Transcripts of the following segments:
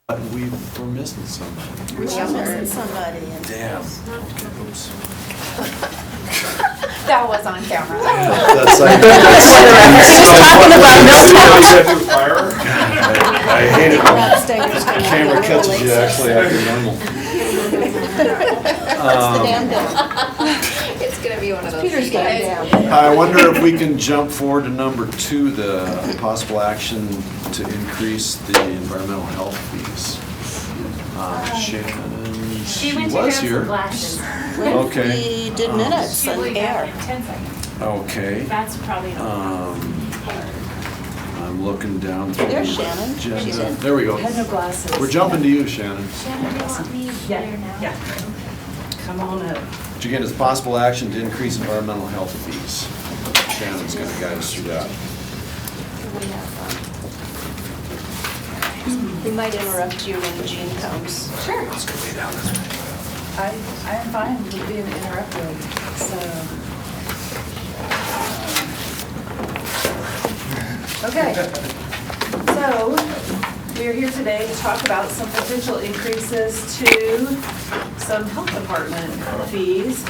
We're missing somebody. We're missing somebody. Damn. Oops. That was on camera. That's like. I hate it when the camera catches you actually acting normal. What's the damn deal? It's gonna be one of those. Peter's got it down. I wonder if we can jump forward to number 2, the possible action to increase the environmental health fees. Shannon, She went to was grab here. some glasses. Okay. We did minutes She'll and be back air. in 10 seconds. Okay. That's probably not. I'm looking down through There's the Shannon. She's agenda. in. There we go. Had no glasses. We're jumping to you, Shannon. Shannon, do you want me there now? Yeah. Come on up. Which again is possible action to increase environmental health fees. Shannon's going to guide us through that. We might interrupt you when Jean comes. Sure. Let's go way down this way. I am fine with being interrupted, so. Okay. So, we are here today to talk about some potential increases to some health department fees.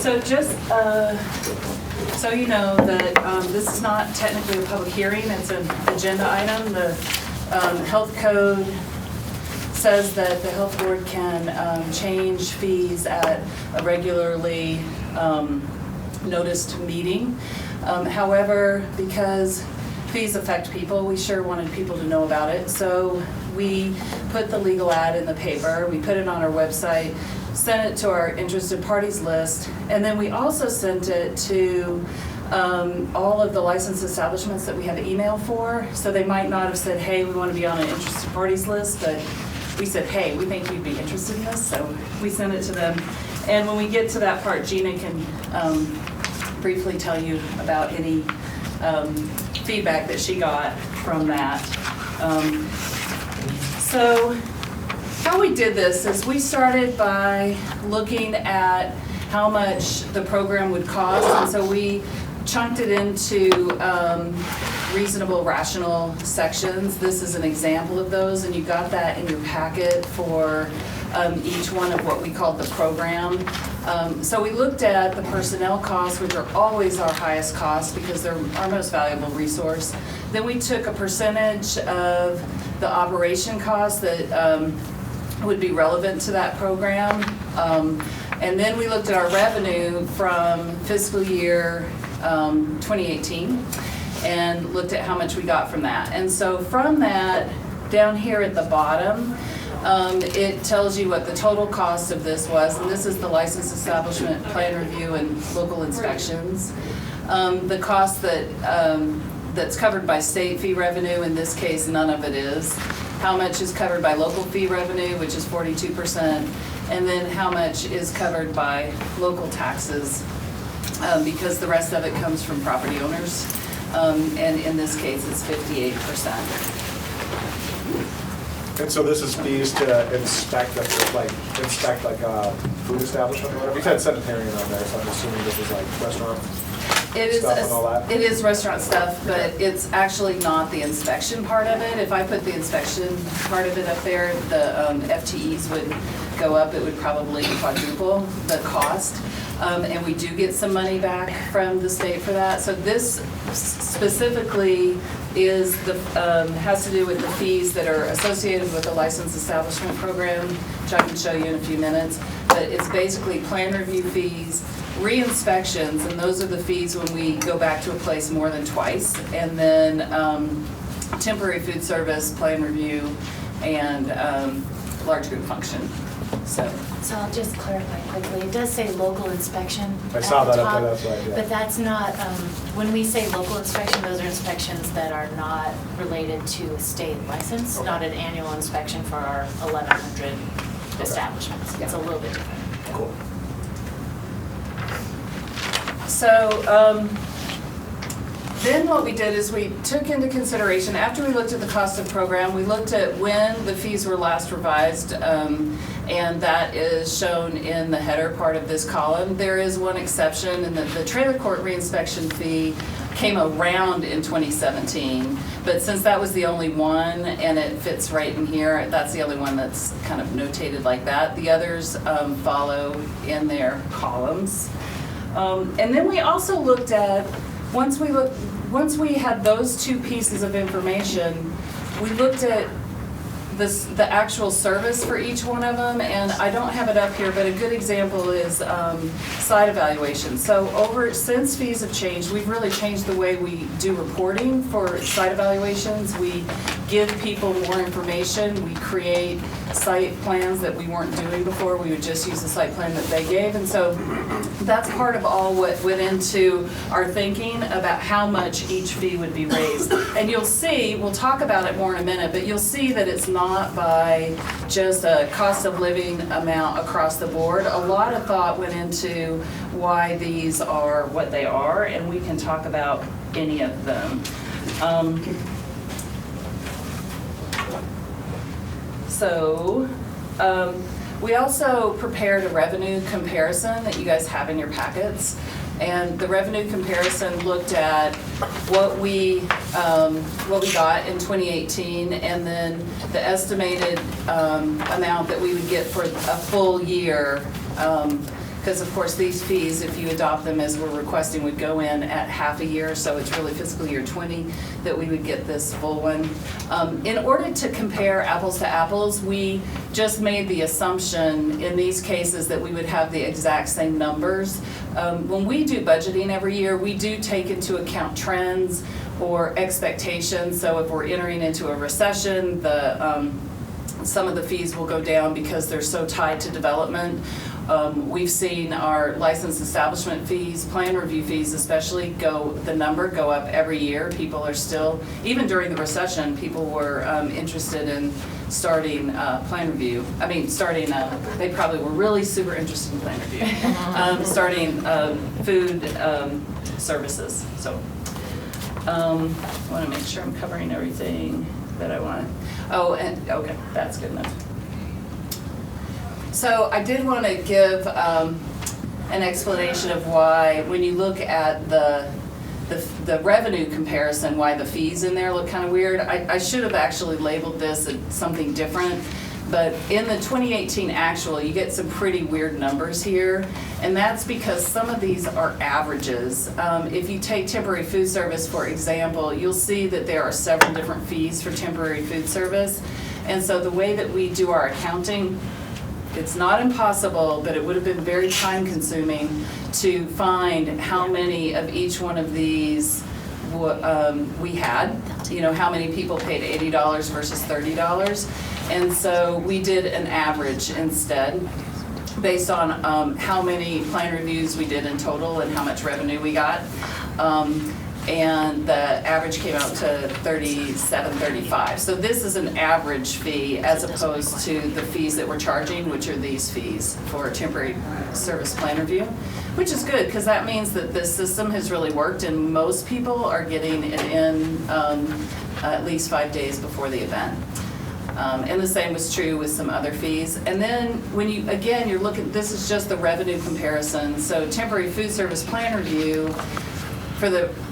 So just, so you know that this is not technically a public hearing, it's an agenda item. The health code says that the health board can change fees at a regularly noticed meeting. However, because fees affect people, we sure wanted people to know about it. So we put the legal ad in the paper, we put it on our website, sent it to our interested parties list, and then we also sent it to all of the licensed establishments that we have email for. So they might not have said, hey, we want to be on an interested parties list, but we said, hey, we think you'd be interested in this, so we sent it to them. And when we get to that part, Gina can briefly tell you about any feedback that she got from that. So how we did this is we started by looking at how much the program would cost, and so we chunked it into reasonable, rational sections. This is an example of those, and you got that in your packet for each one of what we called the program. So we looked at the personnel costs, which are always our highest cost because they're our most valuable resource. Then we took a percentage of the operation costs that would be relevant to that program. And then we looked at our revenue from fiscal year 2018 and looked at how much we got from that. And so from that, down here at the bottom, it tells you what the total cost of this was, and this is the licensed establishment plan review and local inspections. The cost that that's covered by state fee revenue, in this case none of it is. How much is covered by local fee revenue, which is 42%, and then how much is covered by local taxes, because the rest of it comes from property owners, and in this case it's 58%. And so this is fees to inspect like a food establishment or whatever? You said sanitarian on there, so I'm assuming this is like restaurant stuff and all that? It is restaurant stuff, but it's actually not the inspection part of it. If I put the inspection part of it up there, the FTEs would go up. It would probably quadruple the cost. And we do get some money back from the state for that. So this specifically is has to do with the fees that are associated with the licensed establishment program, which I can show you in a few minutes. But it's basically plan review fees, re-inspections, and those are the fees when we go back to a place more than twice, and then temporary food service, plan review, and large group function. So I'll just clarify quickly. It does say local inspection I at saw the that up top, there, that's right, yeah. but that's not, when we say local inspection, those are inspections that are not related to a state license, Okay. not an annual inspection for our 1,100 establishments. It's a little bit different. Cool. So then what we did is we took into consideration, after we looked at the cost of program, we looked at when the fees were last revised, and that is shown in the header part of this column. There is one exception, and the trailer court reinspection fee came around in 2017, but since that was the only one and it fits right in here, that's the only one that's kind of notated like that. The others follow in their columns. And then we also looked at, once we had those two pieces of information, we looked at the actual service for each one of them, and I don't have it up here, but a good example is site evaluation. So since fees have changed, we've really changed the way we do reporting for site evaluations. We give people more information. We create site plans that we weren't doing before. We would just use the site plan that they gave, and so that's part of all what went into our thinking about how much each fee would be raised. And you'll see, we'll talk about it more in a minute, but you'll see that it's not by just a cost of living amount across the board. A lot of thought went into why these are what they are, and we can talk about any of them. We also prepared a revenue comparison that you guys have in your packets. And the revenue comparison looked at what we got in 2018, and then the estimated amount that we would get for a full year. Because of course these fees, if you adopt them as we're requesting, would go in at half a year, so it's really fiscal year 20 that we would get this full one. In order to compare apples to apples, we just made the assumption in these cases that we would have the exact same numbers. When we do budgeting every year, we do take into account trends or expectations. So if we're entering into a recession, some of the fees will go down because they're so tied to development. We've seen our licensed establishment fees, plan review fees especially, the number go up every year. People are still, even during the recession, people were interested in starting plan review. I mean, they probably were really super interested in plan review. Starting food services. So I want to make sure I'm covering everything that I want. Oh, and okay, that's good enough. So I did want to give an explanation of why, when you look at the revenue comparison, why the fees in there look kind of weird. I should have actually labeled this as something different, but in the 2018 actual, you get some pretty weird numbers here, and that's because some of these are averages. If you take temporary food service, for example, you'll see that there are several different fees for temporary food service, and so the way that we do our accounting, it's not impossible, but it would have been very time consuming to find how many of each one of these we had, how many people paid $80 versus $30. And so we did an average instead based on how many plan reviews we did in total and how much revenue we got. And the average came out to $37.35. So this is an average fee as opposed to the fees that we're charging, which are these fees for a temporary service plan review, which is good because that means that this system has really worked and most people are getting it in at least 5 days before the event. And the same was true with some other fees. And then when you're looking, this is just the revenue comparison. So temporary food service plan review,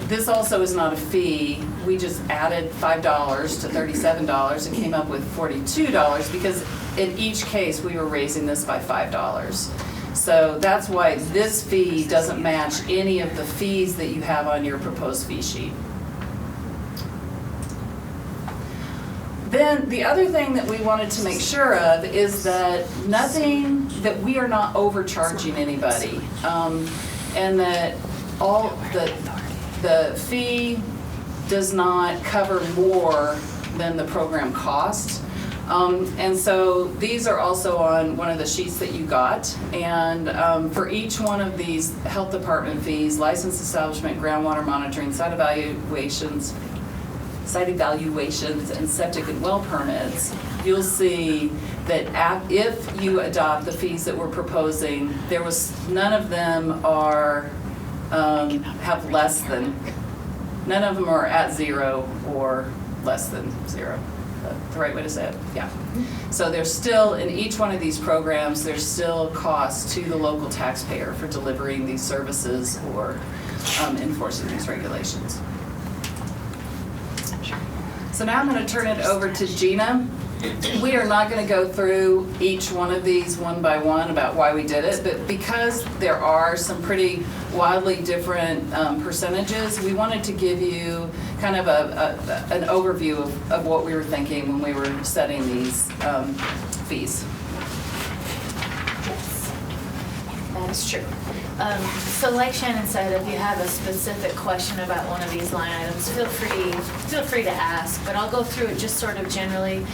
this also is not a fee. We just added $5 to $37 and came up with $42 because in each case we were raising this by $5. So that's why this fee doesn't match any of the fees that you have on your proposed fee sheet. Then the other thing that we wanted to make sure of is that we are not overcharging anybody, and that all the fee does not cover more than the program cost. And so these are also on one of the sheets that you got. And for each one of these health department fees, licensed establishment, groundwater monitoring, site evaluations, and septic and well permits, you'll see that if you adopt the fees that we're proposing, none of them are have less than, none of them are at zero or less than zero. The right way to say it? Yeah. So there's still, in each one of these programs, there's still costs to the local taxpayer for delivering these services or enforcing these regulations. So now I'm going to turn it over to Gina. We are not going to go through each one of these one by one about why we did it, but because there are some pretty wildly different percentages, we wanted to give you kind of an overview of what we were thinking when we were setting these fees. Yes, that is true. So like Shannon said, if you have a specific question about one of these line items, feel free to ask, but I'll go through it just sort of generally.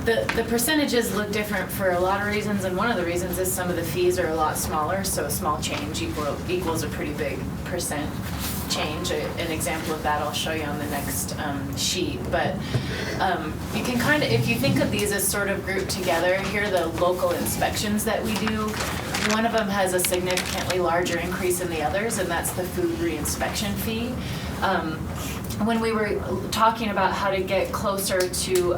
The percentages look different for a lot of reasons, and one of the reasons is some of the fees are a lot smaller, so a small change equals a pretty big percent change. An example of that I'll show you on the next sheet, but you can kind of, if you think of these as sort of grouped together, here are the local inspections that we do. One of them has a significantly larger increase than the others, and that's the food reinspection fee. When we were talking about how to get closer to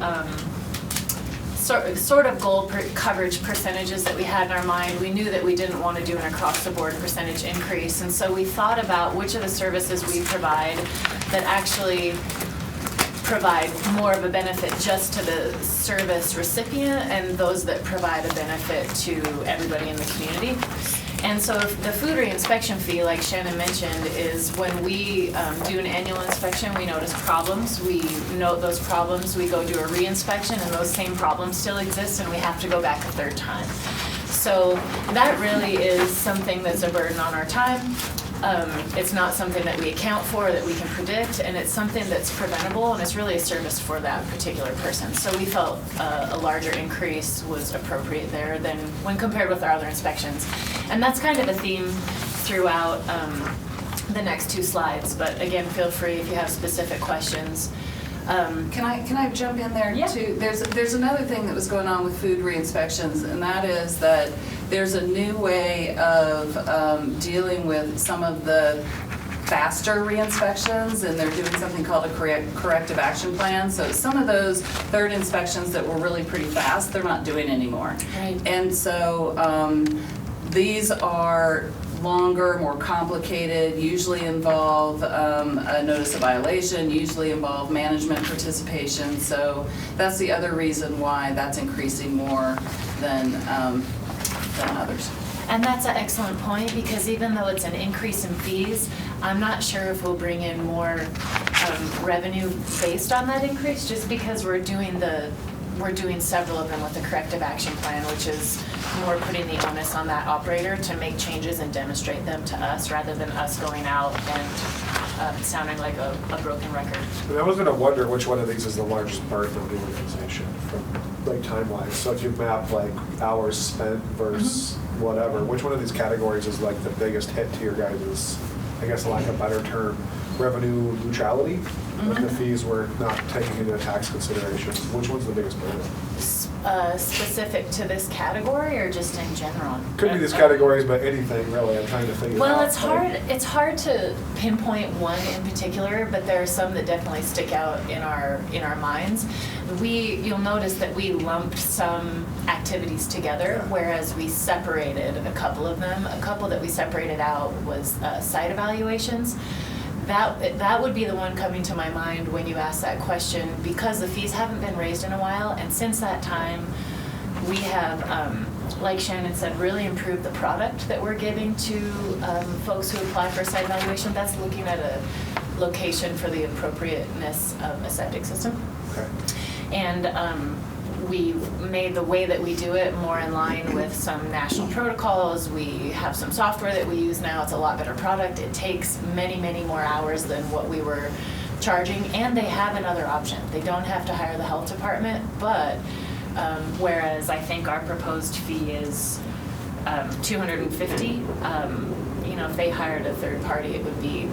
sort of goal coverage percentages that we had in our mind, we knew that we didn't want to do an across-the-board percentage increase, and so we thought about which of the services we provide that actually provide more of a benefit just to the service recipient and those that provide a benefit to everybody in the community. And so the food reinspection fee, like Shannon mentioned, is when we do an annual inspection, we notice problems, we note those problems, we go do a reinspection, and those same problems still exist, and we have to go back a third time. So that really is something that's a burden on our time. It's not something that we account for, that we can predict, and it's something that's preventable, and it's really a service for that particular person. So we felt a larger increase was appropriate there than when compared with our other inspections. And that's kind of a theme throughout the next two slides, but again, feel free if you have specific questions. Can I jump in there too? There's another thing that was going on with food re-inspections, and that is that there's a new way of dealing with some of the faster re-inspections, and they're doing something called a corrective action plan. So some of those third inspections that were really pretty fast, they're not doing anymore. Right. And so these are longer, more complicated, usually involve a notice of violation, usually involve management participation. So that's the other reason why that's increasing more than others. And that's an excellent point, because even though it's an increase in fees, I'm not sure if we'll bring in more revenue based on that increase, just because we're doing several of them with the corrective action plan, which is more putting the onus on that operator to make changes and demonstrate them to us, rather than us going out and sounding like a broken record. And I was going to wonder which one of these is the largest burden of the organization, from like time-wise. So if you map like hours spent versus whatever, which one of these categories is like the biggest hit to your guys', I guess, lack of a better term, revenue neutrality? If the fees were not taking into tax considerations, which one's the biggest burden? Specific to this category or just in general? Could be these categories, but anything really. I'm trying to figure Well, out. it's hard to pinpoint one in particular, but there are some that definitely stick out in our minds. You'll notice that we lumped some activities together, whereas we separated a couple of them. A couple that we separated out was site evaluations. That would be the one coming to my mind when you ask that question, because the fees haven't been raised in a while, and since that time, we have, like Shannon said, really improved the product that we're giving to folks who apply for a site evaluation. That's looking at a location for the appropriateness of a septic system. Okay. And we've made the way that we do it more in line with some national protocols. We have some software that we use now. It's a lot better product. It takes many, many more hours than what we were charging, and they have another option. They don't have to hire the health department, but whereas I think our proposed fee is $250, if they hired a third party, it would be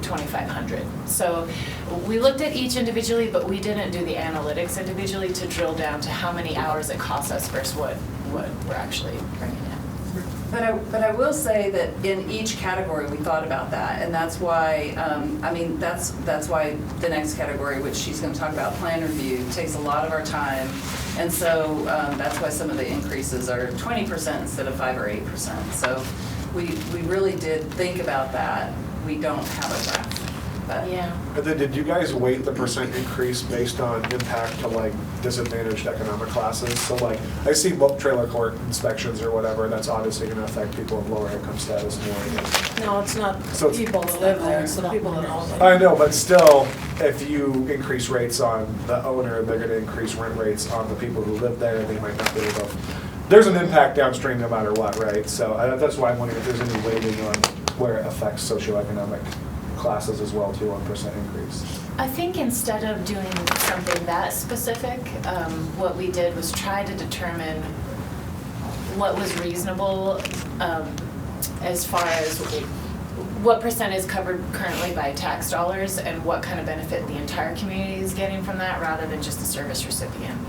$2,500. So we looked at each individually, but we didn't do the analytics individually to drill down to how many hours it costs us versus what we're actually bringing in. But I will say that in each category we thought about that, and that's why that's why the next category, which she's going to talk about, plan review, takes a lot of our time, and so that's why some of the increases are 20% instead of 5 or 8%. So we really did think about that. We don't have a graph, but. Yeah. And then did you guys weight the percent increase based on impact to like disadvantaged economic classes? So like, I see trailer court inspections or whatever, that's obviously gonna affect people of lower income status more, I guess. No, it's not So the it's- people that live there, it's the people that own it. I know, but still, if you increase rates on the owner, they're gonna increase rent rates on the people who live there, they might not be able to. There's an impact downstream no matter what, right? So that's why I'm wondering if there's any weighting on where it affects socioeconomic classes as well too on percent increase. I think instead of doing something that specific, what we did was try to determine what was reasonable as far as what percent is covered currently by tax dollars and what kind of benefit the entire community is getting from that rather than just the service recipient.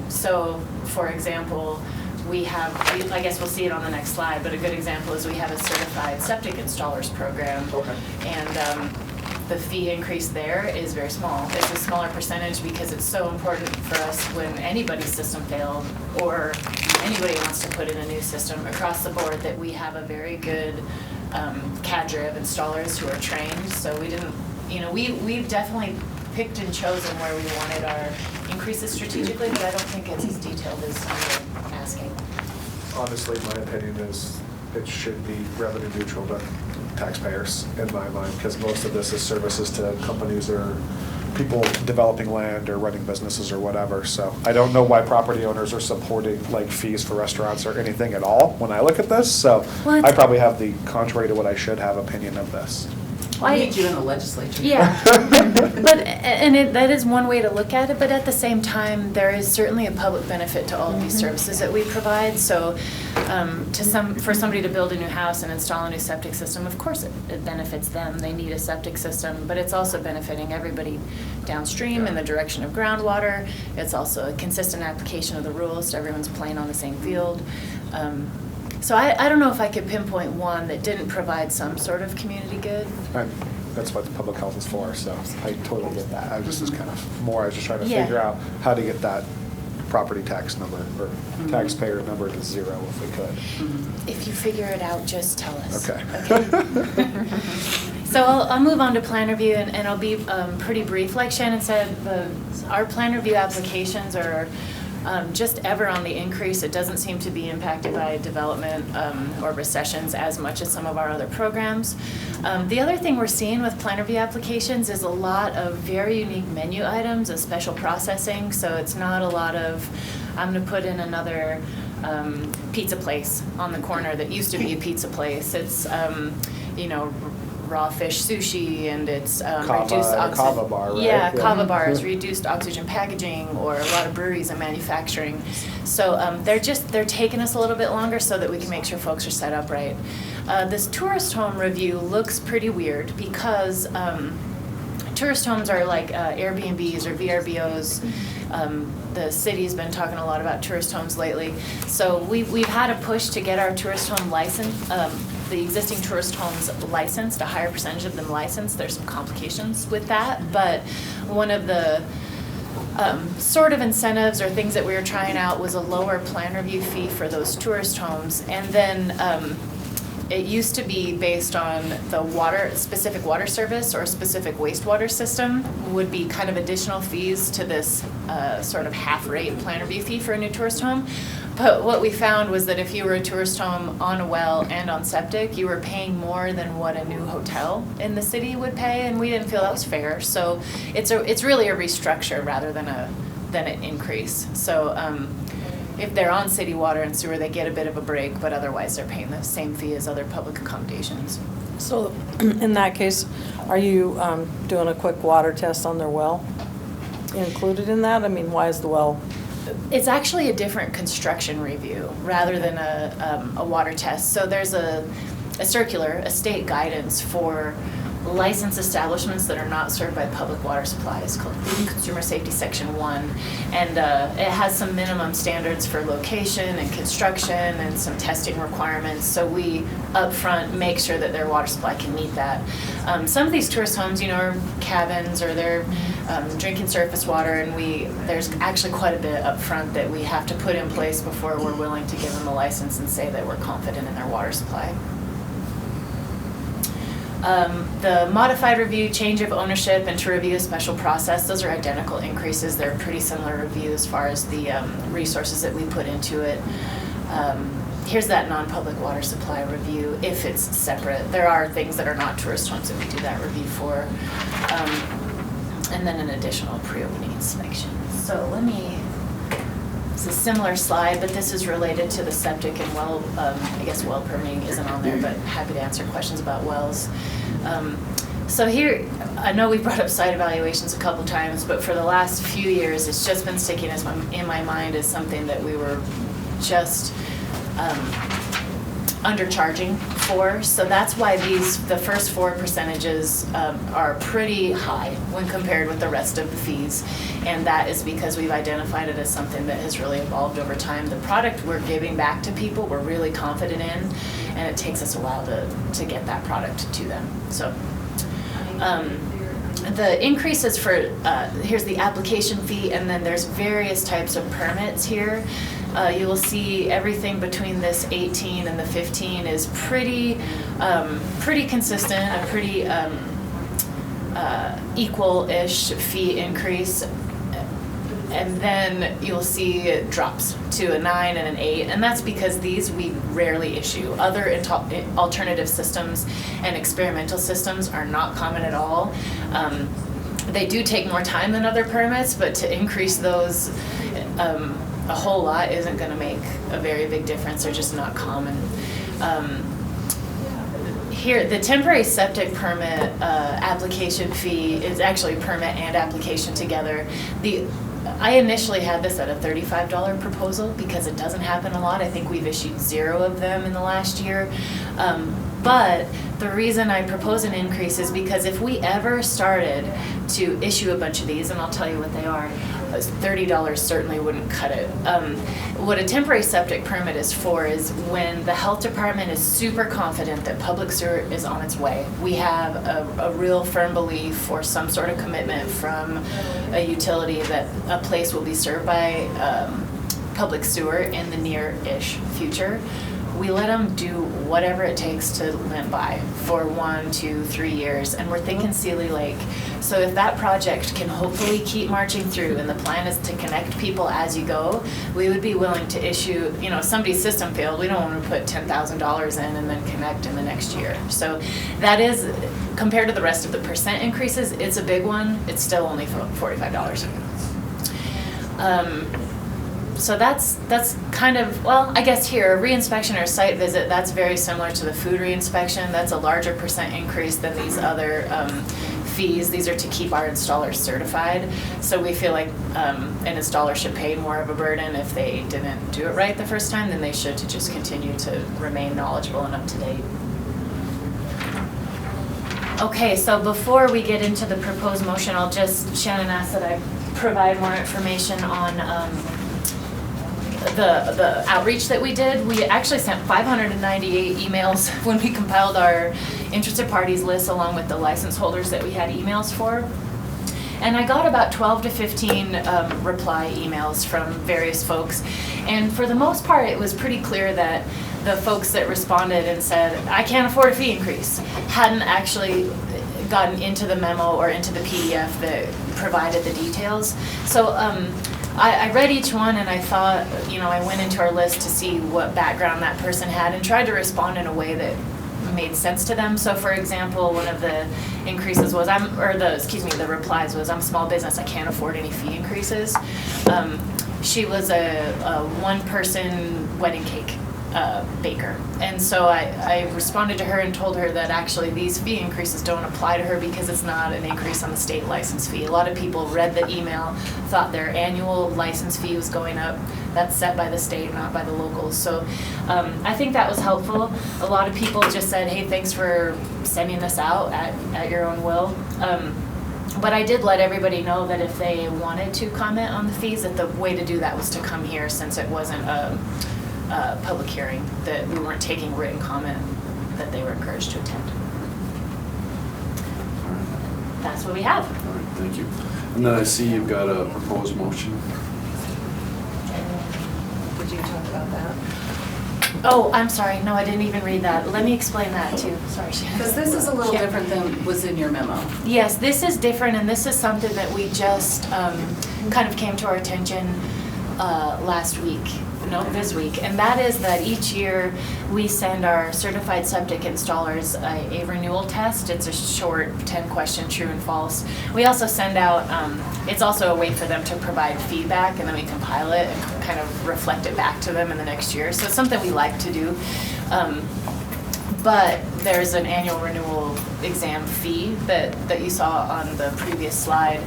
So, for example, we have, I guess we'll see it on the next slide, but a good example is we have a certified septic installers program. Okay. And the fee increase there is very small. It's a smaller percentage because it's so important for us when anybody's system failed or anybody wants to put in a new system across the board that we have a very good cadre of installers who are trained. So we didn't, we've definitely picked and chosen where we wanted our increases strategically, but I don't think it's as detailed as you're asking. Honestly, my opinion is it should be revenue neutral to taxpayers in my mind, because most of this is services to companies or people developing land or running businesses or whatever. So I don't know why property owners are supporting like fees for restaurants or anything at all when I look at this. So I probably have the contrary to what I should have opinion of this. I need you in the legislature. Yeah, that is one way to look at it, but at the same time, there is certainly a public benefit to all of these services that we provide. So for somebody to build a new house and install a new septic system, of course it benefits them. They need a septic system, but it's also benefiting everybody downstream in the direction of groundwater. It's also a consistent application of the rules, so everyone's playing on the same field. So I don't know if I could pinpoint one that didn't provide some sort of community good. That's what public health is for, so I totally get that. I was just kind of I was just trying to Yeah. figure out how to get that property tax number or taxpayer number to zero if we could. If you figure it out, just tell us. Okay. So I'll move on to plan review, and I'll be pretty brief. Like Shannon said, our plan review applications are just ever on the increase. It doesn't seem to be impacted by development or recessions as much as some of our other programs. The other thing we're seeing with plan review applications is a lot of very unique menu items of special processing. So it's not a lot of, I'm going to put in another pizza place on the corner that used to be a pizza place. It's, raw fish sushi, and it's reduced oxygen. Kava bar, right? Yeah, kava bars, reduced oxygen packaging, or a lot of breweries and manufacturing. So they're taking us a little bit longer so that we can make sure folks are set up right. This tourist home review looks pretty weird because tourist homes are like Airbnbs or VRBOs. The city's been talking a lot about tourist homes lately. So we've had a push to get our tourist home license, the existing tourist homes licensed, a higher percentage of them licensed. There's some complications with that, but one of the sort of incentives or things that we were trying out was a lower plan review fee for those tourist homes. And then it used to be based on the specific water service or specific wastewater system would be kind of additional fees to this sort of half-rate plan review fee for a new tourist home. But what we found was that if you were a tourist home on a well and on septic, you were paying more than what a new hotel in the city would pay, and we didn't feel that was fair. So it's really a restructure rather than an increase. So if they're on city water and sewer, they get a bit of a break, but otherwise they're paying the same fee as other public accommodations. So in that case, are you doing a quick water test on their well included in that? I mean, why is the well? It's actually a different construction review rather than a water test. So there's a circular, a state guidance for licensed establishments that are not served by public water supply. It's called Food and Consumer Safety Section 1. And it has some minimum standards for location and construction and some testing requirements. So we upfront make sure that their water supply can meet that. Some of these tourist homes, you know, are cabins or they're drinking surface water, and there's actually quite a bit upfront that we have to put in place before we're willing to give them a license and say that we're confident in their water supply. The modified review, change of ownership, and to review a special process, those are identical increases. They're a pretty similar review as far as the resources that we put into it. Here's that non-public water supply review if it's separate. There are things that are not tourist homes that we do that review for. And then an additional pre-opening inspection. So it's a similar slide, but this is related to the septic and well, I guess well permitting isn't on there, but happy to answer questions about wells. So here, I know we brought up site evaluations a couple times, but for the last few years, it's just been sticking in my mind as something that we were just undercharging for. So that's why the first 4 percentages are pretty high when compared with the rest of the fees. And that is because we've identified it as something that has really evolved over time. The product we're giving back to people, we're really confident in, and it takes us a while to get that product to them. So the increases for, here's the application fee, and then there's various types of permits here. You will see everything between this 18 and the 15 is pretty consistent, a pretty equal-ish fee increase. And then you'll see it drops to a 9 and an 8, and that's because these we rarely issue. Other alternative systems and experimental systems are not common at all. They do take more time than other permits, but to increase those a whole lot isn't going to make a very big difference. They're just not common. Here, the temporary septic permit application fee is actually permit and application together. I initially had this at a $35 proposal because it doesn't happen a lot. I think we've issued 0 of them in the last year. But the reason I propose an increase is because if we ever started to issue a bunch of these, and I'll tell you what they are, $30 certainly wouldn't cut it. What a temporary septic permit is for is when the health department is super confident that public sewer is on its way. We have a real firm belief or some sort of commitment from a utility that a place will be served by public sewer in the near-ish future. We let them do whatever it takes to limp by for 1, 2, 3 years, and we're thinking Sealy Lake. So if that project can hopefully keep marching through and the plan is to connect people as you go, we would be willing to issue, you know, if somebody's system failed, we don't want to put $10,000 in and then connect in the next year. So that is, compared to the rest of the percent increases, it's a big one. It's still only $45. So that's kind of, well, I guess here, a reinspection or site visit, that's very similar to the food reinspection. That's a larger percent increase than these other fees. These are to keep our installers certified. So we feel like an installer should pay more of a burden if they didn't do it right the first time than they should to just continue to remain knowledgeable and up to date. Okay, so before we get into the proposed motion, Shannon asked that I provide more information on the outreach that we did. We actually sent 598 emails when we compiled our interested parties list along with the license holders that we had emails for. And I got about 12 to 15 reply emails from various folks. And for the most part, it was pretty clear that the folks that responded and said, I can't afford a fee increase, hadn't actually gotten into the memo or into the PDF that provided the details. So I read each one and I thought, you know, I went into our list to see what background that person had and tried to respond in a way that made sense to them. So for example, one of the increases was, the replies was, I'm a small business, I can't afford any fee increases. She was a one-person wedding cake baker. And so I responded to her and told her that actually these fee increases don't apply to her because it's not an increase on the state license fee. A lot of people read the email, thought their annual license fee was going up. That's set by the state, not by the locals. So I think that was helpful. A lot of people just said, hey, thanks for sending this out at your own will. But I did let everybody know that if they wanted to comment on the fees, that the way to do that was to come here, since it wasn't a public hearing, that we weren't taking written comment, that they were encouraged to attend. That's what we have. All right, thank you. And then I see you've got a proposed motion. Did you talk about that? Oh, I'm sorry. No, I didn't even read that. Let me explain that too. Sorry, Shannon. Because this is a little different than was in your memo. Yes, this is different, and this is something that we just kind of came to our attention this week. And that is that each year we send our certified septic installers a renewal test. It's a short 10-question true and false. We also send out, it's also a way for them to provide feedback, and then we compile it and kind of reflect it back to them in the next year. So it's something we like to do. But there's an annual renewal exam fee that you saw on the previous slide.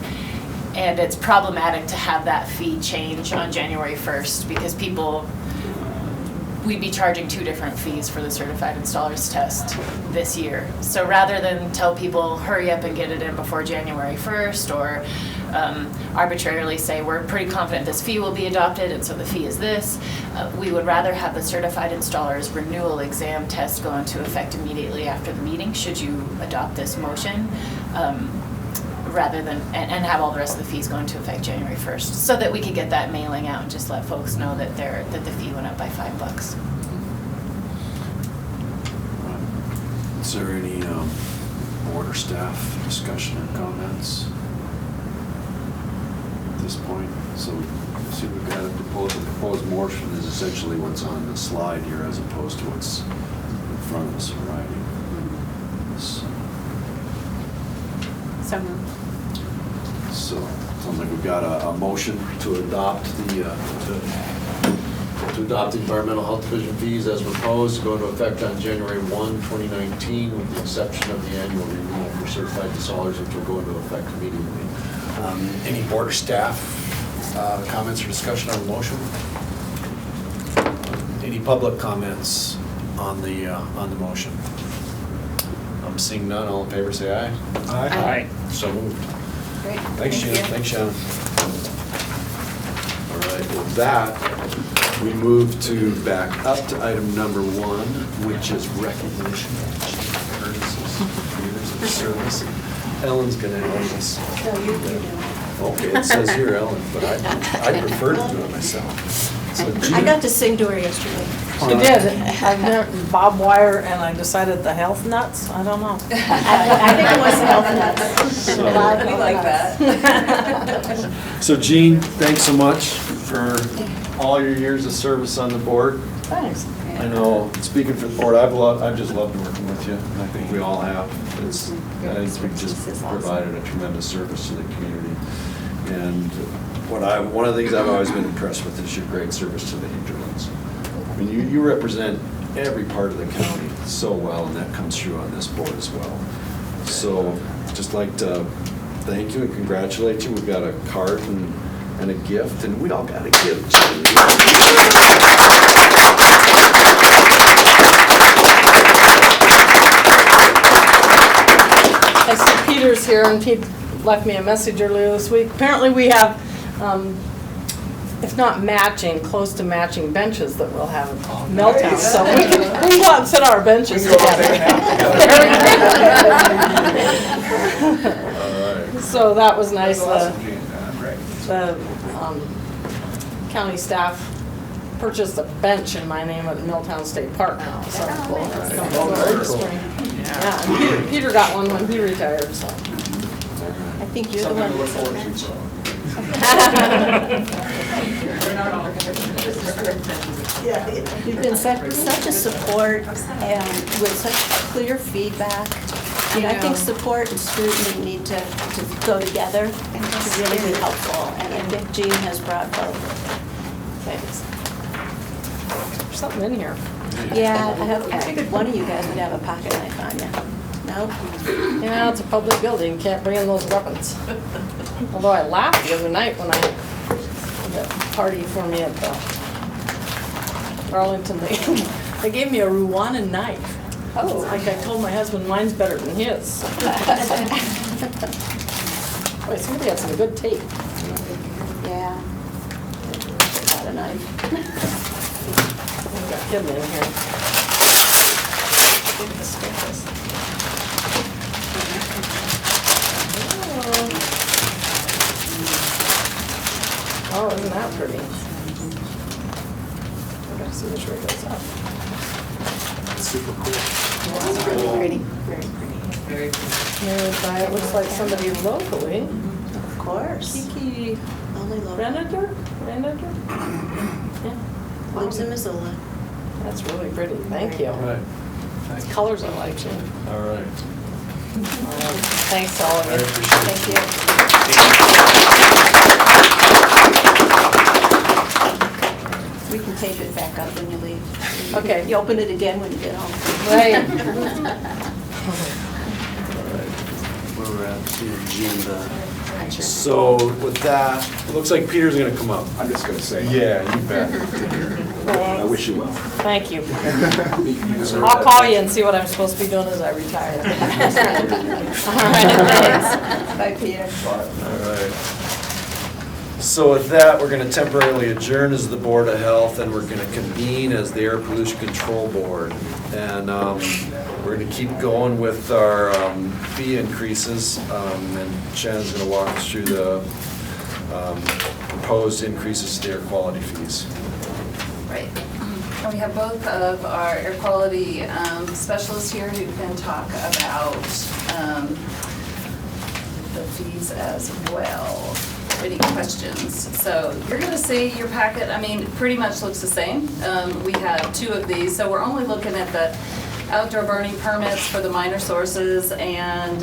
And it's problematic to have that fee change on January 1st because we'd be charging two different fees for the certified installers test this year. So rather than tell people, hurry up and get it in before January 1st, or arbitrarily say, we're pretty confident this fee will be adopted and so the fee is this, we would rather have the certified installers renewal exam test go into effect immediately after the meeting, should you adopt this motion. Rather than, and have all the rest of the fees go into effect January 1st, so that we could get that mailing out and just let folks know that the fee went up by $5. Is there any board or staff discussion or comments at this point? So we've got a proposed motion is essentially what's on the slide here as opposed to what's in front of us in writing. So, sounds like we've got a motion to adopt the environmental health division fees as proposed to go into effect on January 1, 2019, with the exception of the annual renewal for certified installers, which will go into effect immediately. Any board or staff comments or discussion on the motion? Any public comments on the motion? I'm seeing none. All in favor, say aye. Aye. So moved. Great. Thanks, Shannon. Thanks, Shannon. All right, with that, we move back up to item number 1, which is recognition of courtesies, years of service. Ellen's gonna help us. No, you do. Okay, it says here, Ellen, but I prefer to do it myself. So I got to sing to her yesterday. She did. I've never, Bob Wire, and I decided the health nuts, I don't know. I think it was health nuts. We like that. So Jean, thanks so much for all your years of service on the board. Thanks. I know, speaking for the board, I've just loved working with you, and I think we all have. I think we've just provided a tremendous service to the community. And one of the things I've always been impressed with is your great service to the Hinterlands. I mean, you represent every part of the county so well, and that comes through on this board as well. So, just like to thank you and congratulate you. We've got a card and a gift, and we all got a gift. I see Peter's here, and Pete left me a message earlier this week. Apparently we have, if not matching, close to matching benches that we'll have in Milltown. So we can go out and sit our benches together. So that was nice. The county staff purchased a bench in my name at Milltown State Park now. So cool. Yeah, and Peter got one when he retired, so. I think you're the one that said that. You've been such a support and with such clear feedback. And I think support and scrutiny need to go together to really be helpful. And I think Jean has brought both. Thanks. something in here. Yeah, I figured one of you guys would have a pocket knife on you. No? Yeah, it's a public building, can't bring in those weapons. Although I laughed the other night when I had that party for me at the Arlington, they gave me a Rwandan knife. Oh. Like I told my husband, mine's better than his. Boy, somebody had some good tape. Yeah. Got a knife. I've got him in here. Oh, isn't that pretty? I gotta see which way it goes up. Super cool. It's really pretty, very pretty. Made by, it looks like somebody locally. Of course. Kiki Only local. Renator? Yeah, Lives in Missoula. that's really pretty, thank you. All right. It's colors I like, too. All right. Thanks to all of I you. appreciate it. Thank you. We can tape it back up when you leave. Okay. You open it again when you get home. Right. Where we're at, the agenda. So with that, it looks like Peter's gonna come up. I'm just gonna say. Yeah, you bet. I wish you well. Thank you. I'll call you and see what I'm supposed to be doing as I retire. All right, thanks. Bye, Peter. All right. So with that, we're gonna temporarily adjourn as the Board of Health, and we're gonna convene as the Air Pollution Control Board. And we're gonna keep going with our fee increases, and Shannon's gonna walk us through the proposed increases to air quality fees. Right. And we have both of our air quality specialists here who can talk about the fees as well. Any questions? So you're going to see your packet, I mean, pretty much looks the same. We have two of these, so we're only looking at the outdoor burning permits for the minor sources and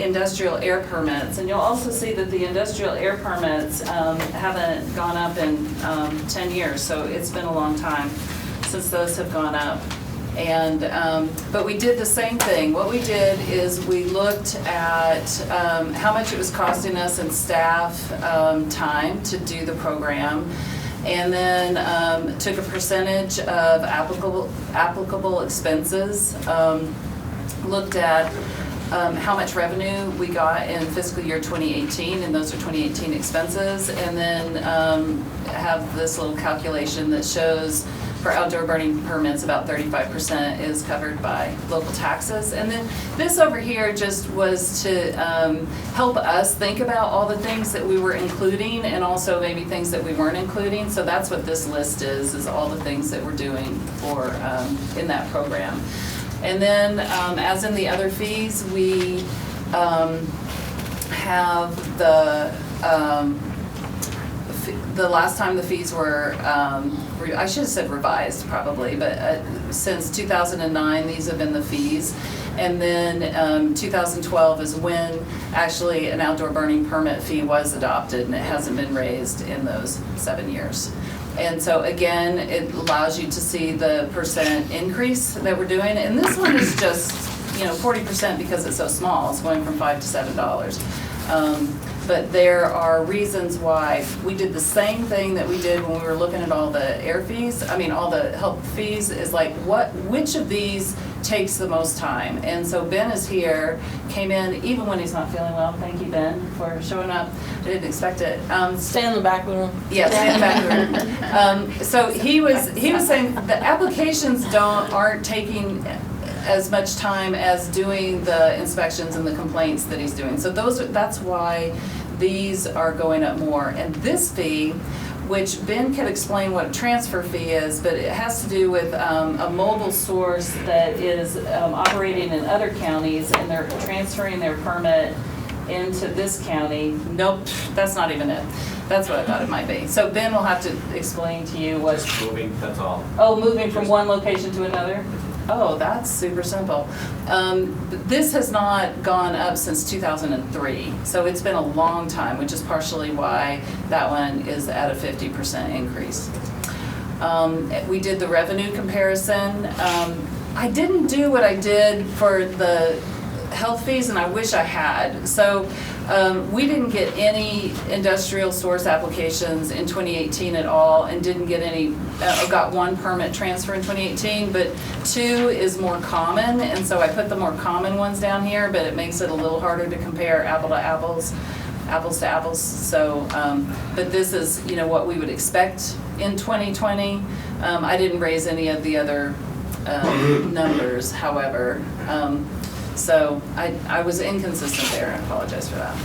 industrial air permits. And you'll also see that the industrial air permits haven't gone up in 10 years, so it's been a long time since those have gone up. And, but we did the same thing. What we did is we looked at how much it was costing us in staff time to do the program, and then took a percentage of applicable expenses, looked at how much revenue we got in fiscal year 2018, and those are 2018 expenses, and then have this little calculation that shows for outdoor burning permits, about 35% is covered by local taxes. And then this over here just was to help us think about all the things that we were including and also maybe things that we weren't including. So that's what this list is all the things that we're doing for in that program. And then as in the other fees, we have the last time the fees were, I should have said revised probably, but since 2009, these have been the fees. And then 2012 is when actually an outdoor burning permit fee was adopted, and it hasn't been raised in those 7 years. And so again, it allows you to see the percent increase that we're doing. And this one is just, 40% because it's so small. It's going from $5 to $7. But there are reasons why we did the same thing that we did when we were looking at all the air fees, all the health fees, is like which of these takes the most time? And so Ben is here, came in even when he's not feeling well. Thank you, Ben, for showing up. I didn't expect it. Stay in the back of the room. Yes, in the back of the room. So he was saying the applications aren't taking as much time as doing the inspections and the complaints that he's doing. So that's why these are going up more. And this fee, which Ben could explain what a transfer fee is, but it has to do with a mobile source that is operating in other counties, and they're transferring their permit into this county. Nope, that's not even it. That's what I thought it might be. So Ben will have to explain to you what. Just moving, that's all. Oh, moving from one location to another? Oh, that's super simple. This has not gone up since 2003, so it's been a long time, which is partially why that one is at a 50% increase. We did the revenue comparison. I didn't do what I did for the health fees, and I wish I had. So we didn't get any industrial source applications in 2018 at all, and didn't get any, got one permit transfer in 2018, but 2 is more common, and so I put the more common ones down here, but it makes it a little harder to compare apples to apples. So, but this is, you know, what we would expect in 2020. I didn't raise any of the other numbers, however. So I was inconsistent there, I apologize for that.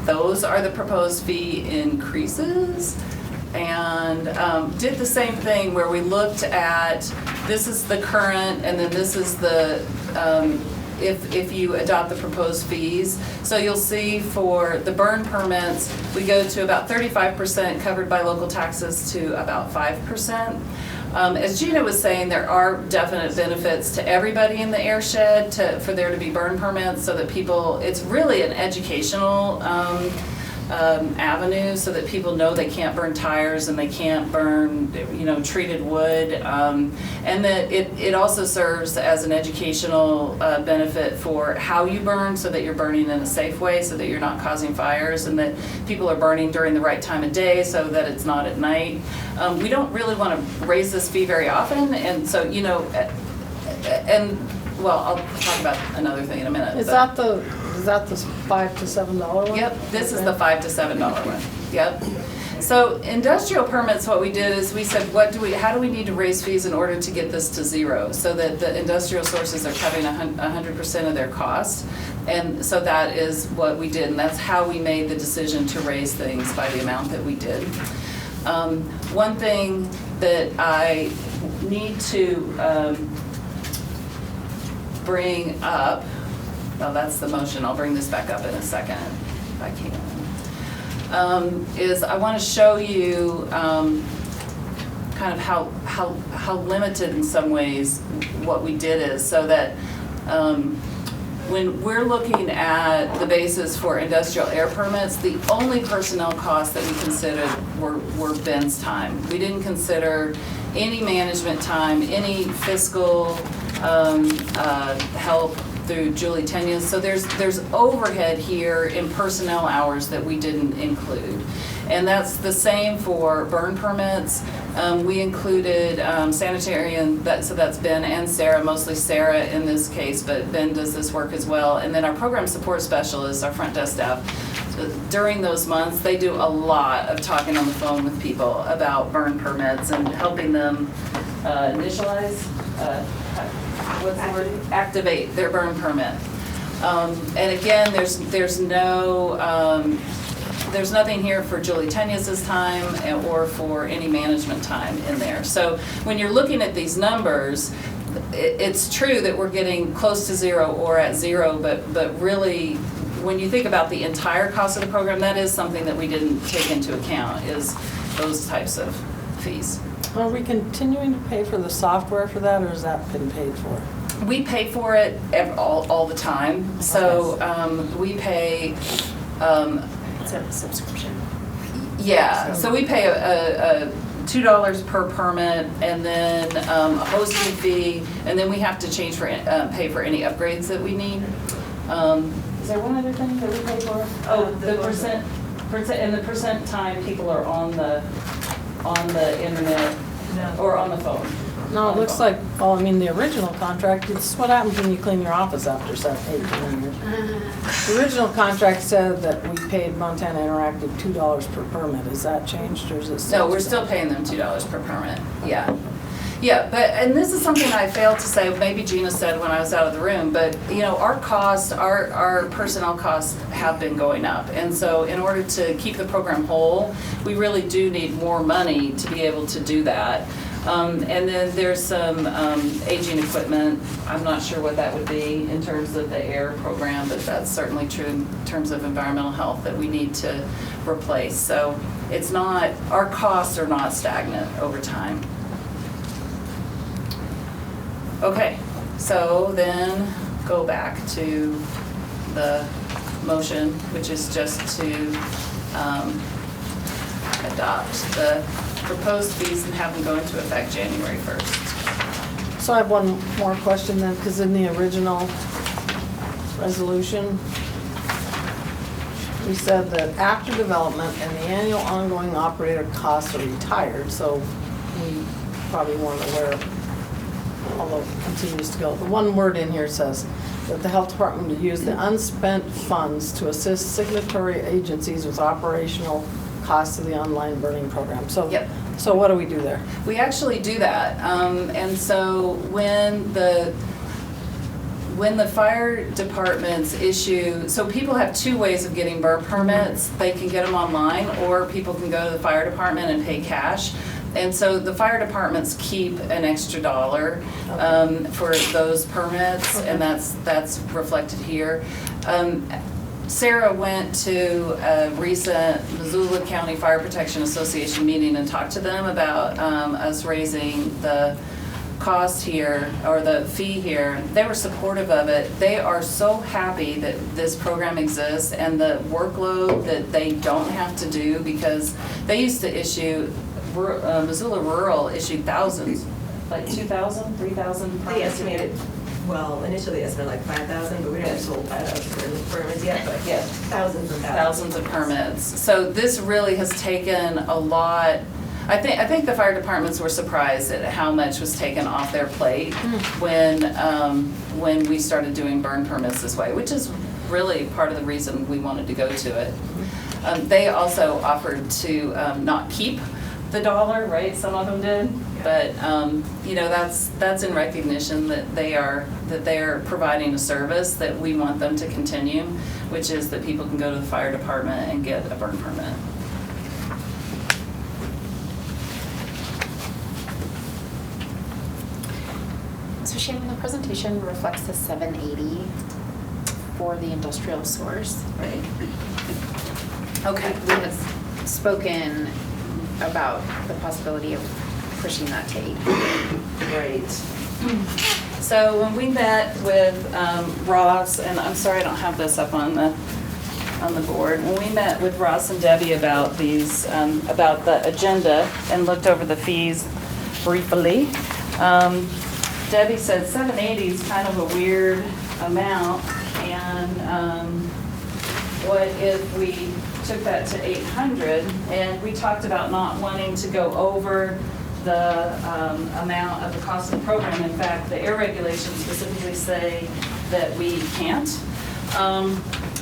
Those are the proposed fee increases. And did the same thing where we looked at, this is the current, and then this is the, if you adopt the proposed fees. So you'll see for the burn permits, we go to about 35% covered by local taxes to about 5%. As Gina was saying, there are definite benefits to everybody in the airshed for there to be burn permits, so that people, it's really an educational avenue, so that people know they can't burn tires and they can't burn, you know, treated wood, and that it also serves as an educational benefit for how you burn, so that you're burning in a safe way, so that you're not causing fires, and that people are burning during the right time of day, so that it's not at night. We don't really want to raise this fee very often, and so, you know, and well, I'll talk about another thing in a minute. Is that the $5 to $7 one? Yep, this is the $5 to $7 one, yep. So industrial permits, what we did is we said, how do we need to raise fees in order to get this to 0, so that the industrial sources are covering 100% of their costs? And so that is what we did, and that's how we made the decision to raise things by the amount that we did. One thing that I need to bring up, well, that's the motion, I'll bring this back up in a second, if I can, is I want to show you kind of how limited in some ways what we did is, so that when we're looking at the basis for industrial air permits, the only personnel costs that we considered were Ben's time. We didn't consider any management time, any fiscal help through Julie Tenya's. So there's overhead here in personnel hours that we didn't include. And that's the same for burn permits. We included sanitary, and so that's Ben and Sarah, mostly Sarah in this case, but Ben does this work as well. And then our program support specialists, our front desk staff, during those months, they do a lot of talking on the phone with people about burn permits and helping them initialize, what's the word? Activate their burn permit. And again, there's nothing here for Julie Tenyas' time or for any management time in there. So when you're looking at these numbers, it's true that we're getting close to 0 or at 0, but really, when you think about the entire cost of the program, that is something that we didn't take into account, is those types of fees. Are we continuing to pay for the software for that, or has that been paid for? We pay for it all the time. So we pay. It's a subscription. Yeah, so we pay a $2 per permit, and then a hosting fee, and then we have to pay for any upgrades that we need. Is there one other thing that we pay for? Oh, the percent, and the percent time people are on the internet or on the phone. No, it looks like, well, I mean, the original contract, it's what happens when you clean your office after 7, 8, 9 years. The original contract said that we paid Montana Interactive $2 per permit. Has that changed, or is it still? No, we're still paying them $2 per permit, yeah. Yeah, but, and this is something I failed to say, maybe Gina said when I was out of the room, but, you know, our costs, our personnel costs have been going up. And so in order to keep the program whole, we really do need more money to be able to do that. And then there's some aging equipment. I'm not sure what that would be in terms of the air program, but that's certainly true in terms of environmental health that we need to replace. So it's not, our costs are not stagnant over time. Okay, so then go back to the motion, which is just to adopt the proposed fees and have them go into effect January 1st. So I have one more question then, because in the original resolution, we said that after development and the annual ongoing operator costs are retired, so we probably weren't aware, although it continues to go. The one word in here says that the health department will use the unspent funds to assist signatory agencies with operational costs of the online burning program. So, Yep. so what do we do there? We actually do that, and so when the fire departments issue, so people have two ways of getting burn permits. They can get them online, or people can go to the fire department and pay cash. And so the fire departments keep an extra $1 for those permits, and that's reflected here. Sarah went to a recent Missoula County Fire Protection Association meeting and talked to them about us raising the cost here, or the fee here. They were supportive of it. They are so happy that this program exists and the workload that they don't have to do, because they used to issue, Missoula Rural issued thousands, like 2,000, 3,000. They estimated, well, initially they estimated like 5,000, but we haven't sold 5,000 permits yet, but yeah, thousands and Thousands of permits. So this really has taken a lot. I think the fire departments were surprised at how much was taken off their plate when we started doing burn permits this way, which is really part of the reason we wanted to go to it. They also offered to not keep the $1, right? Some of them did, but you know, that's in recognition that they are providing a service that we want them to continue, which is that people can go to the fire department and get a burn permit. So Shannon, the presentation reflects the 780 for the industrial source, right? Okay. We have spoken about the possibility of pushing that to 800. Right. So when we met with Ross, and I'm sorry I don't have this up on the board. When we met with Ross and Debbie about these, about the agenda and looked over the fees briefly, Debbie said 780 is kind of a weird amount, and what if we took that to 800? And we talked about not wanting to go over the amount of the cost of the program. In fact, the air regulations specifically say that we can't.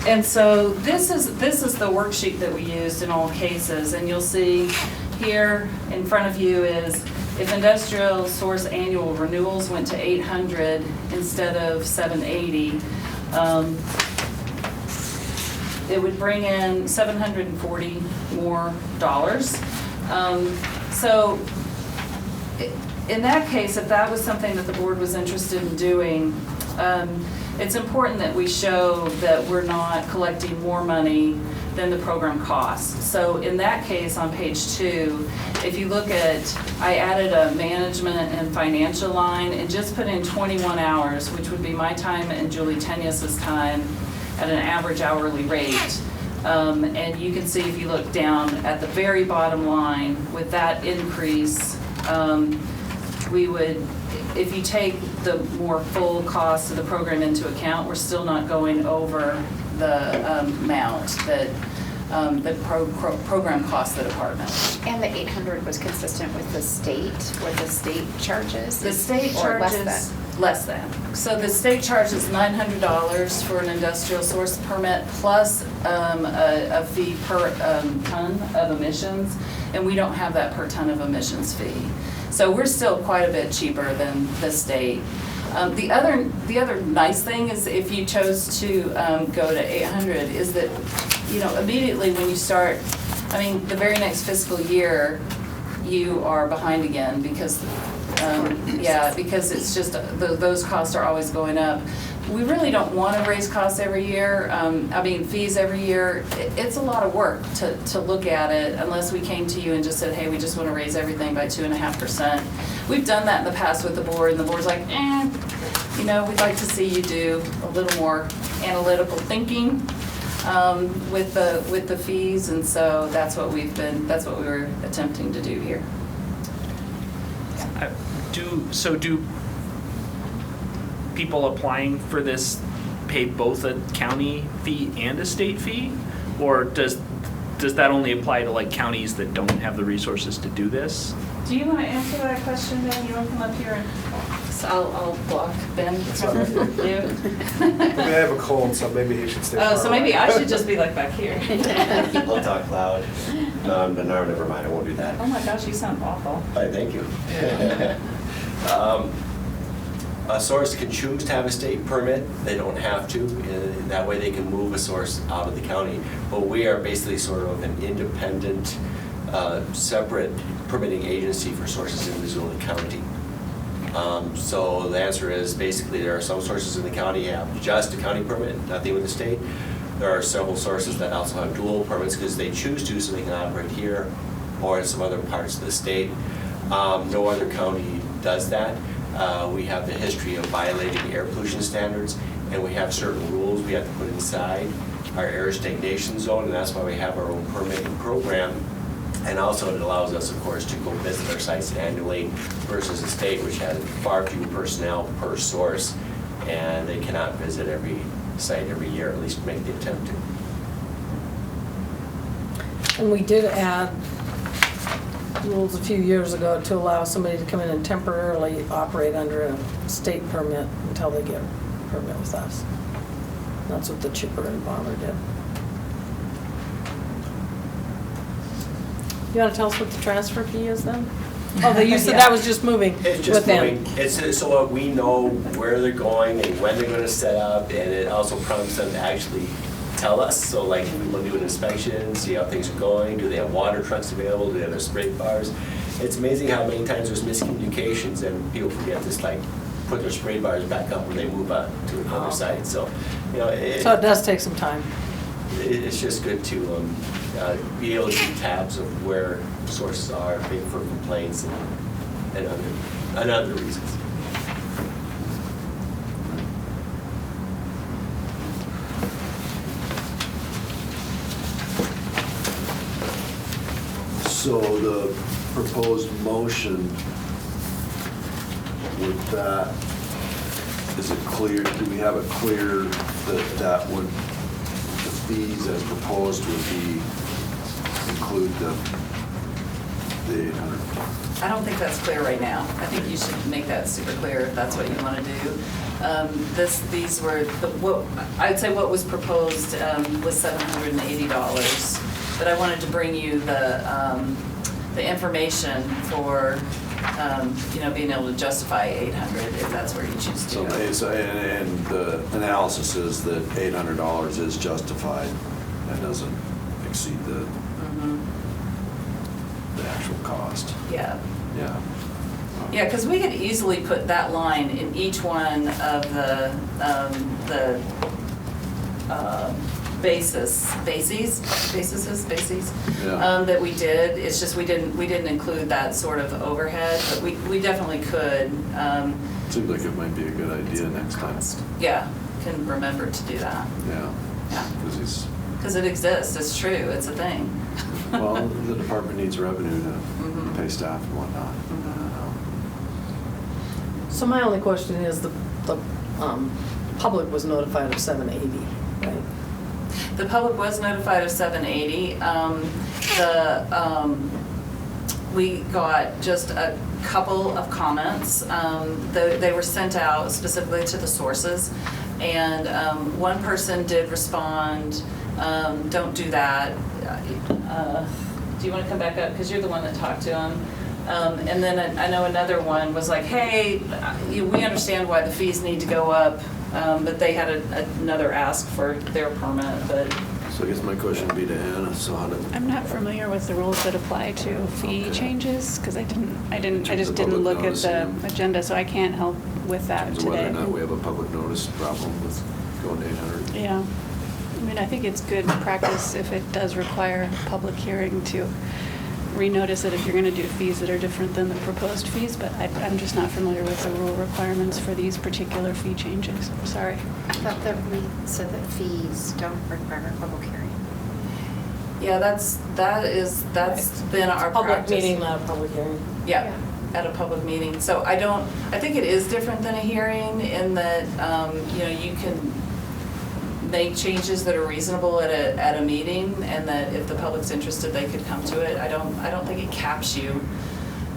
And so this is the worksheet that we used in all cases, and you'll see here in front of you is if industrial source annual renewals went to 800 instead of 780, it would bring in $740 more. So in that case, if that was something that the board was interested in doing, it's important that we show that we're not collecting more money than the program costs. So in that case, on page 2, if you look at, I added a management and financial line and just put in 21 hours, which would be my time and Julie Tenius's time at an average hourly rate. And you can see if you look down at the very bottom line, with that increase, we would, if you take the more full cost of the program into account, we're still not going over the amount that the program costs the department. And the 800 was consistent with the state, what the state charges? The state Or less charges than? less than. So the state charges $900 for an industrial source permit plus a fee per ton of emissions, and we don't have that per ton of emissions fee. So we're still quite a bit cheaper than the state. The other nice thing is if you chose to go to 800 is that, you know, immediately when you start, I mean, the very next fiscal year, you are behind again because, because it's just, those costs are always going up. We really don't want to raise costs every year, fees every year. It's a lot of work to look at it unless we came to you and just said, hey, we just want to raise everything by 2.5%. We've done that in the past with the board, and the board's like, we'd like to see you do a little more analytical thinking. with the fees, and so that's what we were attempting to do here. Do people applying for this pay both a county fee and a state fee? Or does that only apply to like counties that don't have the resources to do this? Do you want to answer that question, Ben? You want to come up here and, so I'll block Ben from you. I have a cold, so maybe he should stay. Oh, far so maybe away. I should just be like back here. I'll talk loud. No, never mind, I won't do that. Oh my gosh, you sound awful. All right, thank you. A source can choose to have a state permit. They don't have to. That way they can move a source out of the county. But we are basically sort of an independent, separate permitting agency for sources in Missoula County. So the answer is basically there are some sources in the county that have just a county permit, nothing with the state. There are several sources that also have dual permits because they choose to, so they can operate here or in some other parts of the state. No other county does that. We have the history of violating air pollution standards, and we have certain rules we have to put inside our air stagnation zone, and that's why we have our own permitting program. And also it allows us, of course, to go visit our sites annually versus the state, which has far fewer personnel per source, and they cannot visit every site every year, at least make the attempt to. And we did add rules a few years ago to allow somebody to come in and temporarily operate under a state permit until they get a permit with us. That's what the Chipper and Bomber did. You want to tell us what the transfer fee is then? Oh, you said that was just moving It's just with them. moving. It's so that we know where they're going and when they're going to set up, and it also prompts them to actually tell us. So like we'll do an inspection, see how things are going. Do they have water trucks available? Do they have their spray bars? It's amazing how many times there's miscommunications and people forget to like put their spray bars back up when they move on to another site. So, you know, So it does take some time. it's just good to be able to keep tabs of where sources are, maybe for complaints and other reasons. So the proposed motion with that, is it clear, do we have it clear that would, the fees as proposed would be, include the 800? I don't think that's clear right now. I think you should make that super clear if that's what you want to do. These were, I'd say what was proposed was $780, but I wanted to bring you the information for, being able to justify 800 if that's where you choose to go. And the analysis is that $800 is justified and doesn't exceed the actual cost. Yeah. Yeah. Yeah, because we could easily put that line in each one of the bases Yeah. that we did. It's just we didn't include that sort of overhead, but we definitely could. Seems like it might be a good idea next time. Yeah, can remember to do that. Yeah. Yeah, Because it exists. It's true. It's a thing. well, the department needs revenue to pay staff and whatnot. So my only question is the public was notified of 780, right? The public was notified of 780. We got just a couple of comments. They were sent out specifically to the sources, and one person did respond, don't do that. Do you want to come back up? Because you're the one that talked to him. And then I know another one was like, hey, we understand why the fees need to go up, but they had another ask for their permit, but. So I guess my question would be to Anna, so how did? I'm not familiar with the rules that apply to fee Okay. changes, because I In terms just of didn't public look at noticing the them. agenda, so I can't help with that So whether or today. not we have a public notice problem with going to 800? Yeah, I mean, I think it's good practice if it does require a public hearing to renotice it if you're going to do fees that are different than the proposed fees, but I'm just not familiar with the rule requirements for these particular fee changes. Sorry. I thought that we said that fees don't require a public hearing. Yeah, that's been our Public practice. meeting, not a public hearing. Yeah, at a public meeting. So I think it is different than a hearing in that, you can make changes that are reasonable at a meeting, and that if the public's interested, they could come to it. I don't think it caps you,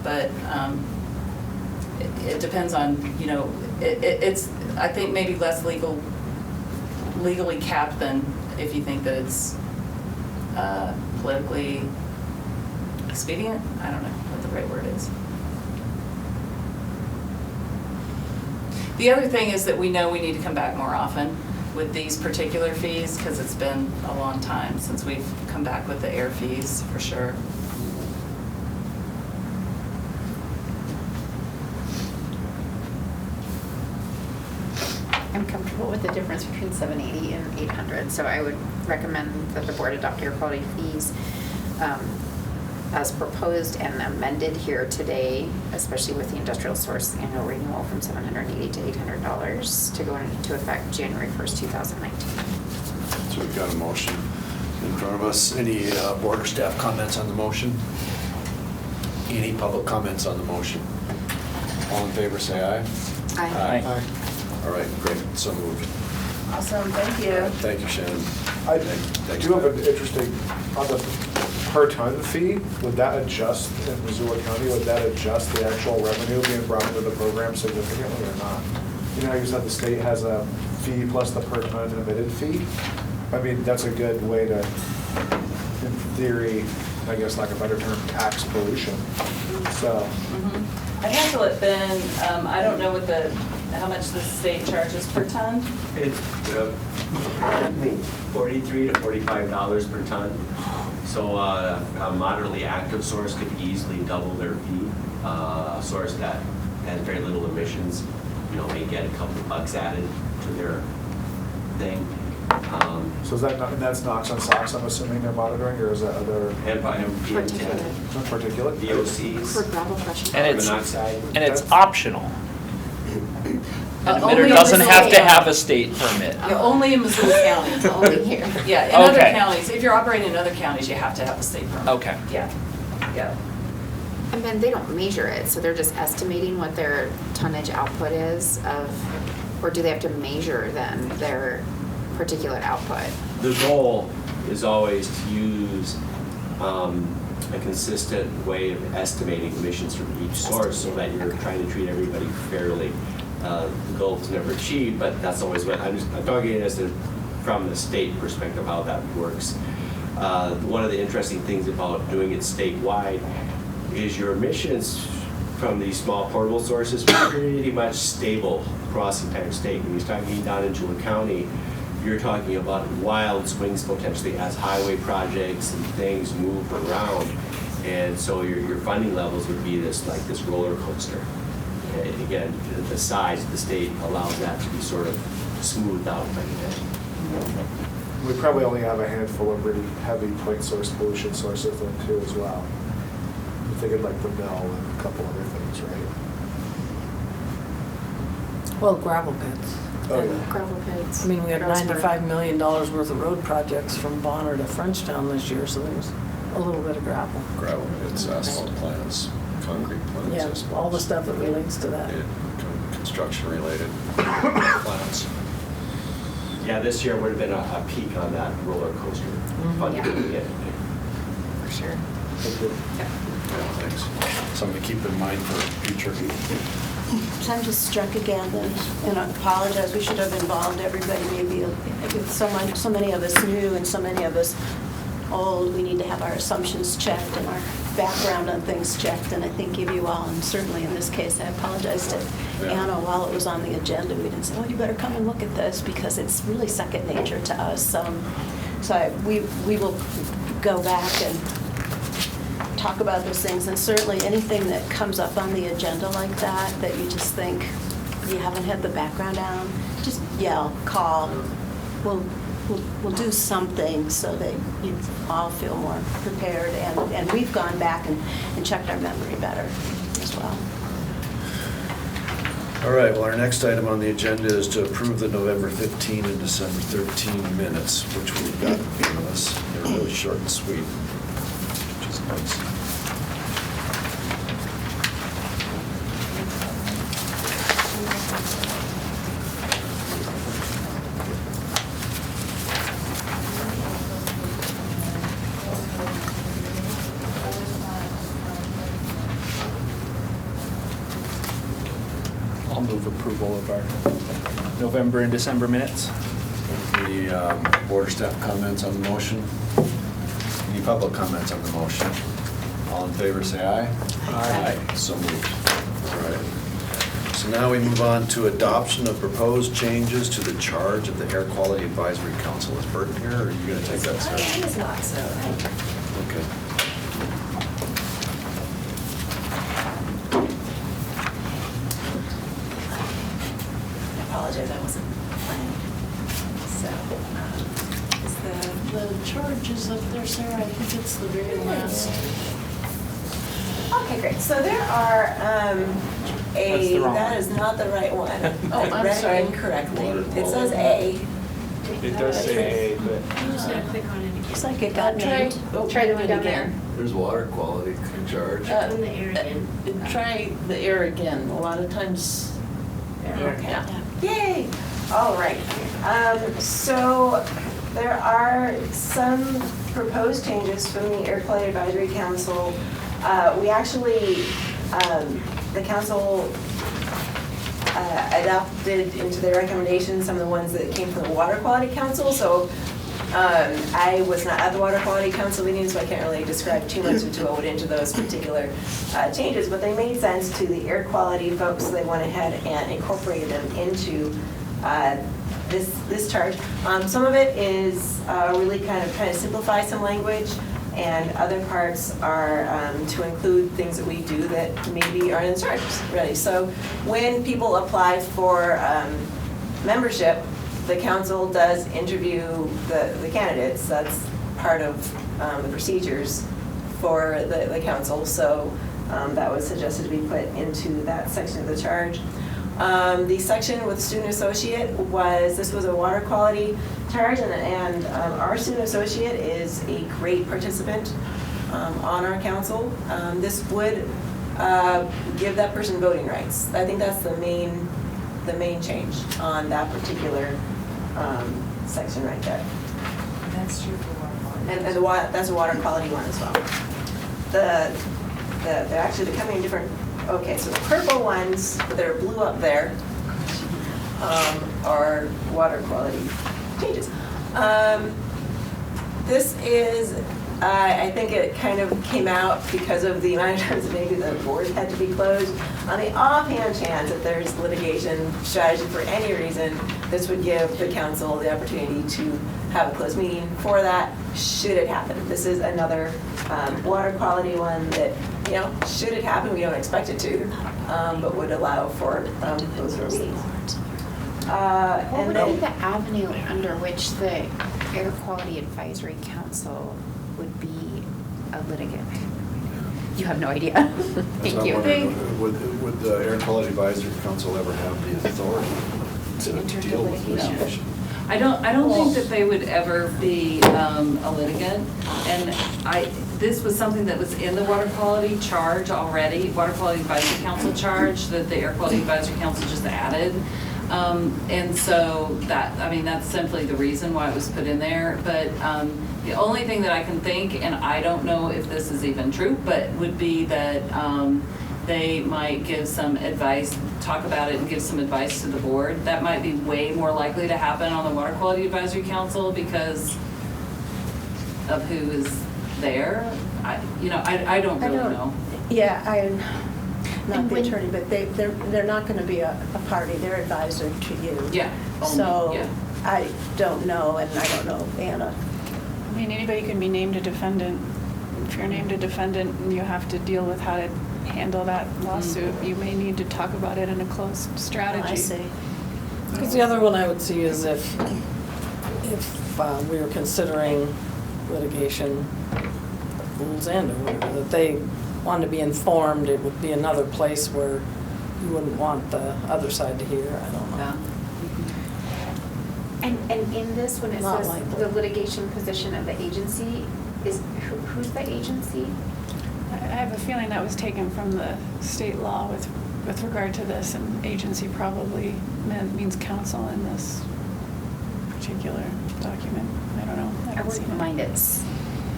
but it depends on, it's, I think maybe less legally capped than if you think that it's politically expedient. I don't know what the right word is. The other thing is that we know we need to come back more often with these particular fees, because it's been a long time since we've come back with the air fees, for sure. I'm comfortable with the difference between 780 and 800, so I would recommend that the board adopt air quality fees as proposed and amended here today, especially with the industrial source annual renewal from $780 to $800 to go into effect January 1st, 2019. So we've got a motion in front of us. Any board or staff comments on the motion? Any public comments on the motion? All in favor, say aye. Aye. Aye. All right, great, so moved. Awesome, thank you. Thank you, Shannon. I Thanks, do have Matt. an interesting, on the per ton fee, would that adjust in Missoula County, would that adjust the actual revenue being brought into the program significantly or not? You know, how you said the state has a fee plus the per ton emitted fee? I mean, that's a good way to, in theory, I guess like a better term, tax pollution. So, I'd have to let Ben, I don't know how much the state charges per ton. It's $43 to $45 per ton. So a moderately active source could easily double their fee. A source that has very little emissions, may get a couple of bucks added to their thing. so is that, that's NOx and SOx, I'm assuming they're monitoring, or is that other And by Particulate. particulate? VOCs, For gravel crushing. And carbon it's- monoxide. And it's optional. An Only emitter in doesn't have to Missoula. have a state permit. Yeah, only in Missoula County. Only here. Yeah, in other Okay. counties, if you're operating in other counties, you have to have a state permit. Okay. Yeah, yeah. And then they don't measure it, so they're just estimating what their tonnage output is or do they have to measure then their particulate output? The goal is always to use a consistent way of estimating emissions from each source so that you're trying to treat everybody fairly. The goal is never achieved, but that's always what I'm talking from the state perspective how that works. One of the interesting things about doing it statewide is your emissions from these small portable sources are pretty much stable across the entire state. When you start getting down into a county, you're talking about wild swings potentially as highway projects and things move around. And so your funding levels would be this roller coaster. And again, the size of the state allows that to be sort of smoothed out like that. We probably only have a handful of really heavy point source pollution sources then too as well. I'm thinking like the mill and a couple other things, right? Well, gravel pits. Oh, yeah. Gravel pits. I mean, we had Roseburg. $95 million worth of road projects from Bonner to Frenchtown this year, so there's a little bit of gravel. Gravel, it's asphalt plants, concrete plants. Yeah, I suppose. all the stuff that relates to that. Construction-related plants. Yeah, this year would have been a peak on that roller coaster funding. Yeah. For sure. Thank you. Yeah, thanks. Something to keep in mind for future. Time just struck again, and I apologize, we should have involved everybody, maybe, with so many of us new and so many of us old, we need to have our assumptions checked and our background on things checked, and I think give you all, and certainly in this case, I apologize to Anna, while it was on the agenda, we didn't say, oh, you better come and look at this, because it's really second nature to us. We will go back and talk about those things, and certainly anything that comes up on the agenda like that you just think you haven't had the background down, just yell, call. We'll we'll do something so that you all feel more prepared. And we've gone back and checked our memory better as well. All right, well, our next item on the agenda is to approve the November 15 and December 13 minutes, which we've got in front of us. They're really short and sweet, which is nice. I'll move approval of our November and December minutes. Any board or staff comments on the motion? Any public comments on the motion? All in favor, say aye. Aye. So moved. All right. So now we move on to adoption of proposed changes to the charge of the Air Quality Advisory Council. Is Burton here, or are you going to take that, Sarah? He is not, so. Okay. I apologize, I wasn't planning. So, is The charge is up there, Sarah. I think it's the very last. Okay, great. So there are That's the wrong that one. is not the right one. Oh, I I'm read sorry. it incorrectly. Water It says quality. A. It does say A, but I'm just gonna click on it again. Looks like it got named. Try the one down there. There's water quality in charge. On the air again. Try the air again. A lot of times. Okay. Yay! All right. So there are some proposed changes from the Air Quality Advisory Council. We actually, the council adopted into their recommendations some of the ones that came from the Water Quality Council. So I was not at the Water Quality Council meeting, so I can't really describe too much into what went into those particular changes, but they made sense to the air quality folks, so they went ahead and incorporated them into this charge. Some of it is really kind of trying to simplify some language, and other parts are to include things that we do that maybe aren't in the charge, really. So when people apply for membership, the council does interview the candidates. That's part of the procedures for the council. So that was suggested to be put into that section of the charge. The section with student associate this was a water quality charge, and our student associate is a great participant on our council. This would give that person voting rights. I think that's the main change on that particular section right there. That's true for water quality. And that's a water quality one as well. They're actually becoming different. Okay, so the purple ones that are blue up there are water quality changes. This is, I think it kind of came out because of the amount of times that maybe the board had to be closed. On the offhand chance that there's litigation strategy for any reason, this would give the council the opportunity to have a closed meeting for that, should it happen. This is another water quality one that, should it happen, we don't expect it to, but would allow for closed meetings. What And would be the then, avenue under which the Air Quality Advisory Council would be a litigant? You have no idea. That's Thank what I'm you. wondering. Would the Air Quality Advisory Council ever have the authority to deal with litigation? I don't think that they would ever be a litigant. And this was something that was in the water quality charge already, Water Quality Advisory Council charge that the Air Quality Advisory Council just added. And so that's simply the reason why it was put in there. But the only thing that I can think, and I don't know if this is even true, but would be that they might give some advice, talk about it and give some advice to the board. That might be way more likely to happen on the Water Quality Advisory Council because of who is there. I don't really know. yeah, I'm not And the when- attorney, but they're not going to be a party, they're advisor to you. Yeah. So Yeah. I don't know, and I don't know, Anna. I mean, anybody can be named a defendant. If you're named a defendant and you have to deal with how to handle that lawsuit, you may need to talk about it in a closed strategy. I see. Because the other one I would see is if if we were considering litigation rules and or whatever, that they wanted to be informed, it would be another place where you wouldn't want the other side to hear, I don't know. And in this, when it Not says likely. the litigation position of the agency, who's the agency? I have a feeling that was taken from the state law with regard to this, and agency probably means council in this particular document. I don't know. I haven't seen wouldn't it. mind it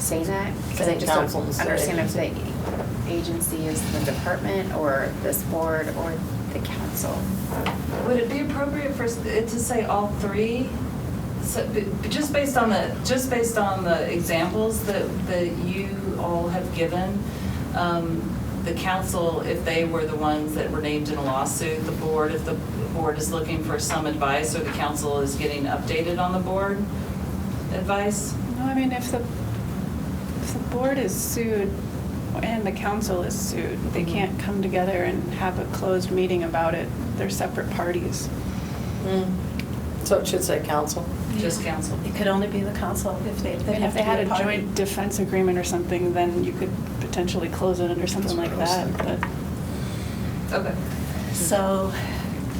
saying that, because I just Council don't instead. understand if the agency is the department or this board or the council. Would it be appropriate for it to say all three? So, just based on the examples that you all have given, the council, if they were the ones that were named in a lawsuit, the board, if the board is looking for some advice, or the council is getting updated on the board advice? No, I mean, if the board is sued and the council is sued, they can't come together and have a closed meeting about it. They're separate parties. So it should say council. Just council? It could only be the council if they, they'd And have if to they be had a a party. joint defense agreement or something, then you could potentially close it under something like that, but. Okay. So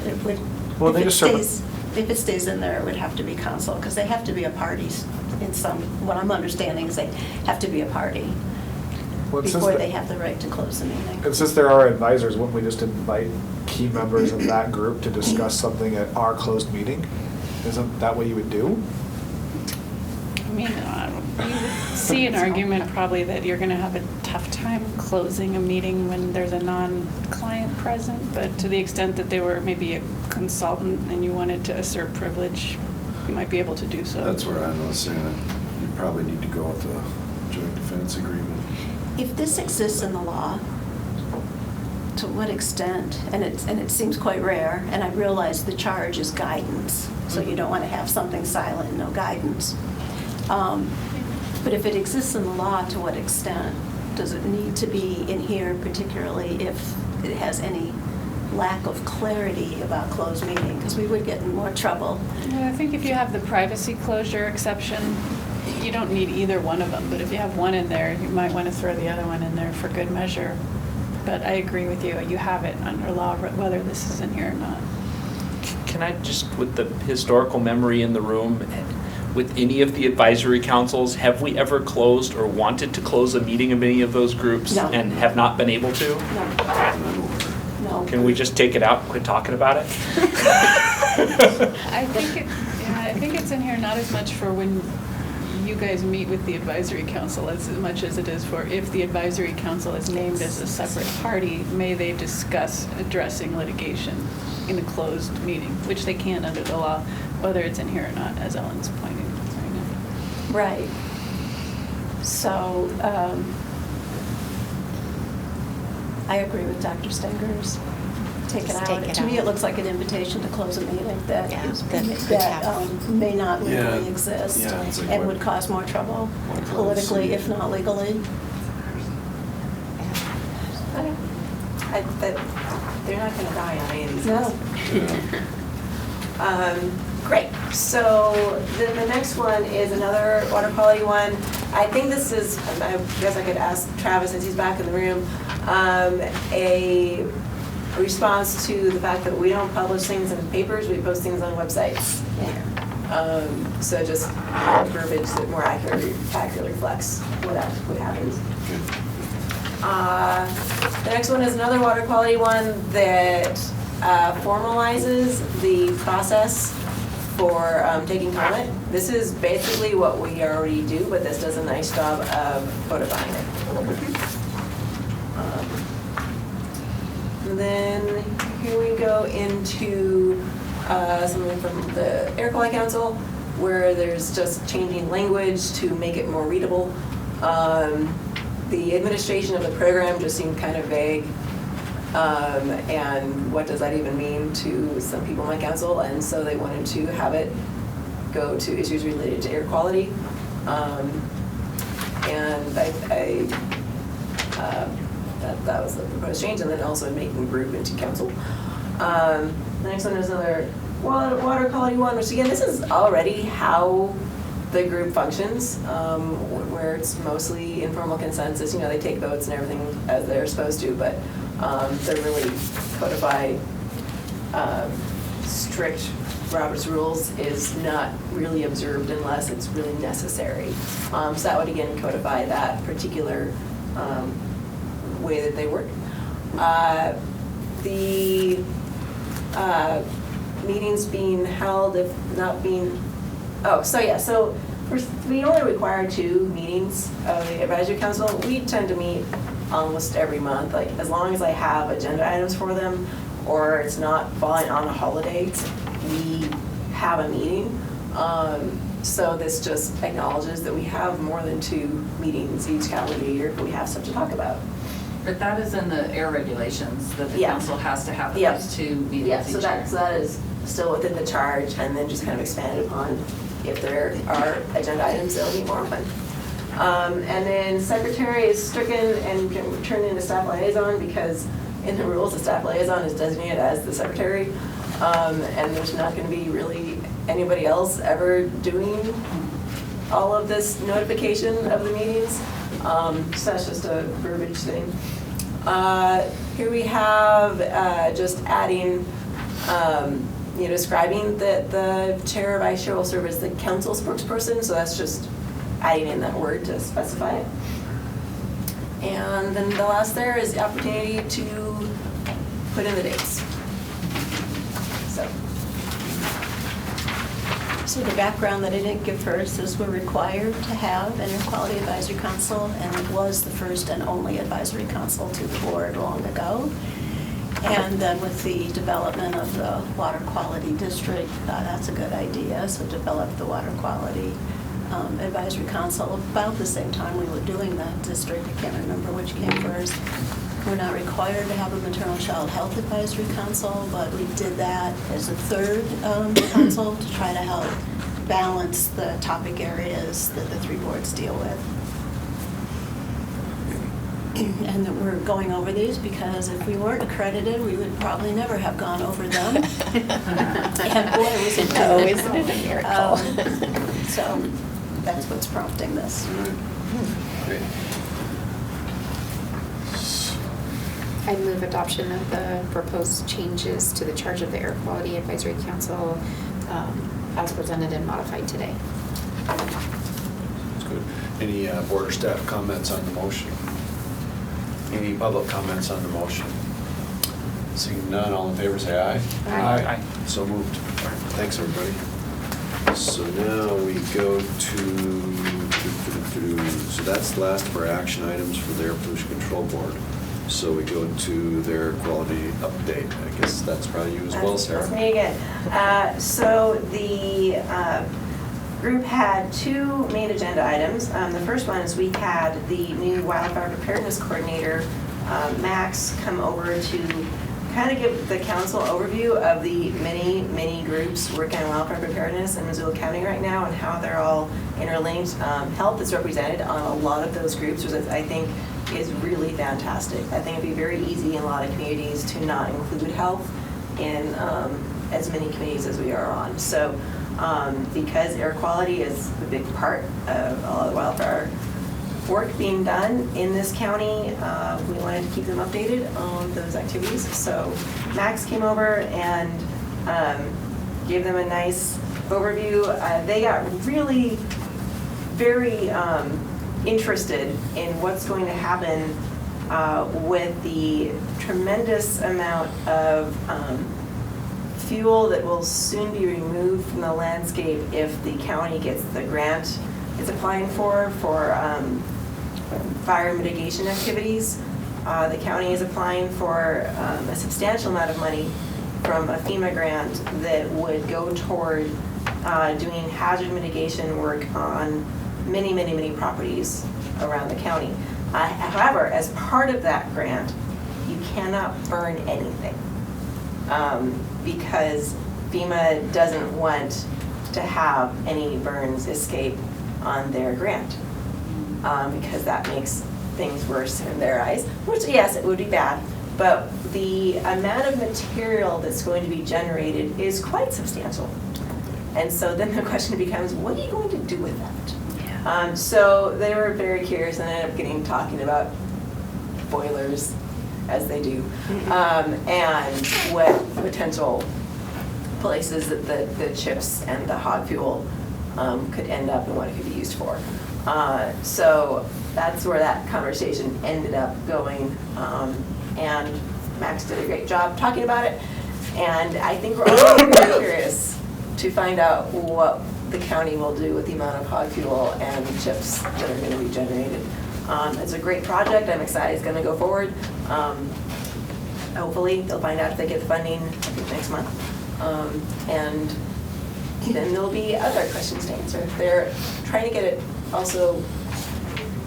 it would, Well, they if it just serve a- stays, if it stays in there, it would have to be council, because they have to be a party in some, what I'm understanding is they have to be a party Well, it says before that- they have the right to close the meeting. And since there are advisors, wouldn't we just invite key members of that group to discuss something at our closed meeting? Isn't that what you would do? I mean, you would see an argument probably that you're going to have a tough time closing a meeting when there's a non-client present, but to the extent that they were maybe a consultant and you wanted to assert privilege, you might be able to do so. That's where I was saying that you probably need to go with the joint defense agreement. If this exists in the law, to what extent, and it seems quite rare, and I realize the charge is guidance, so you don't want to have something silent, no guidance. But if it exists in the law, to what extent does it need to be in here, particularly if it has any lack of clarity about closed meeting? Because we would get in more trouble. Well, I think if you have the privacy closure exception, you don't need either one of them, but if you have one in there, you might want to throw the other one in there for good measure. But I agree with you, you have it under law, whether this is in here or not. Can I just, with the historical memory in the room, with any of the advisory councils, have we ever closed or wanted to close a meeting of any of those groups? No. And have not been able to? No. Can we just take it out and quit talking about it? I think it's in here not as much for when you guys meet with the advisory council as much as it is for if the advisory council is named as a separate party, may they discuss addressing litigation in a closed meeting, which they can under the law, whether it's in here or not, as Ellen's pointing right now. Right. So, I agree with Dr. Stengers. Take it Just out. take it To me, out. it looks like an invitation to close a meeting that Yeah, is- that could that have- may not legally Yeah, exist yeah, it's like and what- would cause more trouble what closed politically, city. if not legally. They're not gonna die on any of these. No. Great, so then the next one is another water quality one. I think this is, I guess I could ask Travis since he's back in the room, a response to the fact that we don't publish things in papers, we post things on websites. So just verbiage that more accurately reflects what happens. The next one is another water quality one that formalizes the process for taking comment. This is basically what we already do, but this does a nice job of codifying it. And then here we go into something from the Air Quality Council, where there's just changing language to make it more readable. The administration of the program just seemed kind of vague. And what does that even mean to some people in my council? And so they wanted to have it go to issues related to air quality. And that was the proposed change, and then also making group into council. The next one is another water quality one, which again, this is already how the group functions, where it's mostly informal consensus. You know, they take votes and everything as they're supposed to, but they're really codified, strict Robert's rules is not really observed unless it's really necessary. So that would again codify that particular way that they work. The meetings being held, if not being, so we only require 2 meetings of the advisory council. We tend to meet almost every month, like as long as I have agenda items for them or it's not falling on a holiday, we have a meeting. So this just acknowledges that we have more than 2 meetings each calendar year if we have stuff to talk about. But that is in the air regulations, that the Yeah. council has to have Yeah. those 2 meetings Yeah, each so year. that is still within the charge, and then just kind of expanded upon if there are agenda items, they'll meet more often. And then secretary is stricken and can turn into staff liaison because in the rules, the staff liaison is designated as the secretary. And there's not gonna be really anybody else ever doing all of this notification of the meetings. So that's just a verbiage thing. Here we have just adding, describing that the chair or vice chair will serve as the council spokesperson, so that's just adding in that word to specify it. And then the last there is the opportunity to put in the dates. So the background that I didn't give first is we're required to have an Air Quality Advisory Council, and it was the first and only advisory council to the board long ago. And then with the development of the water quality district, that's a good idea. So develop the water quality advisory council about the same time we were doing that district. I can't remember which came first. We're not required to have a maternal child health advisory council, but we did that as a third council to try to help balance the topic areas that the 3 boards deal with. And that we're going over these because if we weren't accredited, we would probably never have gone over them. And boy, was it No, isn't it a miracle? So that's what's prompting this. Great. I move adoption of the proposed changes to the charge of the Air Quality Advisory Council as presented and modified today. That's good. Any board or staff comments on the motion? Any public comments on the motion? Seeing none, all in favor say aye. Aye. Aye. So moved. All right, thanks, everybody. So now we go so that's the last of our action items for the Air Pollution Control Board. So we go to their quality update. I guess that's probably you as well, Sarah. That's me again. So the group had 2 main agenda items. The first one is we had the new wildfire preparedness coordinator, Max, come over to kind of give the council overview of the many groups working on wildfire preparedness in Missoula County right now and how they're all interlinked. Health is represented on a lot of those groups, which I think is really fantastic. I think it'd be very easy in a lot of communities to not include health in as many communities as we are on. So because air quality is a big part of all the wildfire work being done in this county, we wanted to keep them updated on those activities. So Max came over and gave them a nice overview. They got really very interested in what's going to happen with the tremendous amount of fuel that will soon be removed from the landscape if the county gets the grant it's applying for fire mitigation activities. The county is applying for a substantial amount of money from a FEMA grant that would go toward doing hazard mitigation work on many properties around the county. However, as part of that grant, you cannot burn anything because FEMA doesn't want to have any burns escape on their grant because that makes things worse in their eyes, which yes, it would be bad, but the amount of material that's going to be generated is quite substantial. And so then the question becomes, what are you going to do with that? So they were very curious and ended up talking about boilers, as they do, and what potential places that the chips and the hog fuel could end up and what it could be used for. So that's where that conversation ended up going. And Max did a great job talking about it. And I think we're all very curious to find out what the county will do with the amount of hog fuel and chips that are going to be generated. It's a great project. I'm excited it's going to go forward. Hopefully they'll find out if they get the funding, I think, next month. And then there'll be other questions to answer. They're trying to get it, also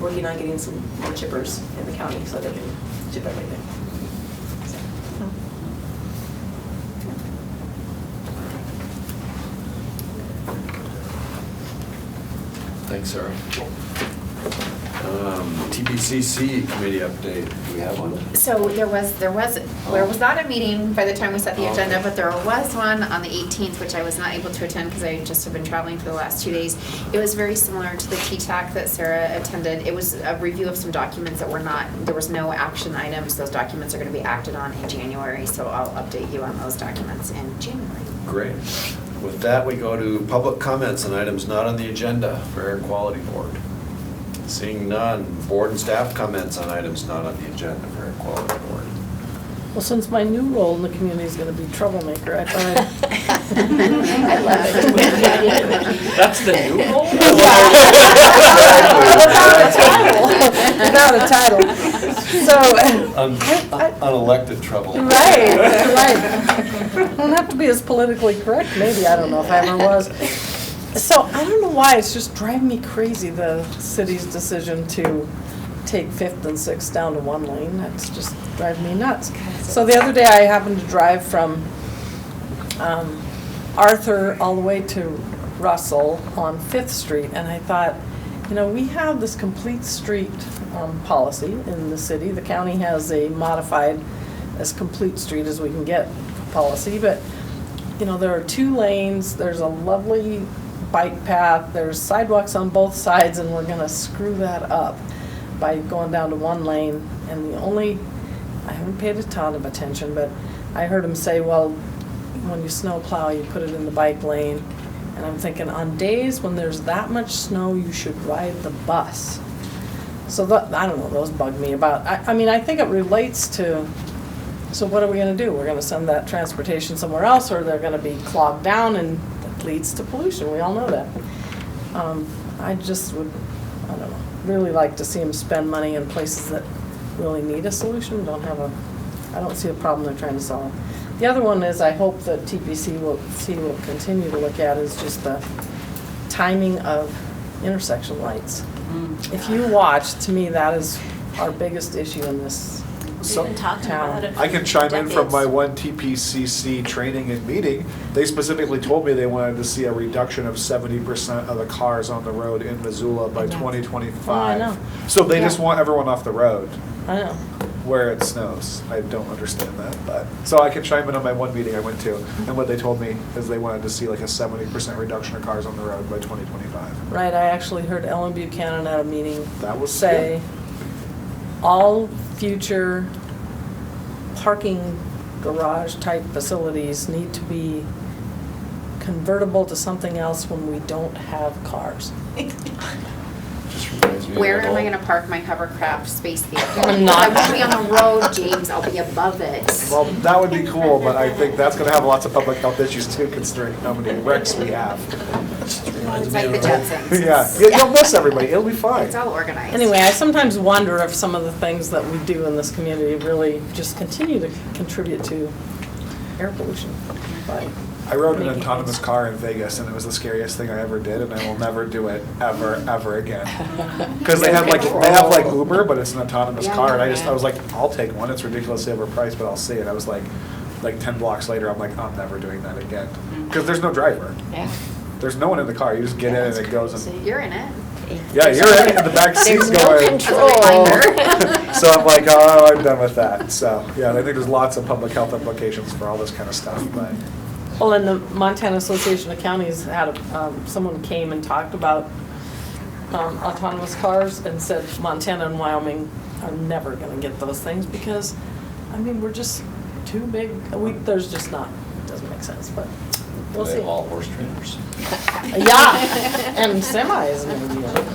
working on getting some more chippers in the county so they can chip everything. Thanks, Sarah. TPCC committee update, do we have one? So there was not a meeting by the time we set the agenda, but there was one on the 18th, which I was not able to attend because I just have been traveling for the last 2 days. It was very similar to the TTAC that Sarah attended. It was a review of some documents that were not, there was no action items. Those documents are going to be acted on in January, so I'll update you on those documents in January. Great. With that, we go to public comments on items not on the agenda for Air Quality Board. Seeing none, board and staff comments on items not on the agenda for Air Quality Board. Well, since my new role in the community is going to be troublemaker, I thought I love it. That's the new role? Without a title. So, Unelected trouble. right. I don't have to be as politically correct, maybe, I don't know if I ever was. So I don't know why, it's just driving me crazy, the city's decision to take 5th and 6th down to 1 lane. That's just driving me nuts. So the other day I happened to drive from Arthur all the way to Russell on 5th Street, and I thought, we have this complete street policy in the city. The county has a modified as complete street as we can get policy, but there are 2 lanes, there's a lovely bike path, there's sidewalks on both sides, and we're gonna screw that up by going down to 1 lane. And I haven't paid a ton of attention, but I heard him say, well, when you snow plow, you put it in the bike lane. And I'm thinking, on days when there's that much snow, you should ride the bus. So I don't know, those bug me about, I think it relates to, so what are we gonna do? We're gonna send that transportation somewhere else, or they're gonna be clogged down, and that leads to pollution, we all know that. I just would, I don't know, really like to see them spend money in places that really need a solution, I don't see a problem they're trying to solve. The other one is, I hope that TPC will continue to look at, is just the timing of intersection lights. If you watch, to me, that is our biggest issue in this We've been talking about it. I can chime in from decades. my one TPCC training and meeting. They specifically told me they wanted to see a reduction of 70% of the cars on the road in Missoula by 2025. Oh, I know. So they Yeah. just want everyone off the road I know. where it snows. I don't understand that, but, so I can chime in on my one meeting I went to, and what they told me is they wanted to see like a 70% reduction of cars on the road by 2025. Right, I actually heard Ellen Buchanan at a meeting That was say, all future parking garage type facilities need to be convertible to something else when we don't have cars. Just reminds me of Where an am I old- gonna park my hovercraft space vehicle? I'm not. I won't be on the road, James, I'll be above it. Well, that would be cool, but I think that's gonna have lots of public health issues too, considering how many wrecks we have. It's like the Jetsons. Yeah, you'll miss everybody, it'll be fine. It's all organized. Anyway, I sometimes wonder if some of the things that we do in this community really just continue to contribute to air pollution. by I rode an making autonomous things- car in Vegas, and it was the scariest thing I ever did, and I will never do it ever again. Because they have like Uber, but it's an autonomous Yeah, car, and I yeah. was like, I'll take one. It's ridiculously overpriced, but I'll see it. I was like 10 blocks later, I'm like, I'm never doing that again. Because there's no driver. Yeah. There's no one in the car. You just get in and it goes and. You're in it. Yeah, you're in the back seat's There's no going. control. So I'm like, oh, I'm done with that. So, yeah, I think there's lots of public health implications for all this kind of stuff, but. Well, and the Montana Association of Counties had, someone came and talked about autonomous cars and said Montana and Wyoming are never gonna get those things because, I mean, we're just too big. There's just not, it doesn't make sense, but we'll see. They all horse trailers. Yeah, and semis and everything.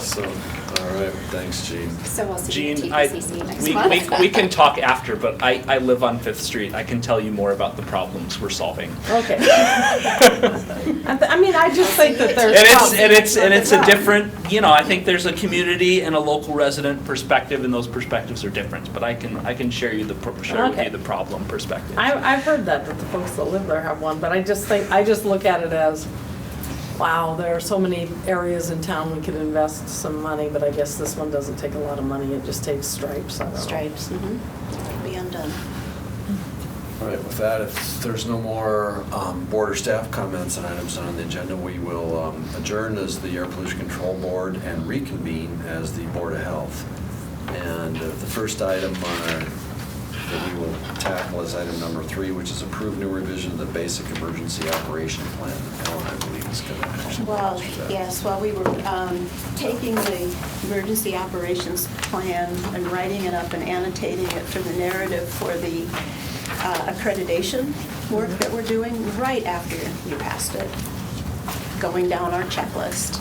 So, all right, thanks, Gene. So we'll see you at Gene, TPCC next month. we can talk after, but I live on Fifth Street. I can tell you more about the problems we're solving. Okay. I mean, I just think that there's. And it's a different, I think there's a community and a local resident perspective, and those perspectives are different. But I can share with Okay. you the problem perspective. I've heard that the folks that live there have one, but I just look at it as, wow, there are so many areas in town we could invest some money, but I guess this one doesn't take a lot of money, it just takes stripes, I don't know. Stripes, can be undone. All right, with that, if there's no more board or staff comments and items on the agenda, we will adjourn as the Air Pollution Control Board and reconvene as the Board of Health. And the first item that we will tackle is item number 3, which is approve new revision of the basic emergency operation plan. Ellen, I believe, is going to actually. Well, answer that. yes, while we were taking the emergency operations plan and writing it up and annotating it for the narrative for the accreditation work that we're doing, right after you passed it, going down our checklist.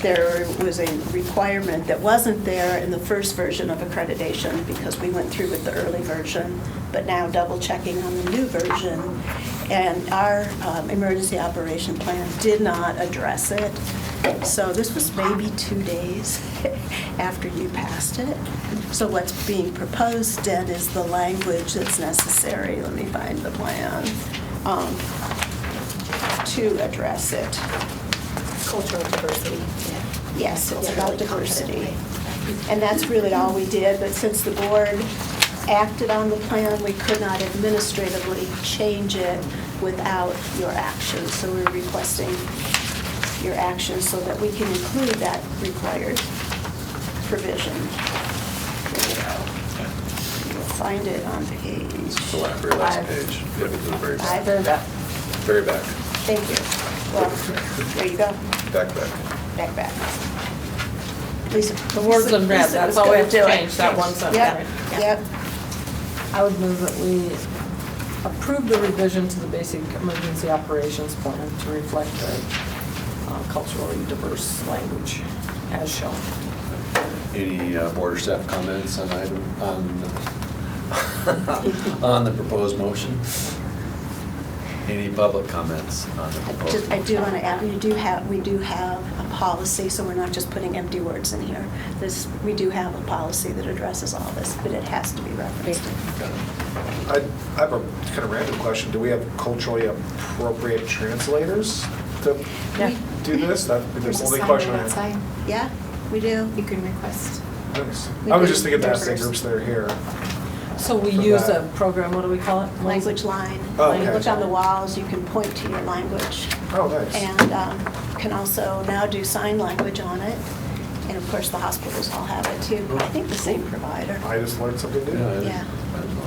There was a requirement that wasn't there in the first version of accreditation because we went through with the early version, but now double checking on the new version. And our emergency operation plan did not address it. So this was maybe 2 days after you passed it. So what's being proposed then is the language that's necessary, let me find the plan, to address it. Cultural diversity. Yes, it's Yeah, about really diversity. confidently. And that's really all we did, but since the board acted on the plan, we could not administratively change it without your action. So we're requesting your action so that we can include that required provision. There we go. You'll find it on page, It's the very last page. You have it to the very back. Very back. thank you. Well, there you go, Back. back. Lisa. The words in red, Lisa that's was all we gonna have to do it. change, that one sentence. Yep. I would move that we approve the revision to the basic emergency operations plan to reflect the culturally diverse language as shown. Any board or staff comments on item, on the proposed motion? Any public comments on the proposed? I do want to add, we do have a policy, so we're not just putting empty words in here. We do have a policy that addresses all this, but it has to be referenced. I have a kind of random question. Do we have culturally appropriate translators to Yeah. do this? That's the There's a only sign question I right have. outside. Yeah, we do. You can request. Nice. We I was do just thinking to ask the diverse. groups that are here. So we For use that. a program, what do we call it? Language line. Oh, When you okay. look on the walls, you can point to your language. Oh, nice. And can also now do sign language on it. And of course, the hospitals all have it too. I think the same provider. I just learned something new. Yeah.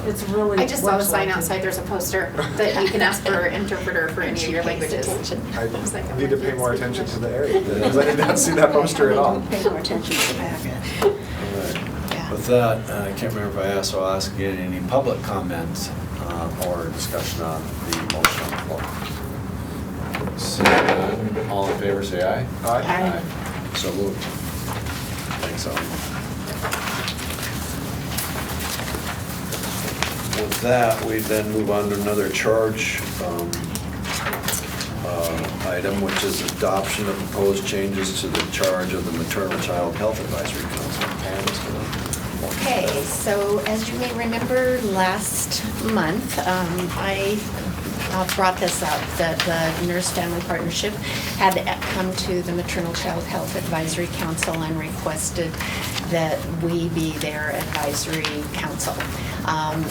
It's really. I just saw the works sign well, too. outside, there's a poster that you can ask for an interpreter for any of your languages. I was like, need to pay more attention to the area because I did not see that poster at all. Pay more attention to the packet. All right. Yeah. With that, I can't remember if I asked, so I'll ask again, any public comments or discussion on the motion on the floor? Seeing none, all in favor, say aye. Aye. So moved. Thanks, Ellen. With that, we then move on to another charge item, which is adoption of proposed changes to the charge of the Maternal Child Health Advisory Council. Pam is gonna- Okay, so as you may remember, last month, I brought this up, that the Nurse-Family Partnership had come to the Maternal Child Health Advisory Council and requested that we be their advisory council.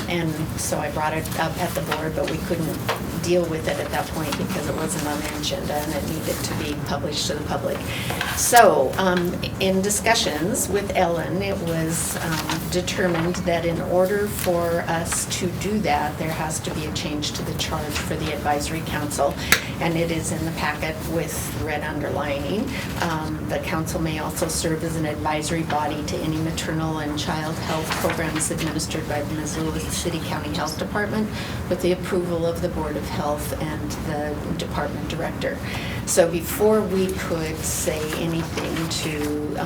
And so I brought it up at the board, but we couldn't deal with it at that point because it wasn't on the agenda and it needed to be published to the public. So in discussions with Ellen, it was determined that in order for us to do that, there has to be a change to the charge for the advisory council, and it is in the packet with red underlining. The council may also serve as an advisory body to any maternal and child health programs administered by the Missoula City County Health Department with the approval of the Board of Health and the department director. So before we could say anything to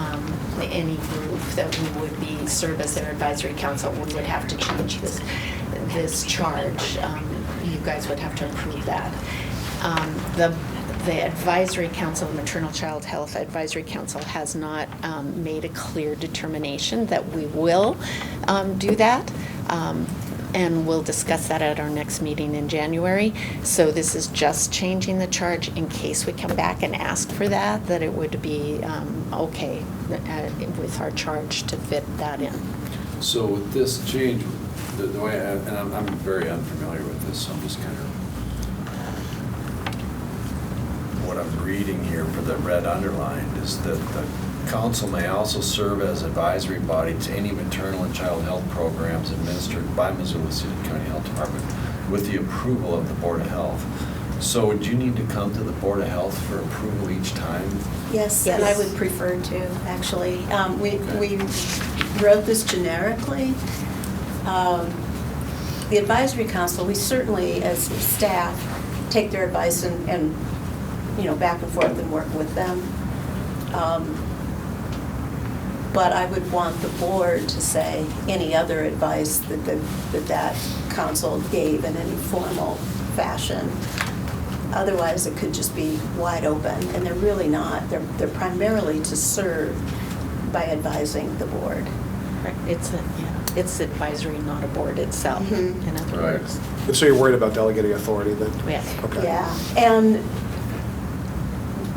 any group that we would be serve as their advisory council, we would have to change this charge. You guys would have to approve that. The Advisory Council, the Maternal Child Health Advisory Council, has not made a clear determination that we will do that. And we'll discuss that at our next meeting in January. So this is just changing the charge in case we come back and ask for that it would be okay with our charge to fit that in. So with this change, the way, and I'm very unfamiliar with this, so I'm just kind of, what I'm reading here for the red underlined is that the council may also serve as advisory body to any maternal and child health programs administered by Missoula City County Health Department with the approval of the Board of Health. So would you need to come to the Board of Health for approval each time? Yes, and I would prefer to, actually. We wrote this generically. The advisory council, we certainly, as staff, take their advice and back and forth and work with them. But I would want the board to say any other advice that council gave in any formal fashion. Otherwise, it could just be wide open, and they're really not. They're primarily to serve by advising the board. Correct. It's advisory, not a board itself, Mhm. in other Right. words. And so you're worried about delegating authority then? Yes. Okay. Yeah, and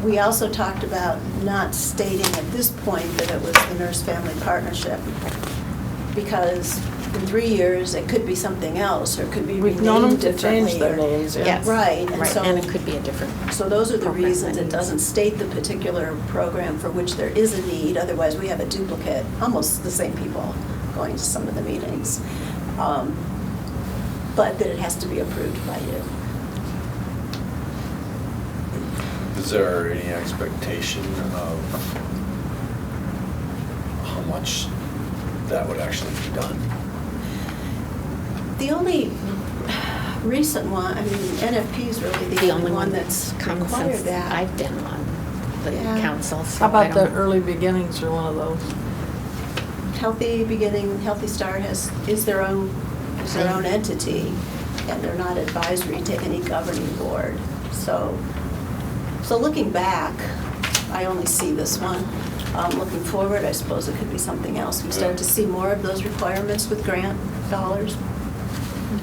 we also talked about not stating at this point that it was the Nurse-Family Partnership, because in 3 years, it could be something else, or it could be We've known them renamed to differently. change their or- names, yeah. Yes. Right, and Right, so. and it could be a different. So those are the program reasons that it doesn't state the particular program for which there is a need, otherwise we have a duplicate, almost the same people going to some of the meetings. But that it has to be approved by you. Is there any expectation of how much that would actually be done? The only recent one, I mean, NFP is really the only one that's come required since that. I've been on the Yeah. council, so How about I the don't- early beginnings or one of those? Healthy Beginning, Healthy Start is their own entity, and they're not advisory to any governing board. So looking back, I only see this one. Looking forward, I suppose it could be something else. We start to see more of those requirements with grant dollars.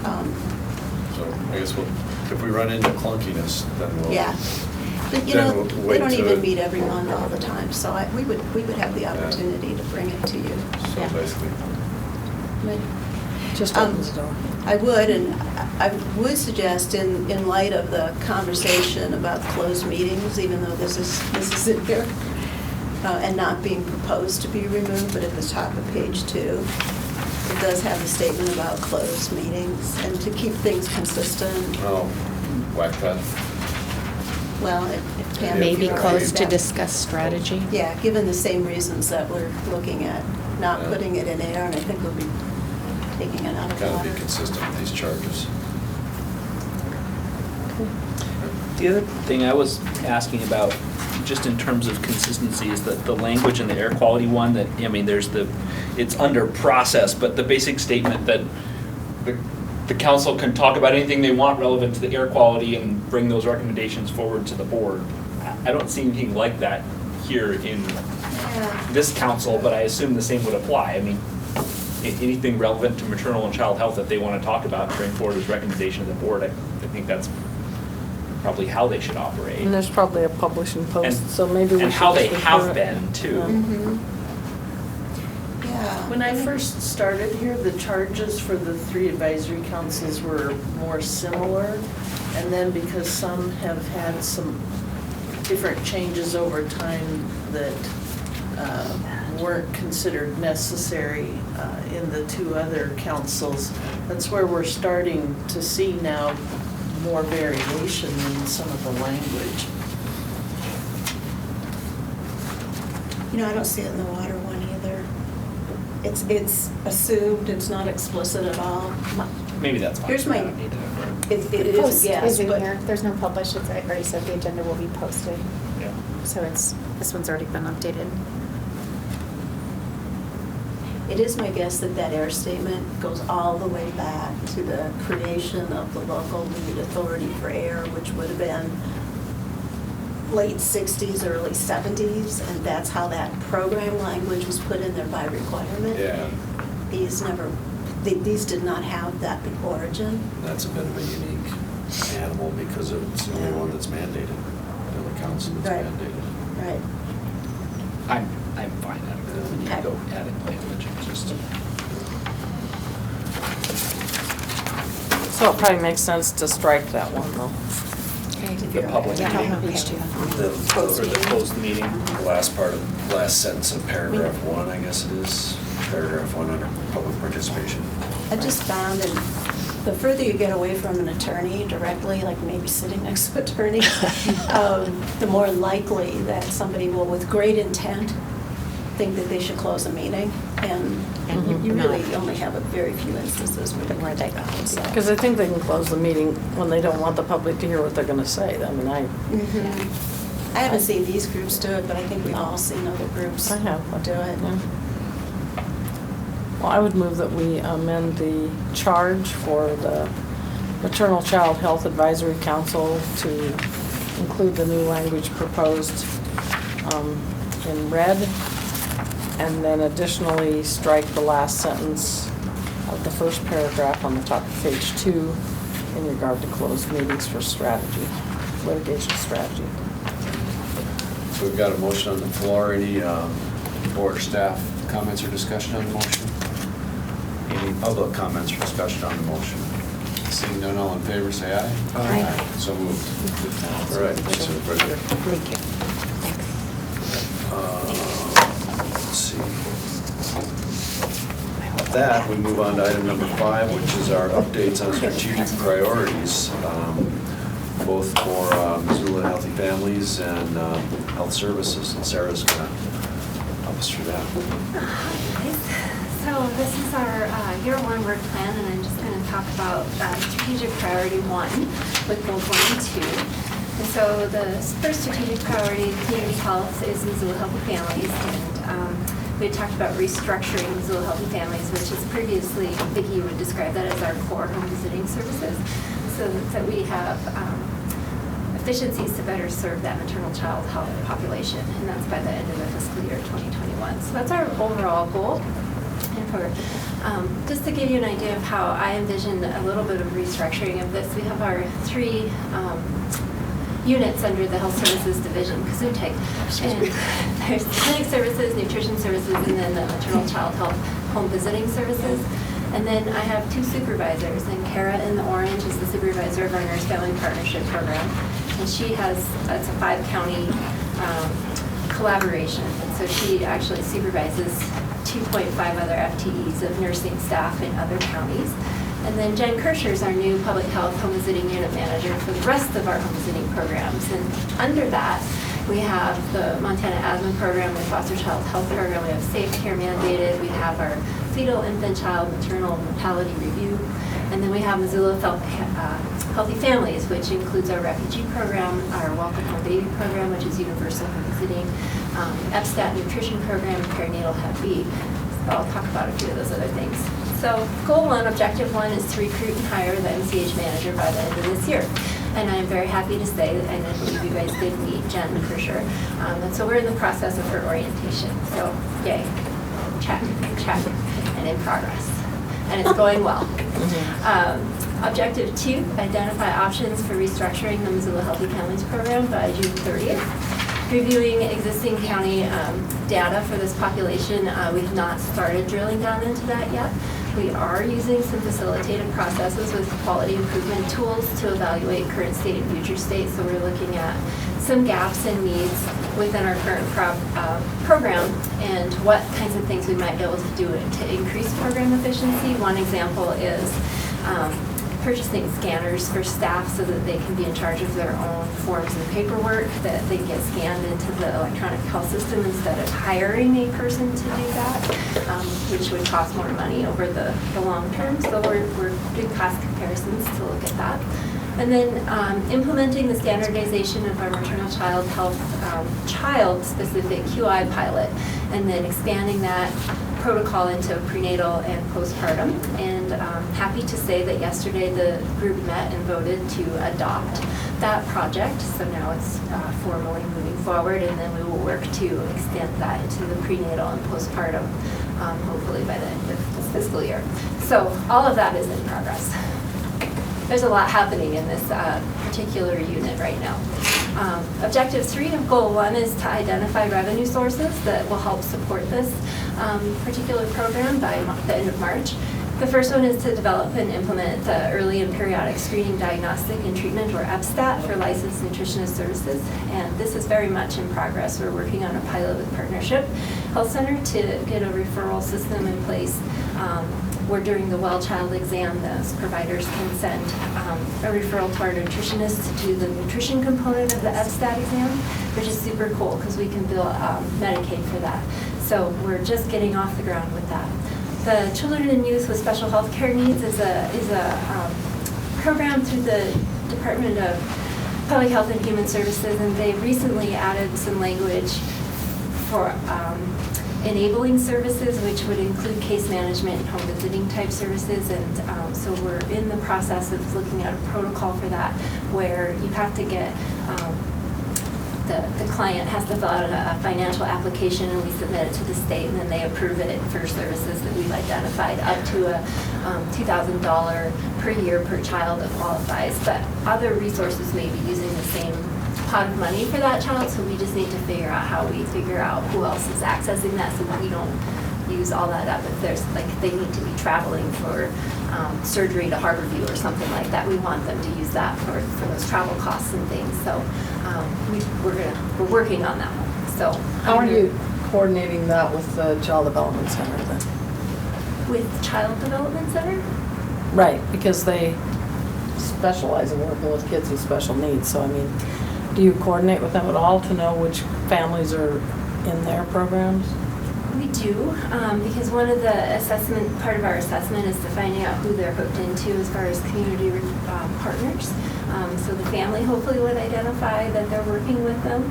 So I guess if we run into clunkiness, then we'll. Yeah. But, Then we'll they wait don't to- even meet every month all the time, so we would have the opportunity to bring it to you. So Yeah. basically, Just opens the door. I would, and I would suggest in light of the conversation about closed meetings, even though this is in here, and not being proposed to be removed, but at the top of page 2, it does have a statement about closed meetings, and to keep things consistent, whack that. well, if Pam. Maybe if you're close okay to with that. discuss strategy. Yeah, given the same reasons that we're looking at not Yeah. putting it in air, and I think we'll be taking it out of Kind of water. be consistent with these charges. The other thing I was asking about, just in terms of consistency, is that the language in the air quality one, that, I mean, it's under process, but the basic statement that the council can talk about anything they want relevant to the air quality and bring those recommendations forward to the board. I don't see anything like that here in Yeah. this council, but I assume the same would apply. I mean, anything relevant to maternal and child health that they want to talk about and bring forward as recommendation to the board, I think that's probably how they should operate. And there's probably a publishing post, And- so maybe we should. And how they just have refer it. been too. Mhm. Yeah. When I first started here, the charges for the 3 advisory councils were more similar. And then because some have had some different changes over time that weren't considered necessary in the 2 other councils, that's where we're starting to see now more variation in some of the language. You know, I don't see it in the water one either. It's assumed, it's not explicit at all. Maybe that's fine. Here's my- I don't need to- It is Post a guess, is in but here. There's no published, it's already said the agenda will be posted. Yeah. So this one's already been updated. it is my guess that that air statement goes all the way back to the creation of the local lead authority for air, which would have been late 60s, early 70s, and that's how that program language was put in there by requirement. Yeah, These did not have that origin. that's a bit of a unique animal because it's the only one that's mandated, the only council that's Right. mandated. Right. I'm fine. I don't think we need to go adding language. It's just. So it probably makes sense to strike that one though. The public Yeah, meeting. on page 2. The, Or the closed meeting. the last part of, last sentence of paragraph 1, I guess it is, paragraph 1 under public participation. I just found that the further you get away from an attorney directly, like maybe sitting next to an attorney, the more likely that somebody will, with great intent, think that they should close a meeting. And you really only have a very few instances where they can do that. So. Because I think they can close the meeting when they don't want the public to hear what they're gonna say. I mean, Mhm. I haven't seen these groups do it, but I think we've all seen other groups I have. do it. Yeah. Well, I would move that we amend the charge for the Maternal Child Health Advisory Council to include the new language proposed in red, and then additionally strike the last sentence of the first paragraph on the top of page 2 in regard to closed meetings for strategy, litigation strategy. So we've got a motion on the floor. Any board or staff comments or discussion on the motion? Any public comments or discussion on the motion? Seeing none, all in favor, say aye. Aye. So moved. All right, thanks everybody. Thank you. Let's see. With that, we move on to item number 5, which is our updates on strategic priorities, both for Missoula Healthy Families and Health Services. And Sarah's going to help us through that. So this is our year 1 work plan, and I'm just going to talk about strategic priority 1 with goals 1 and 2. And so the first strategic priority, community health, is Missoula Healthy Families, and we had talked about restructuring Missoula Healthy Families, which is previously, Vicki would describe that as our core home visiting services, so that we have efficiencies to better serve that maternal child health population, and that's by the end of the fiscal year 2021. So that's our overall goal. And for, just to give you an idea of how I envision a little bit of restructuring of this, we have our 3 units under the Health Services Division, Gesundheit. And there's clinic services, nutrition services, and then the maternal child health home visiting services. And then I have 2 supervisors, and Kara in the orange is the supervisor of our Nurse Family Partnership Program. And she has, it's a 5-county collaboration. And so she actually supervises 2.5 other FTEs of nursing staff in other counties. And then Jen Kirscher is our new public health home visiting unit manager for the rest of our home visiting programs. And under that, we have the Montana Asthma Program, the Foster Child Health Program, we have Safe Care Mandated, we have our fetal, infant, child, maternal mortality review, and then we have Missoula Healthy Families, which includes our refugee program, our Welcome Home Baby program, which is universal home visiting, EPSTAT nutrition program, and perinatal Hep B. So I'll talk about a few of those other things. So goal 1, objective 1 is to recruit and hire the MCH manager by the end of this year. And I'm very happy to say that, and I believe you guys did meet Jen Kirscher. And so we're in the process of her orientation. So yay, check, and in progress. And it's going well. Objective 2, identify options for restructuring the Missoula Healthy Families Program by June 30th. Reviewing existing county data for this population, we've not started drilling down into that yet. We are using some facilitated processes with quality improvement tools to evaluate current state and future state. So we're looking at some gaps and needs within our current program and what kinds of things we might be able to do to increase program efficiency. One example is purchasing scanners for staff so that they can be in charge of their own forms and paperwork, that they get scanned into the electronic health system instead of hiring a person to do that, which would cost more money over the long term. So we're doing cost comparisons to look at that. And then implementing the standardization of our maternal child health child-specific QI pilot, and then expanding that protocol into prenatal and postpartum. And happy to say that yesterday the group met and voted to adopt that project. So now it's formally moving forward, and then we will work to extend that into the prenatal and postpartum, hopefully by the end of this fiscal year. So all of that is in progress. There's a lot happening in this particular unit right now. Objective 3 of Goal 1 is to identify revenue sources that will help support this particular program by the end of March. The first one is to develop and implement the early and periodic screening, diagnostic, and treatment, or EPSTAT, for licensed nutritionist services. And this is very much in progress. We're working on a pilot with Partnership Health Center to get a referral system in place where during the well child exam, those providers can send a referral to our nutritionist to do the nutrition component of the EPSTAT exam, which is super cool because we can bill Medicaid for that. So we're just getting off the ground with that. The Children and Youth with Special Health Care Needs is a program through the Department of Public Health and Human Services, and they recently added some language for enabling services, which would include case management and home visiting type services. And so we're in the process of looking at a protocol for that, where you have to get the client has to fill out a financial application, and we submit it to the state, and then they approve it for services that we've identified up to a $2,000 per year per child that qualifies. But other resources may be using the same pot of money for that child, so we just need to figure out how we figure out who else is accessing that so that we don't use all that up. If there's, like, they need to be traveling for surgery to Harborview or something like that, we want them to use that for those travel costs and things. So we're working on that one. So how are you coordinating that with the Child Development Center then? With Child Development Center? Right, because they specialize in working with kids with special needs. So I mean, do you coordinate with them at all to know which families are in their programs? We do, because one of the part of our assessment is to finding out who they're hooked into as far as community partners. So the family hopefully would identify that they're working with them.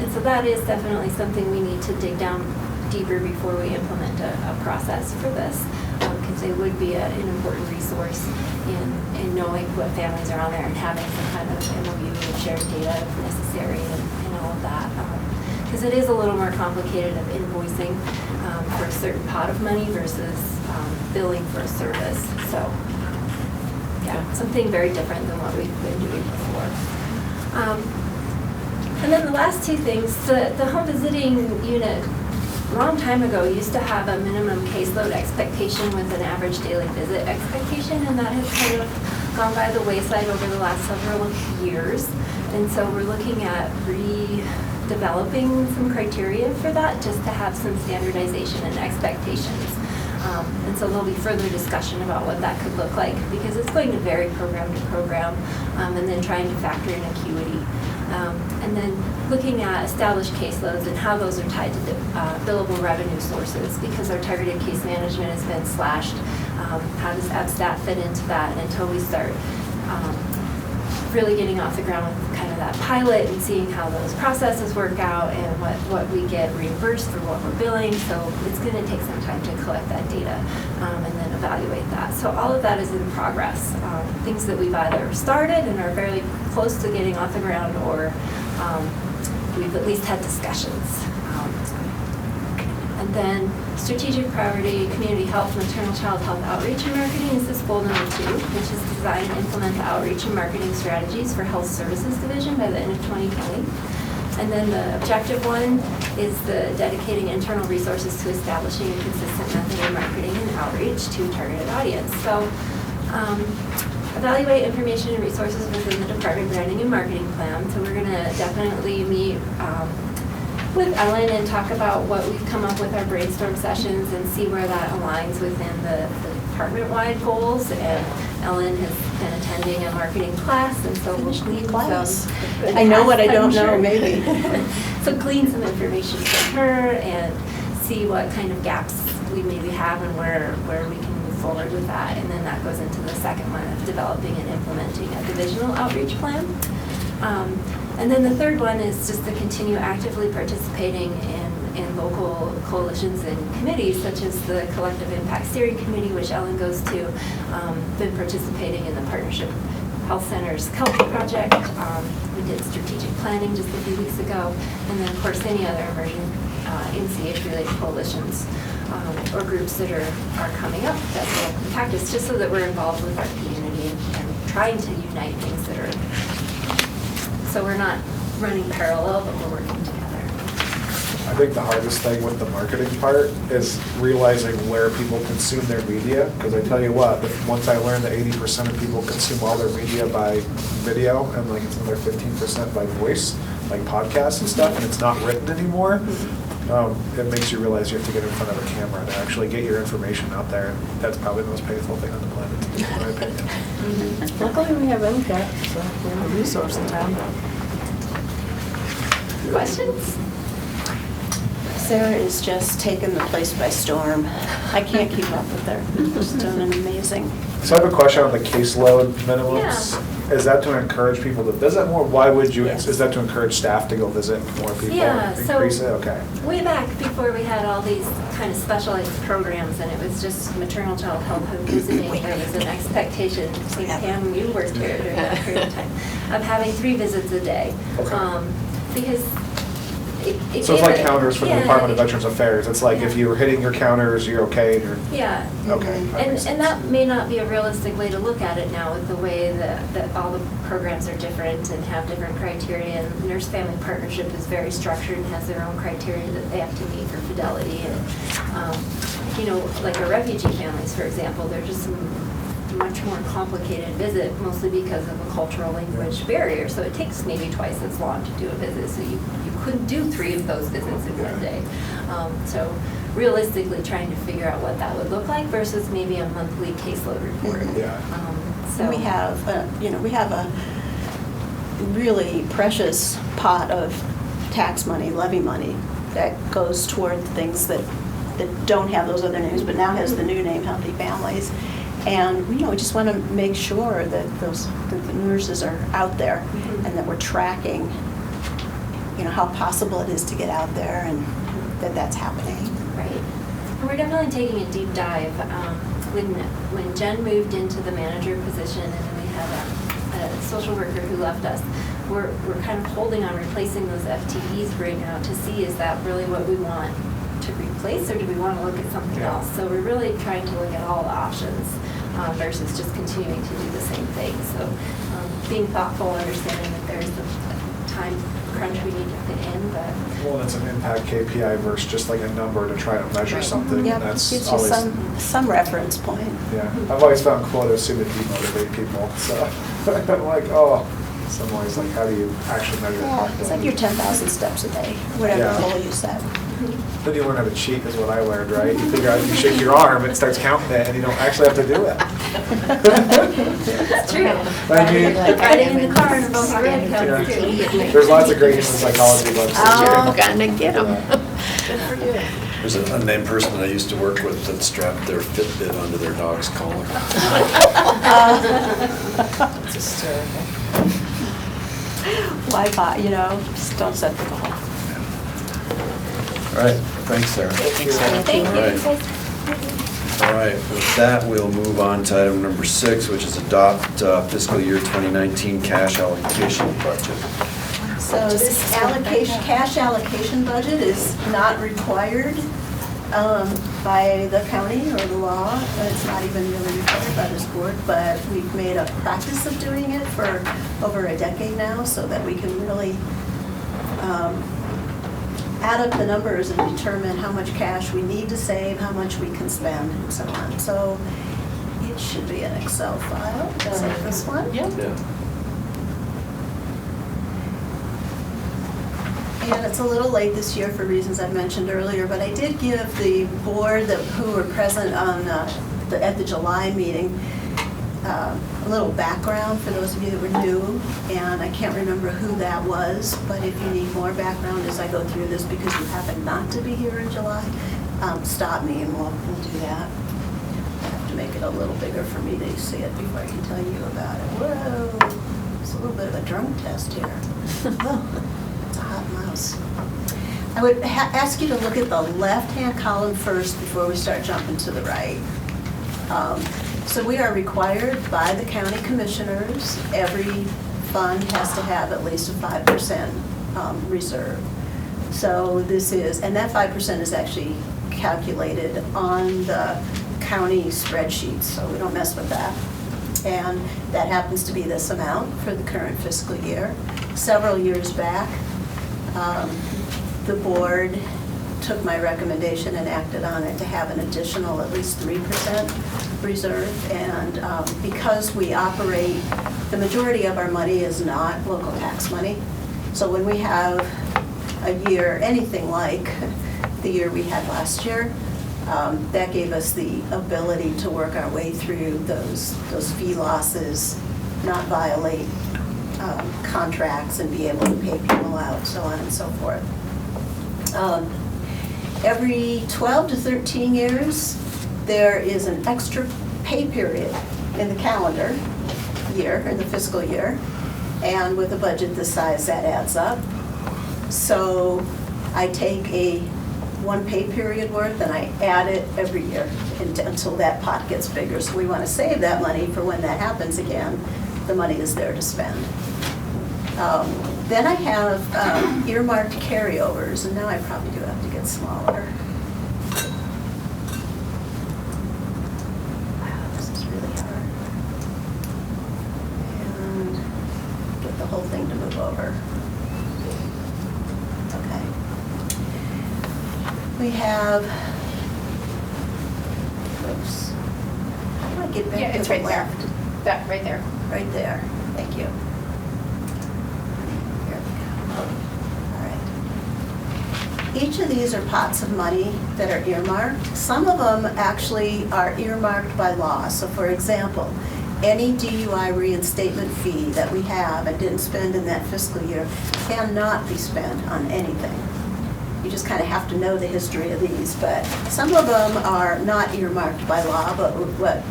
And so that is definitely something we need to dig down deeper before we implement a process for this, because they would be an important resource in knowing what families are on there and having some kind of MOU and shared data if necessary and all of that. Because it is a little more complicated of invoicing for a certain pot of money versus billing for a service. So, yeah, something very different than what we've been doing before. And then the last two things, the home visiting unit, a long time ago, used to have a minimum caseload expectation with an average daily visit expectation, and that has kind of gone by the wayside over the last several years. And so we're looking at redeveloping some criteria for that, just to have some standardization and expectations. And so there'll be further discussion about what that could look like, because it's going to vary program to program, and then trying to factor in acuity. And then looking at established caseloads and how those are tied to billable revenue sources, because our targeted case management has been slashed. How does EPSTAT fit into that? And until we start really getting off the ground with kind of that pilot and seeing how those processes work out and what we get reimbursed for what we're billing. So it's going to take some time to collect that data and then evaluate that. So all of that is in progress. Things that we've either started and are fairly close to getting off the ground, or we've at least had discussions. And then strategic priority, community health, maternal child health outreach and marketing is this goal number 2, which is design and implement the outreach and marketing strategies for health services division by the end of 2020. And then the objective 1 is the dedicating internal resources to establishing a consistent method of marketing and outreach to targeted audience. So evaluate information and resources within the department branding and marketing plan. So we're gonna definitely meet with Ellen and talk about what we've come up with our brainstorm sessions and see where that aligns within the department-wide goals. And Ellen has been attending a marketing class, and so we'll glean Class. some. I know what I don't I'm know, sure. maybe. So glean some information from her and see what kind of gaps we maybe have and where we can move forward with that. And then that goes into the second one of developing and implementing a divisional outreach plan. And then the third one is just to continue actively participating in local coalitions and committees, such as the Collective Impact Steering Committee, which Ellen goes to, been participating in the Partnership Health Center's Culture Project. We did strategic planning just a few weeks ago. And then, of course, any other emerging NCH-related coalitions or groups that are coming up that will impact us, just so that we're involved with our community and trying to unite things that are, so we're not running parallel, but we're working together. I think the hardest thing with the marketing part is realizing where people consume their media, because I tell you what, once I learned that 80% of people consume all their media by video, and like it's another 15% by voice, like podcasts and stuff, and it's not written anymore, it makes you realize you have to get in front of a camera to actually get your information out there, and that's probably the most painful thing on the planet, to do, in my opinion. Luckily, we have MCAT, so we have a resource in town. Questions? Sarah is just taking the place by storm. I can't keep up with her. She's doing an amazing. So I have a question on the caseload minimums. Is that to encourage people to visit more? Why would you, Yes. is that to encourage staff to go visit more people? Yeah, so- Increase it, okay. Way back before we had all these kind of specialized programs and it was just maternal child health and visiting, there was an expectation, I think Pam, you worked here during that period of time, of having 3 visits a day. Okay. Because it So it's like gave- counters for the yeah, Department of Veterans Affairs. It's like if you were hitting your counters, you're okay, or, Yeah. okay. that makes And sense. that may not be a realistic way to look at it now with the way that all the programs are different and have different criteria. And Nurse Family Partnership is very structured and has their own criteria that they have to meet for fidelity. And, you know, like our refugee families, for example, they're just much more complicated visit, mostly because of a cultural language barrier. So it takes maybe twice as long to do a visit. So you couldn't do 3 of those visits in one day. So realistically, trying to figure out what that would look like versus maybe a monthly caseload report. Yeah. So We have, we have a really precious pot of tax money, levy money, that goes toward things that don't have those other names, but now has the new name, Healthy Families. And, we just want to make sure that that the nurses are out there and that we're tracking, how possible it is to get out there and that that's happening. Right. And we're definitely taking a deep dive. When Jen moved into the manager position and then we had a social worker who left us, we're kind of holding on replacing those FTEs right now to see, is that really what we want to replace, or do we want to look at something else? So we're really trying to look at all the options versus just continuing to do the same thing. So being thoughtful, understanding that there's a time crunch we need to fit in, but Well, it's an impact KPI versus just like a number to try to measure Right. something. Yeah, And it that's gives you always, some reference point. yeah. I've always found quotas seem to demotivate people. So I'm like, oh, so I'm always like, how do you actually measure Yeah, it? it's like your 10,000 steps a day, whatever Yeah. goal you set. Then you learn how to cheat is what I learned, right? You figure out, you shake your arm, it starts counting it, and you don't actually have to do it. it's true. I mean, Riding in the car and both red counts too. yeah. There's lots of great human psychology books. Oh, gonna get them. Good for you. There's an unnamed person that I used to work with that strapped their Fitbit onto their dog's collar. It's hysterical. Wi-Fi, just don't set the goal. All right, thanks, Sarah. Thank All you. right. All right, with that, we'll move on to item number 6, which is adopt fiscal year 2019 cash allocation budget. So this cash allocation budget is not required by the county or the law. It's not even really required by this board, but we've made a practice of doing it for over a decade now so that we can really add up the numbers and determine how much cash we need to save, how much we can spend, and so on. So it should be an Excel file. Is it this one? Yeah. Yeah. And it's a little late this year for reasons I've mentioned earlier, but I did give the board who were present on at the July meeting a little background for those of you that were new, and I can't remember who that was, but if you need more background as I go through this because you happen not to be here in July, stop me and we'll do that. I have to make it a little bigger for me to see it before I can tell you about it. Whoa, it's a little bit of a drunk test here. It's a hot mouse. I would ask you to look at the left-hand column first before we start jumping to the right. So we are required by the county commissioners, every fund has to have at least a 5% reserve. So this is, and that 5% is actually calculated on the county spreadsheets, so we don't mess with that. And that happens to be this amount for the current fiscal year. Several years back, the board took my recommendation and acted on it to have an additional at least 3% reserve. And because we operate, the majority of our money is not local tax money. So when we have a year, anything like the year we had last year, that gave us the ability to work our way through those fee losses, not violate contracts and be able to pay people out, so on and so forth. Every 12 to 13 years, there is an extra pay period in the calendar year, in the fiscal year, and with a budget this size, that adds up. So I take one pay period worth and I add it every year until that pot gets bigger. So we want to save that money for when that happens again, the money is there to spend. Then I have earmarked carryovers, and now I probably do have to get smaller. Wow, this is really hard. And get the whole thing to move over. Okay. We have, oops. How do I get back to it's the right there. left? That, right there. Right there, thank you. Here we go. All right. Each of these are pots of money that are earmarked. Some of them actually are earmarked by law. So for example, any DUI reinstatement fee that we have and didn't spend in that fiscal year cannot be spent on anything. You just kind of have to know the history of these, but some of them are not earmarked by law, but what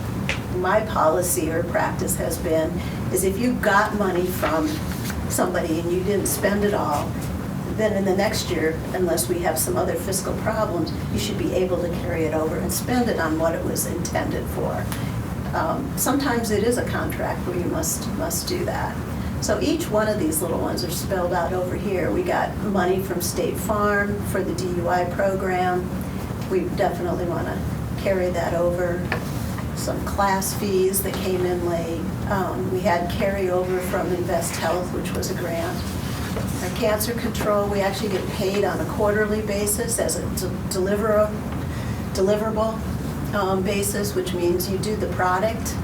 my policy or practice has been is if you got money from somebody and you didn't spend it all, then in the next year, unless we have some other fiscal problems, you should be able to carry it over and spend it on what it was intended for. Sometimes it is a contract where you must do that. So each one of these little ones are spelled out over here. We got money from State Farm for the DUI program. We definitely want to carry that over. Some class fees that came in late. We had carryover from Invest Health, which was a grant. Our cancer control, we actually get paid on a quarterly basis as a deliverable basis, which means you do the product,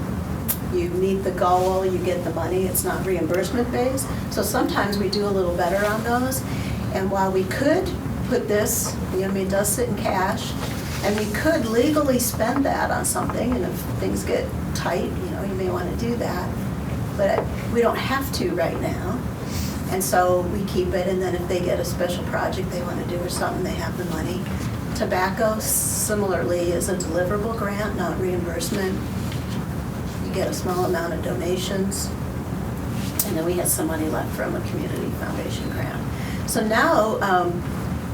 you meet the goal, you get the money. It's not reimbursement based. So sometimes we do a little better on those. And while we could put this, it does sit in cash, and we could legally spend that on something, and if things get tight, you may want to do that. But we don't have to right now. And so we keep it, and then if they get a special project they want to do or something, they have the money. Tobacco, similarly, is a deliverable grant, not reimbursement. You get a small amount of donations. And then we had some money left from a community foundation grant. So now,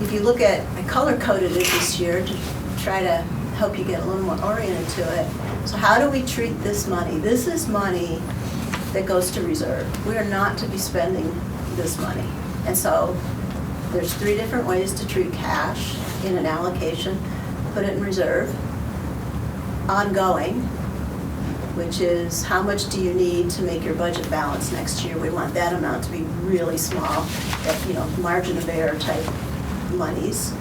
if you look at, I color-coded it this year to try to help you get a little more oriented to it. So how do we treat this money? This is money that goes to reserve. We are not to be spending this money. And so there's 3 different ways to treat cash in an allocation. put it in reserve, ongoing, which is how much do you need to make your budget balance next year? We want that amount to be really small, that, margin of error type monies.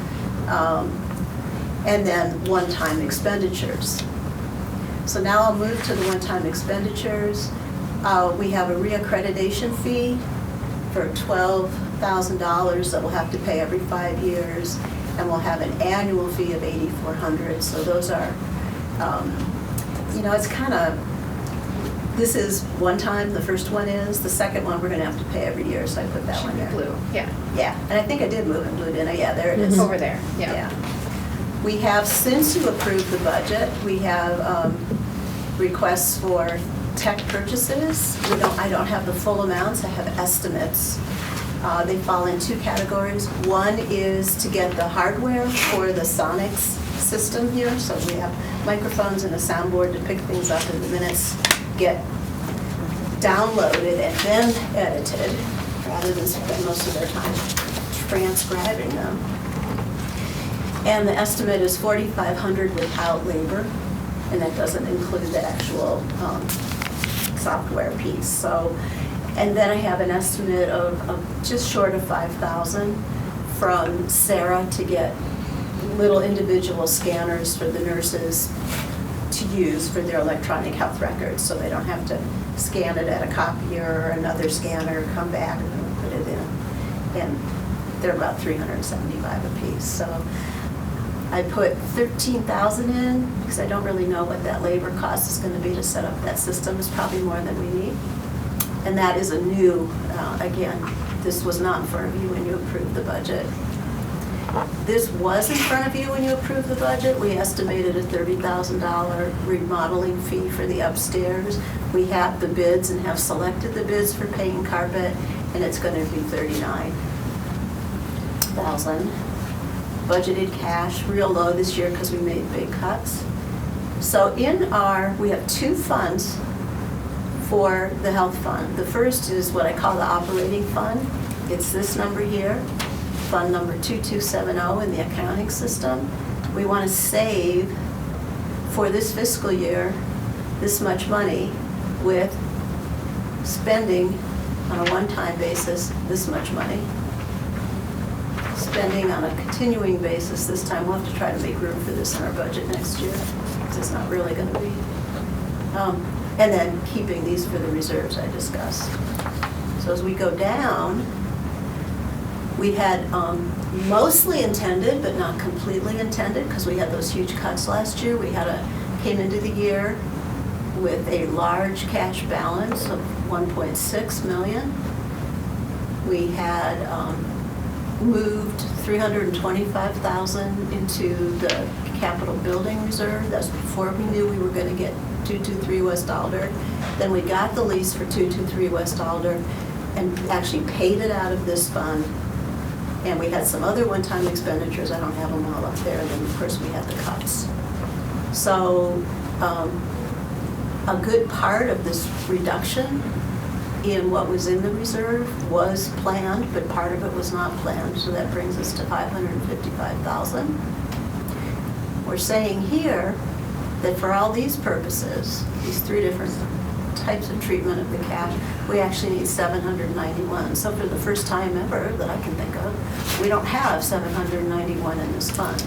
And then one-time expenditures. So now I'll move to the one-time expenditures. We have a reaccreditation fee for $12,000 that we'll have to pay every 5 years, and we'll have an annual fee of $8,400. So those are, it's kind of, this is one time, the first one is. The second one, we're going to have to pay every year, so I put that one there. Blue, yeah. Yeah, and I think I did move in blue, didn't I? Yeah, there it is. Over there, yeah. We have, since you approved the budget, we have requests for tech purchases. I don't have the full amounts, I have estimates. They fall in two categories. One is to get the hardware for the Sonics system here. So we have microphones and a soundboard to pick things up in the minutes get downloaded and then edited, rather than spend most of their time transcribing them. And the estimate is $4,500 without labor, and that doesn't include the actual software piece. So, and then I have an estimate of just short of $5,000 from Sarah to get little individual scanners for the nurses to use for their electronic health records, so they don't have to scan it at a copier or another scanner, come back and put it in. And they're about $375 a piece. So I put $13,000 in because I don't really know what that labor cost is going to be to set up that system. It's probably more than we need. And that is a new, again, this was not in front of you when you approved the budget. This was in front of you when you approved the budget. We estimated a $30,000 remodeling fee for the upstairs. We have the bids and have selected the bids for paint and carpet, and it's going to be $39,000. Budgeted cash, real low this year because we made big cuts. So we have two funds for the health fund. The first is what I call the operating fund. It's this number here, fund number 2270 in the accounting system. We want to save for this fiscal year this much money with spending on a one-time basis this much money. Spending on a continuing basis this time. We'll have to try to make room for this in our budget next year because it's not really going to be. And then keeping these for the reserves I discussed. So as we go down, we had mostly intended, but not completely intended, because we had those huge cuts last year. We came into the year with a large cash balance of $1.6 million. We had moved $325,000 into the capital building reserve. That's before we knew we were going to get 223 West Alder. Then we got the lease for 223 West Alder and actually paid it out of this fund. And we had some other one-time expenditures. I don't have them all up there. And then, of course, we had the cuts. So a good part of this reduction in what was in the reserve was planned, but part of it was not planned. So that brings us to $555,000. We're saying here that for all these purposes, these three different types of treatment of the cash, we actually need 791. So for the first time ever that I can think of, we don't have 791 in this fund.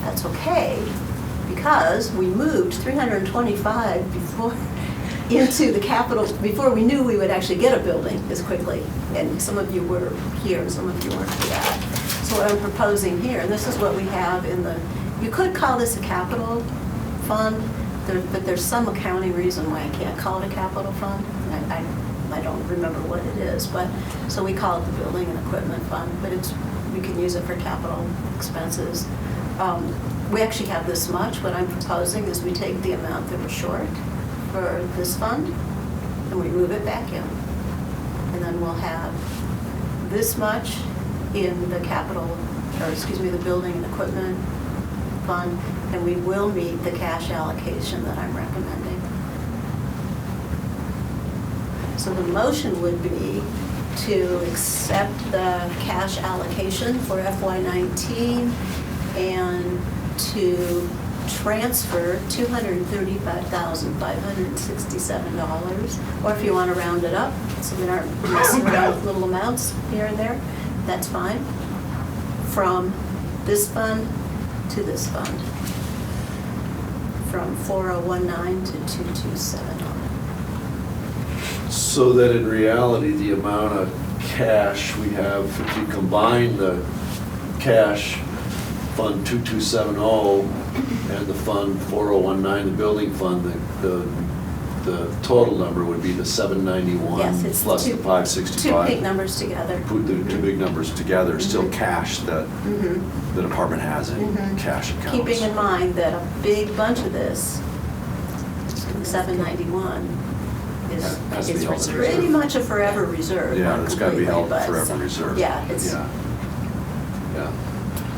That's okay, because we moved 325 before into the capital, before we knew we would actually get a building as quickly. And some of you were here, and some of you weren't for that. So what I'm proposing here, and this is what we have in the, you could call this a capital fund, but there's some accounting reason why I can't call it a capital fund. I don't remember what it is, but so we call it the building and equipment fund, but we can use it for capital expenses. We actually have this much. What I'm proposing is we take the amount that we're short for this fund and we move it back in. And then we'll have this much in the the building and equipment fund, and we will meet the cash allocation that I'm recommending. So the motion would be to accept the cash allocation for FY19 and to transfer $235,567, or if you want to round it up, so we aren't messing around with little amounts here and there, that's fine, from this fund to this fund, from 4019 to 2270. So that in reality, the amount of cash we have, if you combine the cash Fund 2270 and the Fund 4019, the building fund, the total number would be the 791 Yes, it's plus the two 565. big numbers together. Put the two big numbers together, still cash that Mhm. the department has in Mhm. cash accounts. Keeping in mind that a big bunch of this, 791, Has to be is held in pretty reserve. much a forever reserve. Yeah, not it's gotta be held completely, but forever reserve. Yeah, it's, Yeah.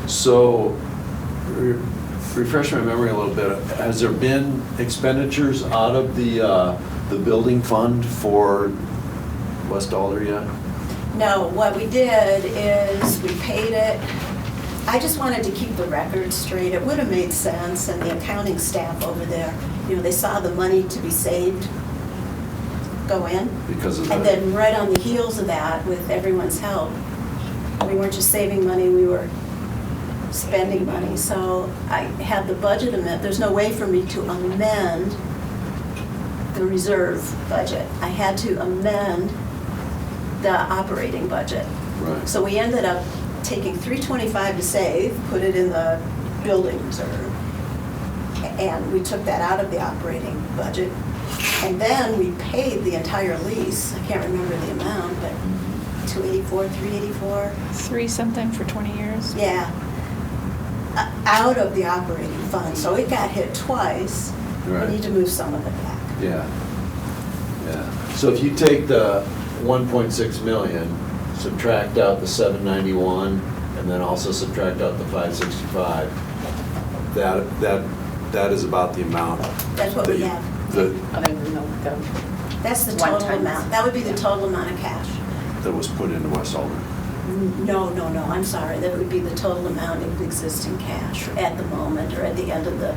So, refresh my memory a little bit. Has there been expenditures out of the building fund for West Alder yet? no, what we did is we paid it. I just wanted to keep the record straight. It would have made sense, and the accounting staff over there, you know, they saw the money to be saved go in. Because of And that? then right on the heels of that, with everyone's help, we weren't just saving money, we were spending money. So I had the budget amendment. There's no way for me to amend the reserve budget. I had to amend the operating budget. Right. So we ended up taking $325 to save, put it in the building reserve, and we took that out of the operating budget. And then we paid the entire lease. I can't remember the amount, but 284, 384. 3 something for 20 years? Yeah, out of the operating fund, so it got hit twice. Right. We need to move some of it back. Yeah. Yeah. So if you take the 1.6 million, subtract out the 791, and then also subtract out the 565, that is about the amount. That's what that we you- have. that- I don't even know the That's the total One-time. amount. That would be the total amount of cash. That was put into West Alder. No, I'm sorry. That would be the total amount of existing cash at the moment, or at the end of the,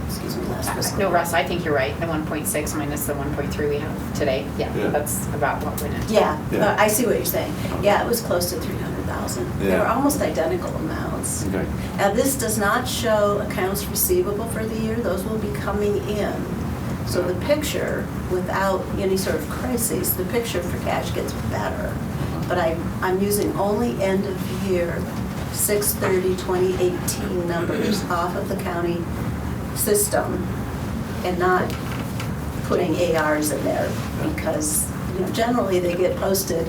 last fiscal No, year. Russ, I think you're right. The 1.6 minus the 1.3 we have today. Yeah. Yeah, that's about what went in. Yeah, Yeah. I see what you're saying. Yeah, it was close to 300,000. They Yeah. were almost identical amounts. Okay. Now, this does not show accounts receivable for the year. Those will be coming in. So the picture, without any sort of crises, the picture for cash gets better. But I'm using only end of year 6/30/2018 numbers off of the county system and not putting ARs in there because, generally they get posted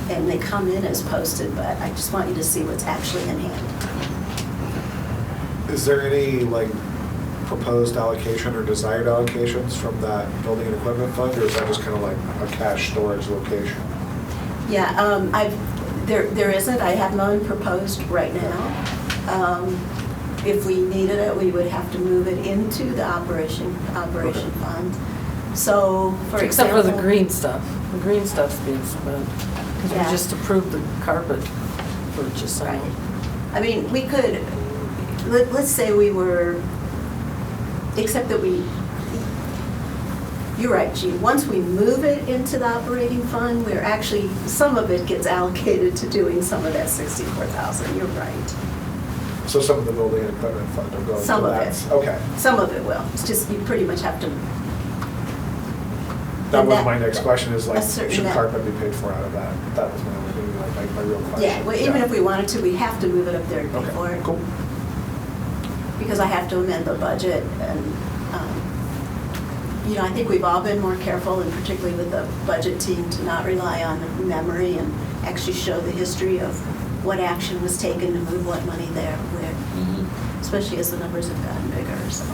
and they come in as posted, but I just want you to see what's actually in hand. Is there any, proposed allocation or desired allocations from that building and equipment fund, or is that just kind of like a cash storage location? Yeah, there isn't, I have none proposed right now. If we needed it, we would have to move it into the operation fund. So, for Except example. for the green stuff. The green stuff's being spent. Because Yeah. we just approved the carpet purchase. Right. I mean, we could, let's say we were, except that you're right, Gene, once we move it into the operating fund, we're actually, some of it gets allocated to doing some of that 64,000, you're right. So some of the building and equipment fund will go into that? Some of it. Okay. Some of it will, it's just, you pretty much have to. That and was my next question is a certain should net- carpet be paid for out of that? That was my only thing, my real question. Yeah, well, even if we wanted to, we have to move it up there to pay for Okay, it. cool. Because I have to amend the budget and, I think we've all been more careful, and particularly with the budget team, to not rely on memory and actually show the history of what action was taken to move what money there, where, especially as the numbers have gotten bigger, so.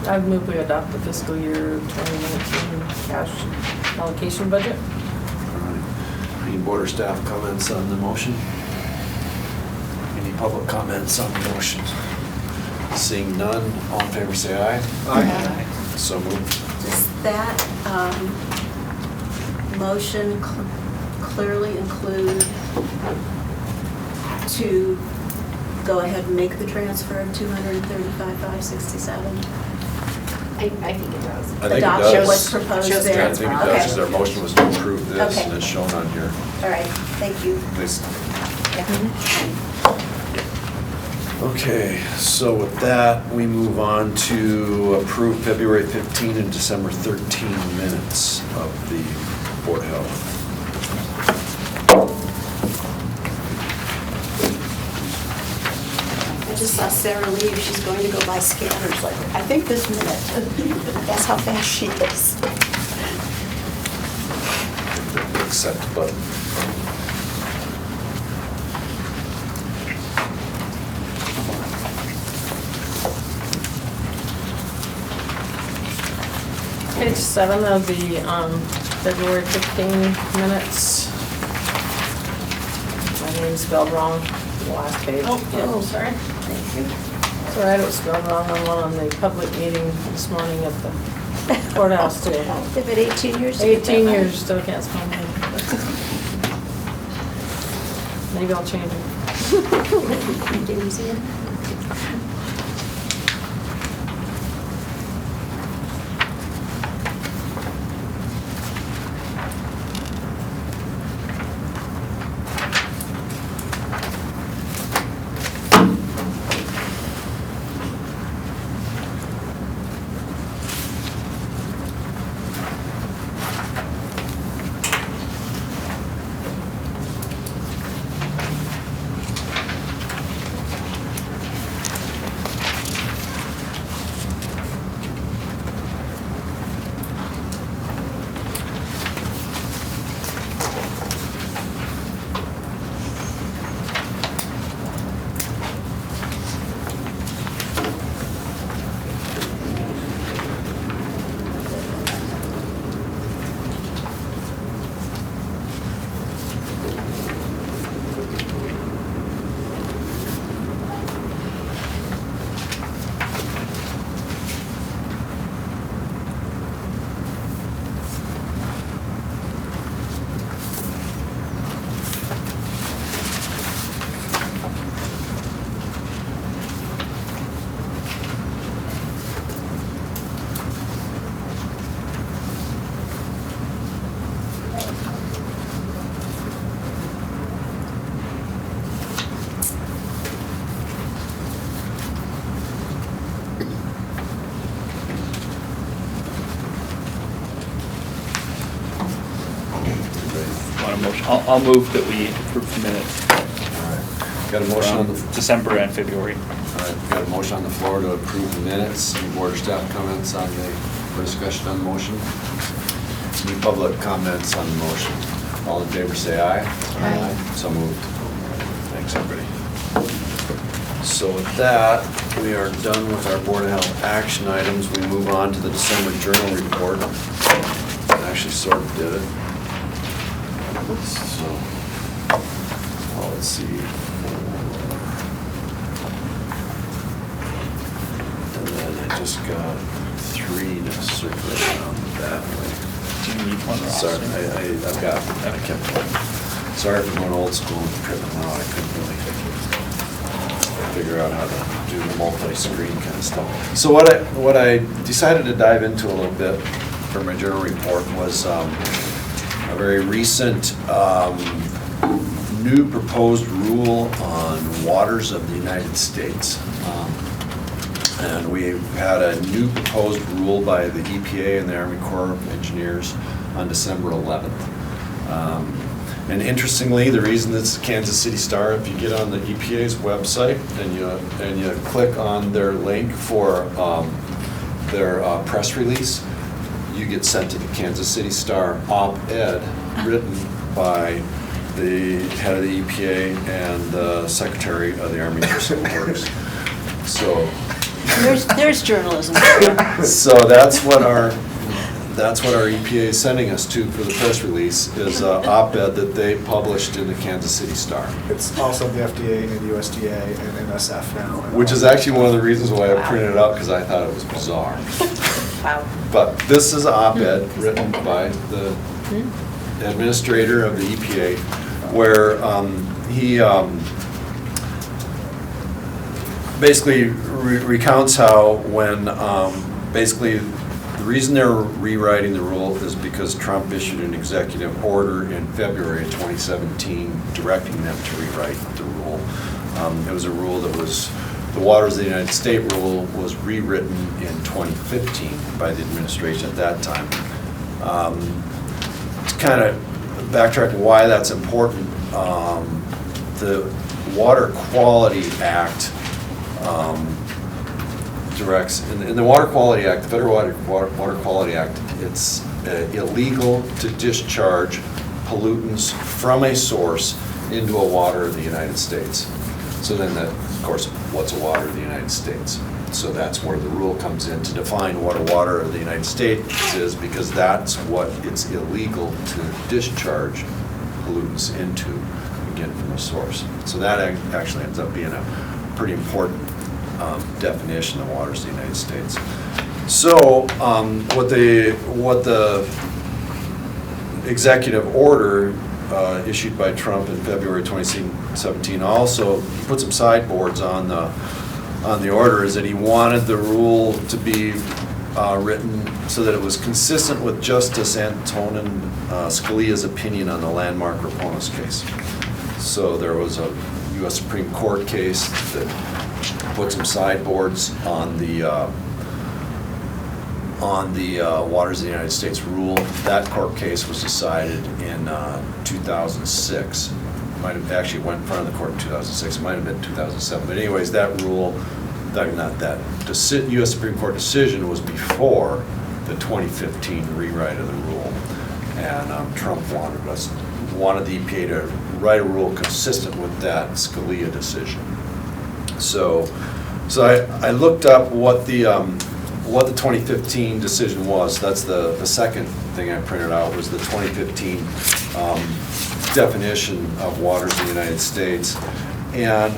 I've moved we adopt the fiscal year 2019 cash allocation budget. All right. Any board or staff comments on the motion? Any public comments on the motion? Seeing none, all in favor say aye. Aye. So moved. Does that motion clearly include to go ahead and make the transfer of 235,567? I think it does. I think it Adoption does. what's proposed Shows there. Yeah, I think it does, Okay. because our motion was to approve this, Okay. and it's shown on here. All right, thank you. Please. Okay, so with that, we move on to approve February 15 and December 13 minutes of the Board of Health. I just saw Sarah leave, she's going to go buy scanners, like, I think this minute. That's how fast she is. Accept button. Page 7 of the February 15 minutes. My name's spelled wrong, the last page. Oh, sorry. Thank you. It's all right, it was spelled wrong on one on the public meeting this morning at the courthouse today. They've been 18 years. to get that 18 right. years, still can't spell my name. Maybe I'll change it. Make it easier. Want a motion? I'll move that we approve the minutes All right. Got a motion on the, from December and February. all right, got a motion on the floor to approve the minutes. Any board or staff comments on the, or discussion on the motion? Any public comments on the motion? All in favor, say aye. Aye. So moved. Thanks, everybody. So with that, we are done with our Board of Health action items. We move on to the December journal report. I actually sort of did it. So, well, let's see. And then I just got 3 to circle around that way. Do you need one, Ross? Sorry, I've got, I kept going. Sorry for going old school and tripping out. I couldn't really figure out how to do the multi-screen kind of stuff. So what I decided to dive into a little bit for my journal report was a very recent new proposed rule on waters of the United States. And we had a new proposed rule by the EPA and the Army Corps of Engineers on December 11th. And interestingly, the reason it's Kansas City Star, if you get on the EPA's website and you click on their link for their press release, you get sent to the Kansas City Star op-ed written by the head of the EPA and the Secretary of the Army Personnel Works. So There's journalism. so that's what our EPA is sending us to for the press release, is an op-ed that they published in the Kansas City Star. It's also the FDA and USDA and NSF now. Which is actually one of the reasons why I printed it out, because I thought it was bizarre. Wow. But this is an op-ed written by the administrator of the EPA, where he basically recounts how when basically the reason they're rewriting the rule is because Trump issued an executive order in February of 2017 directing them to rewrite the rule. It was a rule that was, the Waters of the United States rule was rewritten in 2015 by the administration at that time. To kind of backtrack why that's important, the Water Quality Act directs, in the Water Quality Act, the Federal Water Quality Act, it's illegal to discharge pollutants from a source into a water of the United States. So then that, of course, what's a water of the United States? So that's where the rule comes in to define what a water of the United States is, because that's what it's illegal to discharge pollutants into, again, from a source. So that actually ends up being a pretty important definition of waters of the United States. So what the executive order issued by Trump in February 2017 also put some sideboards on the order, is that he wanted the rule to be written so that it was consistent with Justice Antonin Scalia's opinion on the landmark Raponos case. So there was a U.S. Supreme Court case that put some sideboards on the Waters of the United States rule. That court case was decided in 2006. Might have actually went in front of the court in 2006. It might have been 2007. But anyways, that rule, that U.S. Supreme Court decision was before the 2015 rewrite of the rule. And Trump wanted the EPA to write a rule consistent with that Scalia decision. So I looked up what the 2015 decision was. That's the second thing I printed out, was the 2015 definition of waters in the United States. And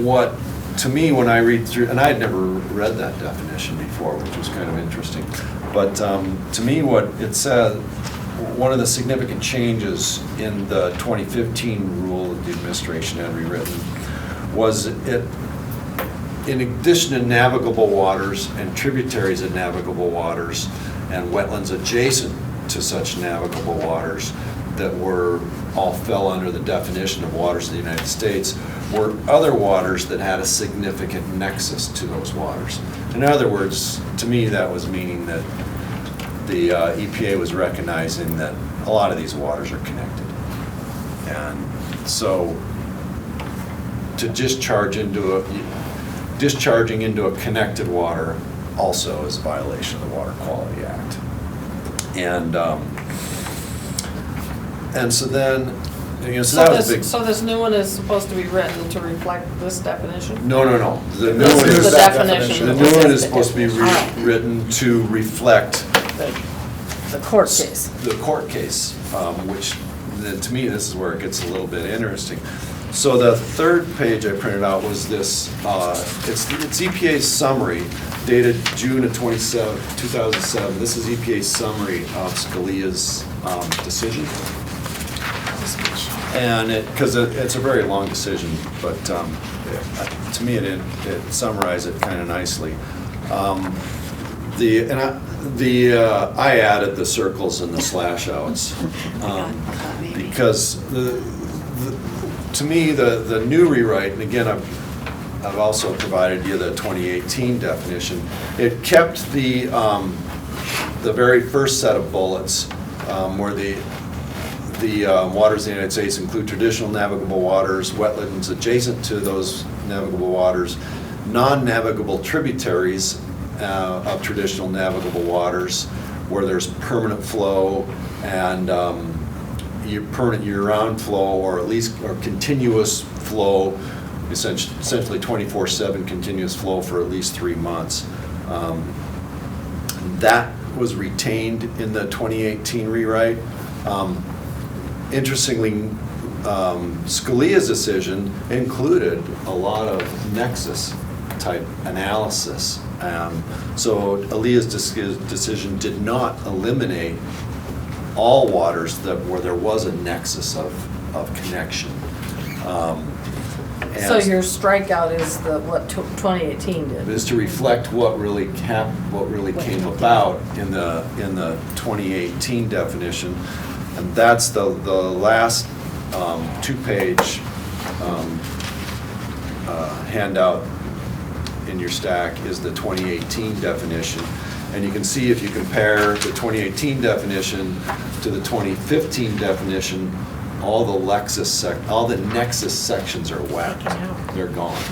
what, to me, when I read through, and I had never read that definition before, which was kind of interesting, but to me what it said, one of the significant changes in the 2015 rule that the administration had rewritten was it, in addition to navigable waters and tributaries of navigable waters and wetlands adjacent to such navigable waters that all fell under the definition of waters of the United States, were other waters that had a significant nexus to those waters. In other words, to me, that was meaning that the EPA was recognizing that a lot of these waters are connected. And so to discharging into a connected water also is a violation of the Water Quality Act. And so then, so that was a big. So this new one is supposed to be written to reflect this definition? No. The new This one is is the definition. The new one is supposed to be written to reflect The court case. the court case, which, to me, this is where it gets a little bit interesting. So the third page I printed out was this, it's EPA's summary dated June of 2007. This is EPA's summary of Scalia's decision. And because it's a very long decision, but to me it summarized it kind of nicely. I added the circles and the slash outs because to me the new rewrite, and again I've also provided you the 2018 definition. It kept the very first set of bullets where the waters of the United States include traditional navigable waters, wetlands adjacent to those navigable waters, non-navigable tributaries of traditional navigable waters where there's permanent flow and permanent year-round flow, or at least continuous flow, essentially 24/7 continuous flow for at least 3 months. That was retained in the 2018 rewrite. Interestingly, Scalia's decision included a lot of nexus type analysis. So Scalia's decision did not eliminate all waters where there was a nexus of connection. So your strikeout is what 2018 did? Is to reflect what really came about in the 2018 definition. And that's the last two-page handout in your stack is the 2018 definition. And you can see if you compare the 2018 definition to the 2015 definition, all the nexus sections are whacked. They're gone.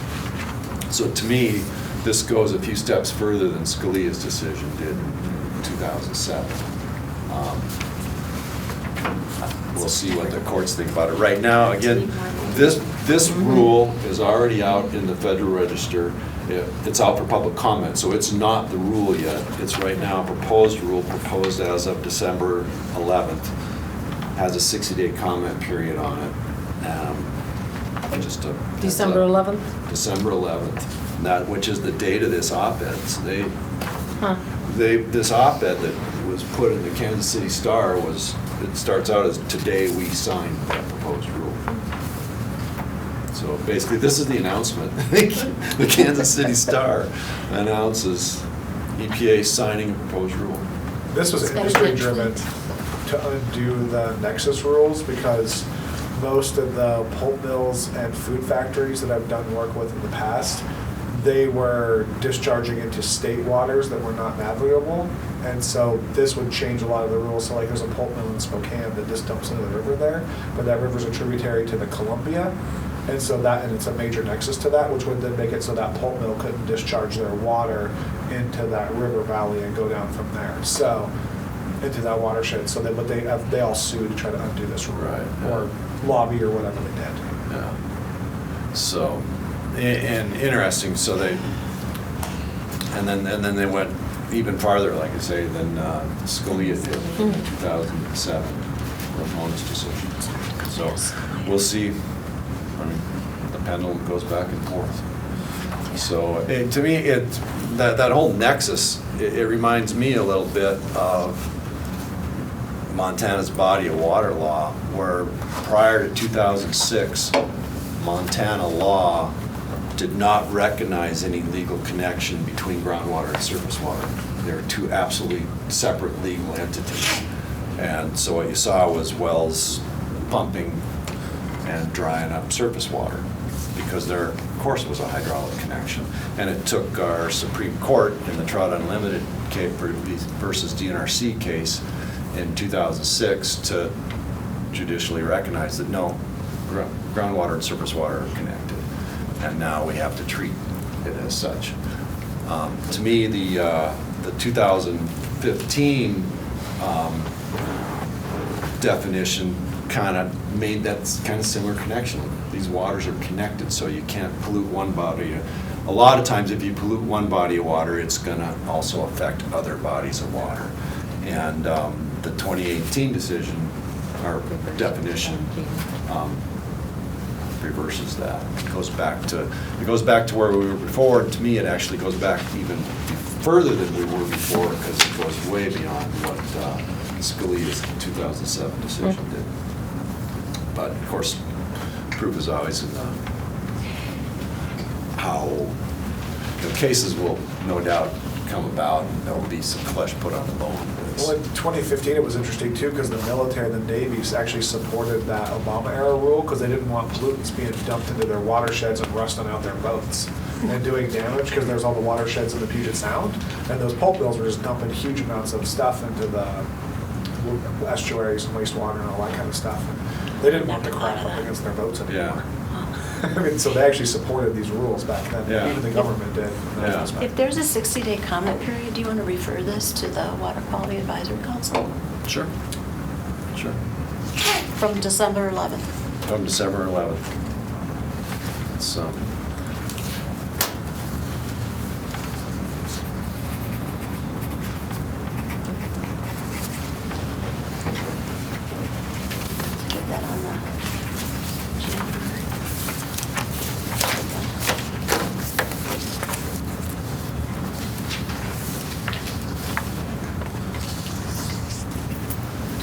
So to me, this goes a few steps further than Scalia's decision did in 2007. We'll see what the courts think about it. Right now, again, this rule is already out in the Federal Register. It's out for public comment, so it's not the rule yet. It's right now a proposed rule, proposed as of December 11th. Has a 60-day comment period on it. December 11th? December 11th, which is the date of this op-ed. So this op-ed that was put in the Kansas City Star it starts out as today we signed that proposed rule. So basically, this is the announcement. The Kansas City Star announces EPA signing a proposed rule. This was industry-driven to undo the nexus rules because most of the pulp mills and food factories that I've done work with in the past, they were discharging into state waters that were not navigable. And so this would change a lot of the rules. So like there's a pulp mill in Spokane that just dumps into the river there, but that river's a tributary to the Columbia. And so and it's a major nexus to that, which would then make it so that pulp mill couldn't discharge their water into that river valley and go down from there. So into that watershed. So they all sued to try to undo this rule, Right, yeah. or lobby or whatever they did. Yeah. So, and interesting, so and then they went even farther, like I say, than Scalia did in 2007, Ramona's decision. So, we'll see. I mean, the pendulum goes back and forth. So, to me, that whole nexus, it reminds me a little bit of Montana's body of water law, where prior to 2006, Montana law did not recognize any legal connection between groundwater and surface water. They were two absolutely separate legal entities. And so what you saw was wells pumping and drying up surface water because there, of course, was a hydraulic connection. And it took our Supreme Court in the Trout Unlimited case versus DNRC case in 2006 to judicially recognize that no, groundwater and surface water are connected. And now we have to treat it as such. To me, the 2015 definition kind of made that kind of similar connection. These waters are connected, so you can't pollute one body. A lot of times, if you pollute one body of water, it's going to also affect other bodies of water. And the 2018 decision, or definition, reverses that. It goes back to where we were before. To me, it actually goes back even further than we were before because it goes way beyond what Scalia's 2007 decision did. But of course, proof is always in how cases will no doubt come about, and there'll be some flesh put on the bone. Well, in 2015, it was interesting too, because the military and the Navy actually supported that Obama-era rule because they didn't want pollutants being dumped into their watersheds and rusting out their boats and doing damage, because there's all the watersheds in the Puget Sound, and those pulp mills were just dumping huge amounts of stuff into the estuaries and wastewater and all that kind of stuff. And they didn't want the crap up against their boats anymore. Yeah. I mean, so they actually supported these rules back then. Yeah. Even the government did. Yeah. If there's a 60-day comment period, do you want to refer this to the Water Quality Advisory Council? Sure. From December 11th. From December 11th. So. Get that on the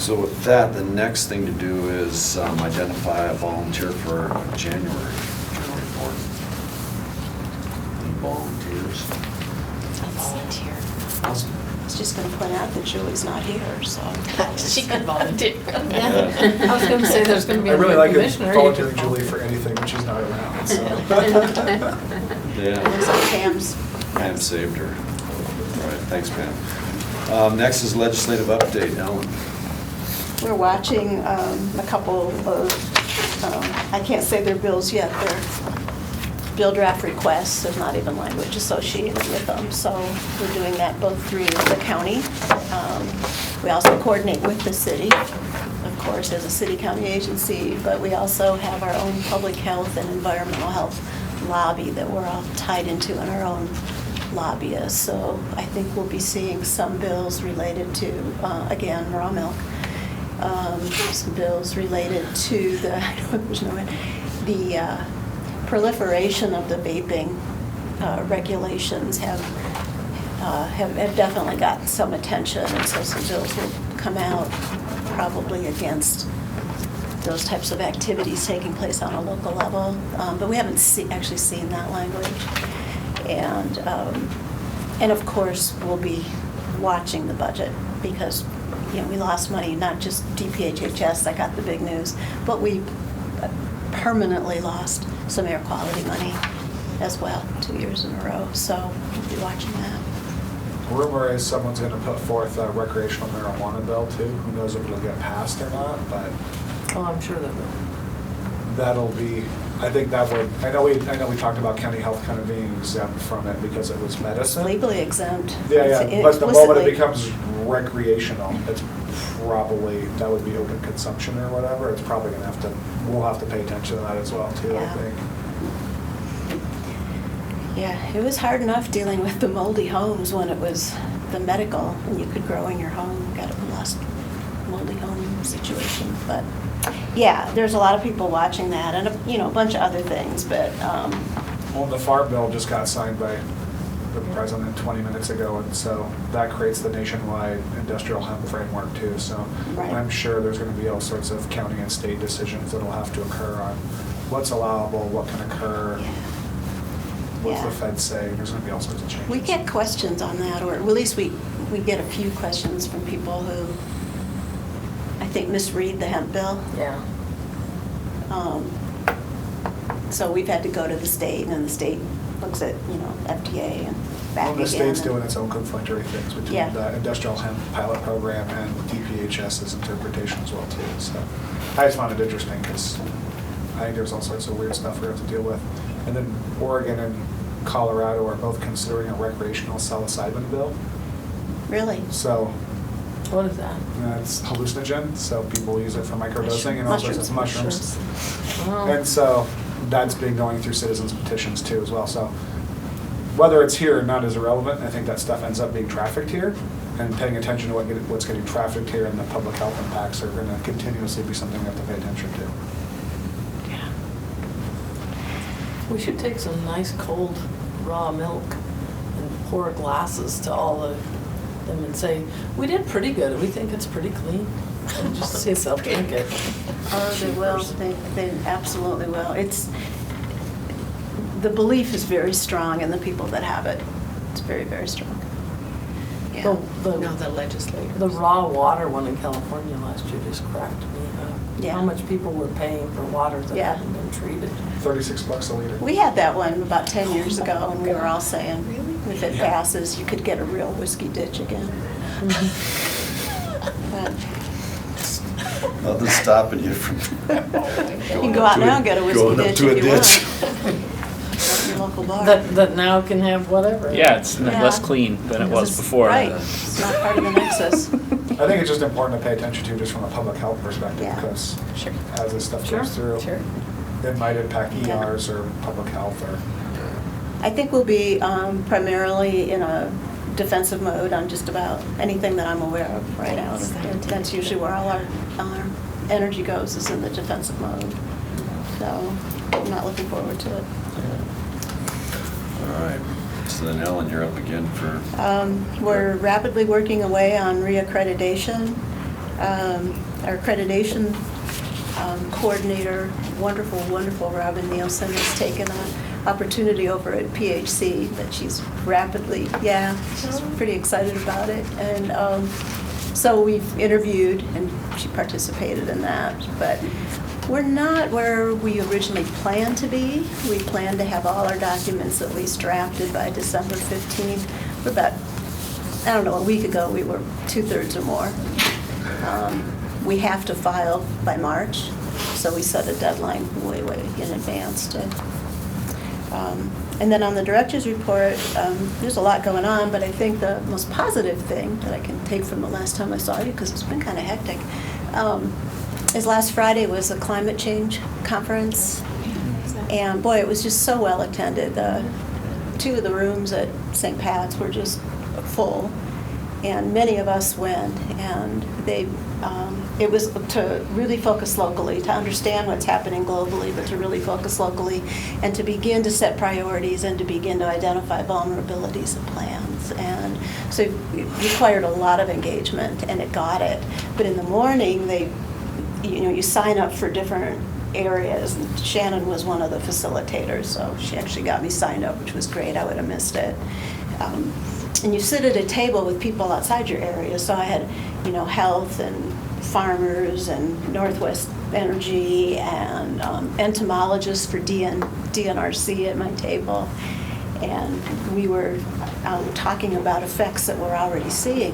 So with that, the next thing to do is identify a volunteer for January journal report. Any volunteers? Volunteer. I was just gonna point out that Julie's not here, so. She could volunteer. I was gonna say there's gonna be I a really new like commissioner. volunteering Julie for anything when she's not around, so. It was on Pam's. Pam saved her. All right, thanks, Pam. Next is legislative update. Ellen? We're watching a couple of, I can't say they're bills yet, they're bill draft requests. There's not even language associated with them, so we're doing that both through the county. We also coordinate with the city, of course, as a city-county agency, but we also have our own public health and environmental health lobby that we're all tied into in our own lobbyists. So I think we'll be seeing some bills related to, again, raw milk. Some bills related to the proliferation of the vaping regulations have definitely gotten some attention, and so some bills will come out probably against those types of activities taking place on a local level. But we haven't actually seen that language. And of course, we'll be watching the budget because we lost money, not just DPHHS, I got the big news, but we permanently lost some air quality money as well, 2 years in a row. So we'll be watching that. Rumor is someone's going to put forth a recreational marijuana bill too. Who knows if it'll get passed or not, but. Oh, I'm sure that will. That'll be, I think that would, I know we talked about county health kind of being exempt from it because it was medicine. Legally exempt. Yeah, It's but the moment it explicitly- becomes recreational, it's probably, that would be open consumption or whatever, it's probably gonna have to, we'll have to pay attention to that as well too, I Yeah. think. Yeah, it was hard enough dealing with the moldy homes when it was the medical, and you could grow in your home, got a lost moldy home situation. But yeah, there's a lot of people watching that, and a bunch of other things, but Well, the farm bill just got signed by the president 20 minutes ago, and so that creates the nationwide industrial hemp framework too, so Right. I'm sure there's gonna be all sorts of county and state decisions that'll have to occur on what's allowable, what can occur, what's the Yeah. Fed say, there's gonna be all sorts of changes. we get questions on that, or at least we get a few questions from people who, I think, misread the hemp bill. Yeah. So we've had to go to the state, and the state looks at, FDA and back Well, again. the state's and- doing its own conflictory things between Yeah. the industrial hemp pilot program and DPHS's interpretation as well too, so. I just found it interesting because I think there's all sorts of weird stuff we have to deal with. And then Oregon and Colorado are both considering a recreational psilocybin bill. Really? So What is that? it's hallucinogen, so people use it for microdosing and all sorts of mushrooms. Oh. And so that's been going through citizens petitions too as well. So whether it's here or not is irrelevant. I think that stuff ends up being trafficked here, and paying attention to what's getting trafficked here and the public health impacts are going to continuously be something we have to pay attention to. We should take some nice cold raw milk and pour glasses to all of them and say, we did pretty good, we think it's pretty clean. And just see if they'll drink it. Oh, they will, they absolutely will. The belief is very strong in the people that have it. It's very, very strong. Yeah. The legislators. The raw water one in California last year just cracked me up. Yeah. How much people were paying for water that Yeah. hadn't been treated. $36 a liter. We had that one about 10 years ago, and we were all saying, if it Yeah. passes, you could get a real whiskey ditch again. But Nothing's stopping you from. you can go out now and get a whiskey Going up ditch to a if you want. ditch. At your local bar. That now can have whatever. Yeah, it's Yeah. less clean than it was Because it's- before. Right, it's not part of the nexus. I think it's just important to pay attention to just from a public health perspective Yeah. because Sure. as this stuff Sure, goes through, sure. it might impact Yeah. ERs or public health or. I think we'll be primarily in a defensive mode on just about anything that I'm aware of right now. That's usually where all our energy goes, is in the defensive mode. So I'm not looking forward to it. All right, so then Ellen, you're up again for. We're rapidly working away on reaccreditation. Our accreditation coordinator, wonderful, wonderful Robin Nielsen, has taken an opportunity over at PHC that she's rapidly, she's pretty excited about it. And so we've interviewed, and she participated in that. But we're not where we originally planned to be. We planned to have all our documents at least drafted by December 15th. We're about, I don't know, a week ago, we were 2/3 or more. We have to file by March, so we set a deadline way, way in advance to. And then on the director's report, there's a lot going on, but I think the most positive thing that I can take from the last time I saw you, because it's been kind of hectic, is last Friday was a climate change conference. And boy, it was just so well attended. 2 of the rooms at St. Pat's were just full, and many of us went, and it was to really focus locally, to understand what's happening globally, but to really focus locally, and to begin to set priorities and to begin to identify vulnerabilities and plans. And so it required a lot of engagement, and it got it. But in the morning, you sign up for different areas. And Shannon was one of the facilitators, so she actually got me signed up, which was great. I would have missed it. And you sit at a table with people outside your area. So I had, health and farmers and Northwest Energy and entomologists for DNRC at my table. And we were talking about effects that we're already seeing.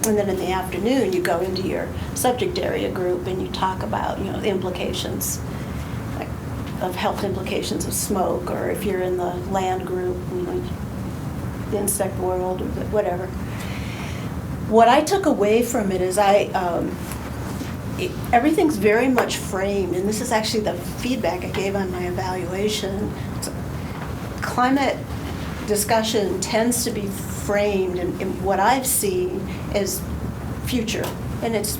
And then in the afternoon, you go into your subject area group and you talk about, the implications of health implications of smoke, or if you're in the land group, the insect world, or whatever. What I took away from it is everything's very much framed, and this is actually the feedback I gave on my evaluation. Climate discussion tends to be framed, and what I've seen is future, and it's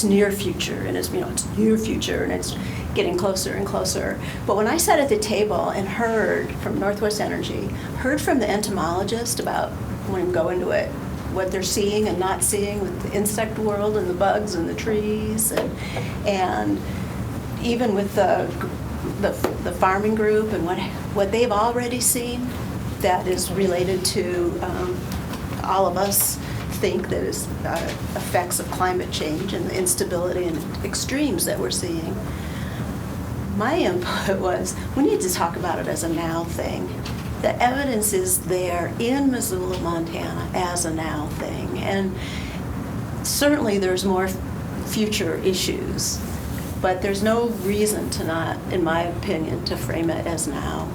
near future, and it's near future, and it's getting closer and closer. But when I sat at the table and heard from Northwest Energy, heard from the entomologist about, when we go into it, what they're seeing and not seeing with the insect world and the bugs and the trees, and even with the farming group and what they've already seen that is related to all of us think that is effects of climate change and the instability and extremes that we're seeing. My input was, we need to talk about it as a now thing. The evidence is there in Missoula, Montana, as a now thing. And certainly there's more future issues, but there's no reason to not, in my opinion, to frame it as now.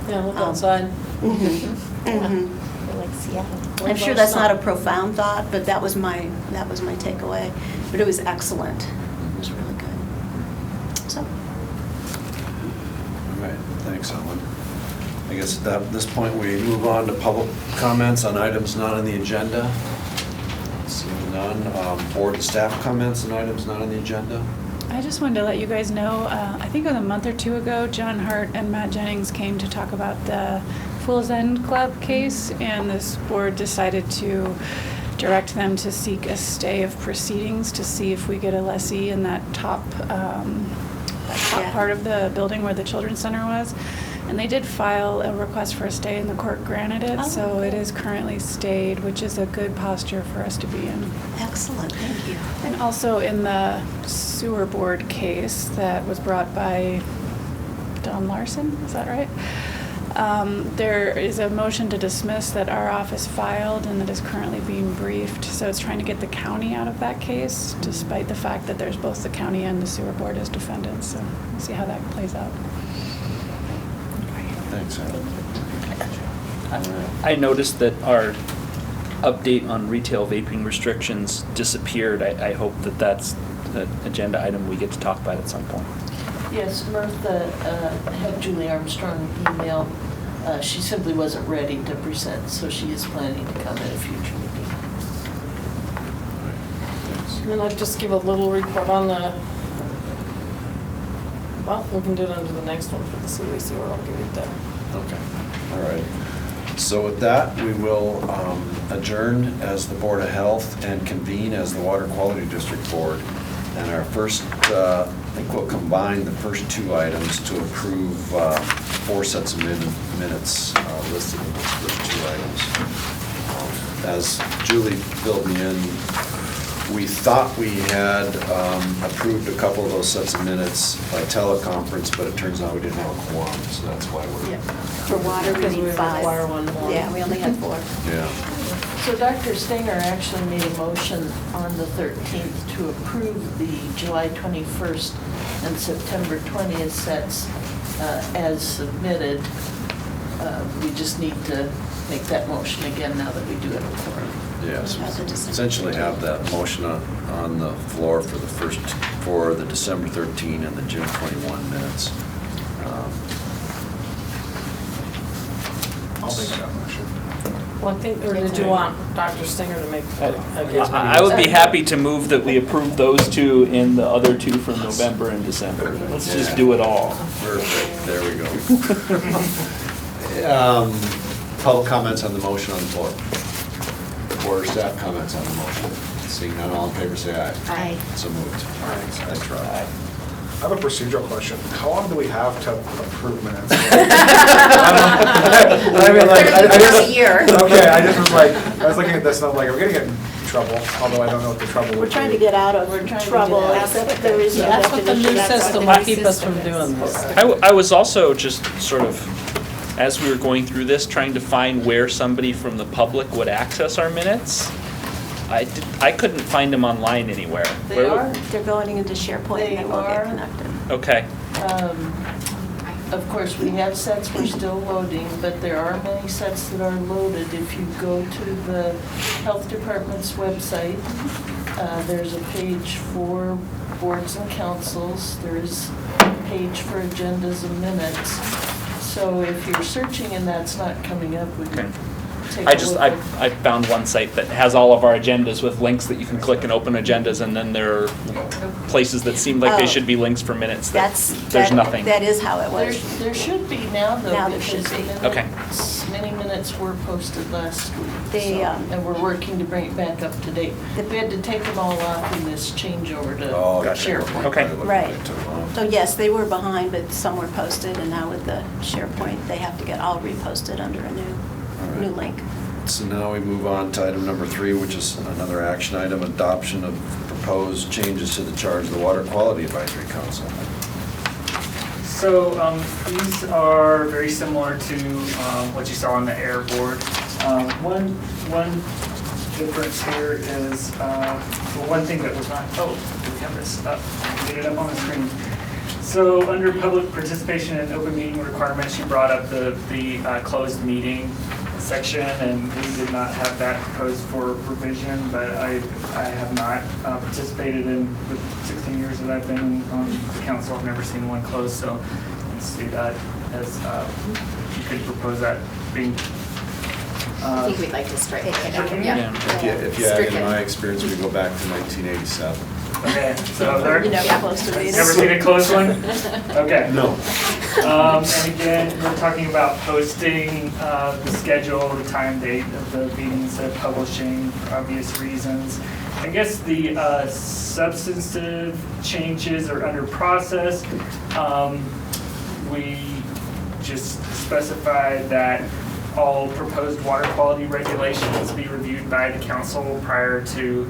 Yeah, look outside. Like Seattle. I'm sure that's not a profound thought, but that was my takeaway. But it was excellent. It was really good. So. All right, thanks, Ellen. I guess at this point, we move on to public comments on items not on the agenda. Seeing none. Board and staff comments on items not on the agenda. I just wanted to let you guys know, I think a month or 2 ago, John Hart and Matt Jennings came to talk about the Fool's End Club case, and this board decided to direct them to seek a stay of proceedings to see if we get a lessee in that top part of the building where the Children's Center was. And they did file a request for a stay, and the court granted it, so it is currently stayed, which is a good posture for us to be in. Excellent, thank you. And also in the sewer board case that was brought by Don Larson, is that right? There is a motion to dismiss that our office filed and that is currently being briefed. So it's trying to get the county out of that case, despite the fact that there's both the county and the sewer board as defendants. So we'll see how that plays out. Thanks, Ellen. I noticed that our update on retail vaping restrictions disappeared. I hope that that's an agenda item we get to talk about at some point. Yes, Martha had Julie Armstrong email. She simply wasn't ready to present, so she is planning to come at a future meeting. And then I'll just give a little report on the, well, we can do it under the next one for the CWC, or I'll give it there. Okay, all right. So with that, we will adjourn as the Board of Health and convene as the Water Quality District Board. And our first, I think we'll combine the first two items to approve 4 sets of minutes listed in those first 2 items. As Julie filled me in, we thought we had approved a couple of those sets of minutes by teleconference, but it turns out we didn't have a quorum, so that's why we're, For water, we Because we need 5. require one more. Yeah, we only had 4. yeah. So Dr. Stinger actually made a motion on the 13th to approve the July 21st and September 20th sets as submitted. We just need to make that motion again now that we do have a quorum. Yes, As a December essentially have that motion on the floor for the December 13 and the June 21 minutes. I'll make that motion. Well, I think, or did you want Dr. Stinger to make? I would be happy to move that we approve those 2 and the other 2 from November and December. Let's just do it all. Perfect, there we go. Public comments on the motion on the floor. Or staff comments on the motion. Seeing none, all in favor, say aye. Aye. So moved. Thanks, Rob. I have a procedural question. How long do we have to approve minutes? I mean, like, I just- A year. Okay, I just was like, I was looking at this and I'm like, are we gonna get in trouble? Although I don't know what the trouble would be. We're trying to get out of We're trying to trouble, get out. except there is no That's what the definition. new That's what system the will new keep us from system doing is. this. I was also just sort of, as we were going through this, trying to find where somebody from the public would access our minutes. I couldn't find them online anywhere. They Where would- are. They're going into SharePoint They and then we'll are. get connected. Okay, Of course, we have sets we're still loading, but there are many sets that are loaded. If you go to the Health Department's website, there's a page for boards and councils. There is a page for agendas and minutes. So if you're searching and that's not coming up, we can take a look. I found one site that has all of our agendas with links that you can click and open agendas, and then there are places that seem like they Oh. should be links for minutes that There's there's nothing. That is how it There was. there should be now, though, Now there because should be. Okay. many minutes were posted last week. They, so- And we're working to bring it back up to date. We had to take them all off in this changeover to Oh, SharePoint. Okay. Right. So yes, they were behind, but some were posted, and now with the SharePoint, they have to get all reposted under a new link. So now we move on to item number 3, which is another action item, adoption of proposed changes to the charge of the Water Quality Advisory Council. So these are very similar to what you saw on the air board. One difference here is, well, one thing that was not, oh, do we have this up? Get it up on the screen. So under public participation and open meeting requirements, you brought up the closed meeting section, and we did not have that proposed for revision, but I have not participated in the 16 years that I've been on the council. I've never seen one closed, so let's see that as, you could propose that being. I think we'd like to strike it. Stricken? Yeah. If you had, in my experience, we go back to 1987. Okay, so there. You never posted it. Never seen a closed one? Okay. No. And again, we're talking about posting the schedule, the time, date of the meetings, publishing for obvious reasons. I guess the substantive changes are under process. We just specified that all proposed water quality regulations be reviewed by the council prior to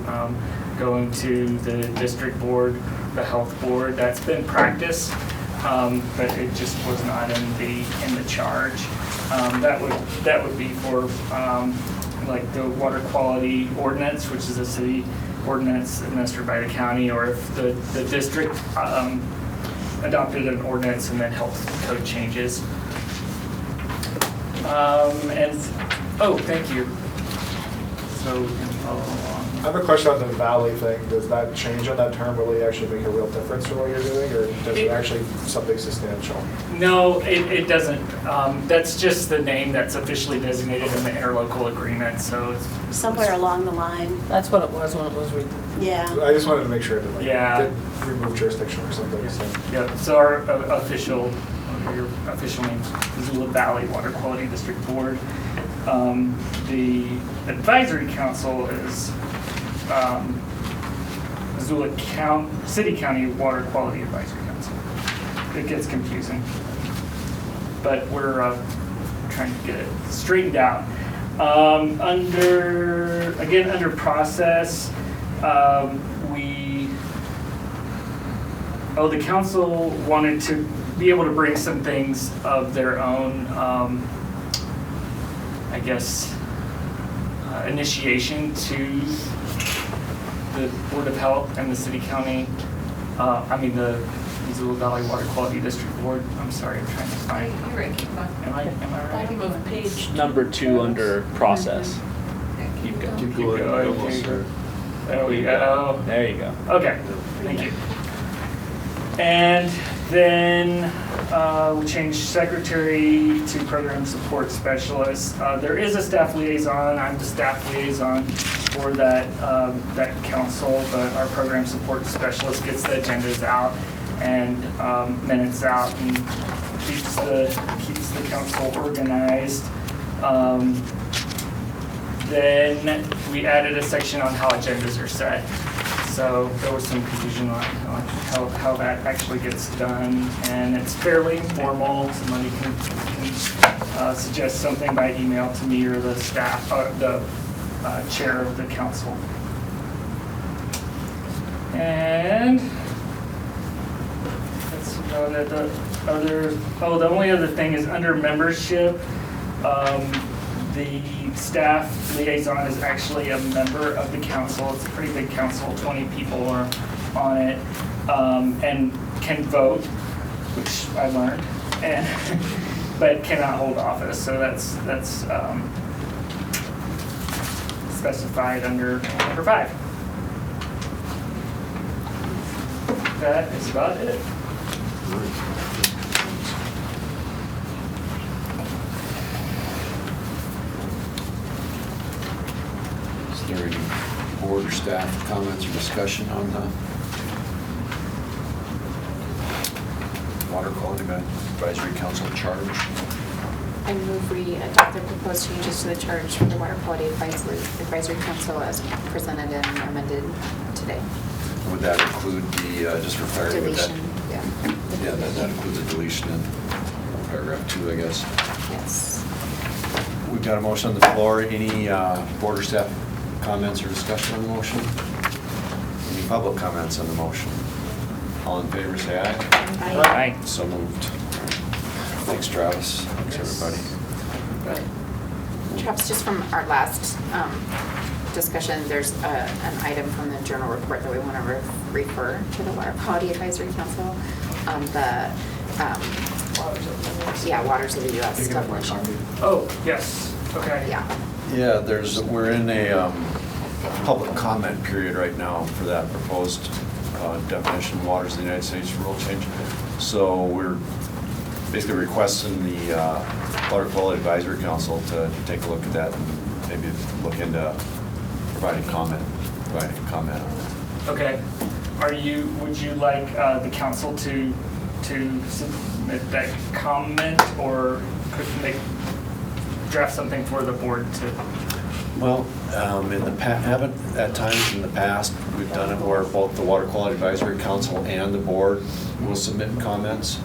going to the district board, the health board. That's been practice, but it just was not in the charge. That would be for like the water quality ordinance, which is a city ordinance administered by the county, or if the district adopted an ordinance and then health code changes. Oh, thank you. So we can follow along. I have a question on the valley thing. Does that change on that term really actually make a real difference for what you're doing, or does it actually something substantial? No, it doesn't. That's just the name that's officially designated in the interlocal agreement, so it's. Somewhere along the line, That's what it was when it was yeah. I just wanted to make sure it didn't Yeah. get remove jurisdiction or something. So. Yep, so our official, your official name is Missoula Valley Water Quality District Board. The advisory council is Missoula City County Water Quality Advisory Council. It gets confusing, but we're trying to get it straightened out. Under process, the council wanted to be able to bring some things of their own, initiation to the Board of Health and the City County, the Missoula Valley Water Quality District Board. I'm sorry, I'm trying to find. You're right, keep going. Am I right? Bottom of page. Number 2 under process. Keep going. Keep going. Almost there. There we go. There you go. Okay, thank you. And then we changed secretary to program support specialist. There is a staff liaison. I'm the staff liaison for that council, but our program support specialist gets the agendas out and minutes out and keeps the council organized. Then we added a section on how agendas are set. So there was some confusion on how that actually gets done, and it's fairly informal. Somebody can suggest something by email to me or the staff, the chair of the council. And let's see, the only other thing is under membership. The staff liaison is actually a member of the council. It's a pretty big council, 20 people are on it, and can vote, which I learned, but cannot hold office. So that's specified under number 5. That is about it. Is there any board or staff comments or discussion on the Water Quality Advisory Council charge? I move we adopt the proposed changes to the charge for the Water Quality Advisory Council as presented and amended today. Would that include the, just for clarity, Deletion, yeah. Yeah, that includes a deletion in paragraph 2, I guess. Yes. We've got a motion on the floor. Any board or staff comments or discussion on the motion? Any public comments on the motion? All in favor, say aye. Aye. So moved. Thanks, Travis. Thanks, everybody. Travis, just from our last discussion, there's an item from the journal report that we want to refer to the Water Quality Advisory Council. Waters of the U.S. definition. Oh, yes, okay. Yeah. Yeah, we're in a public comment period right now for that proposed definition of waters of the United States rule change. So we're basically requesting the Water Quality Advisory Council to take a look at that and maybe look into providing comment on that. Okay. Would you like the council to submit that comment, or could draft something for the board to? Well, at times in the past, we've done it where both the Water Quality Advisory Council and the board will submit comments.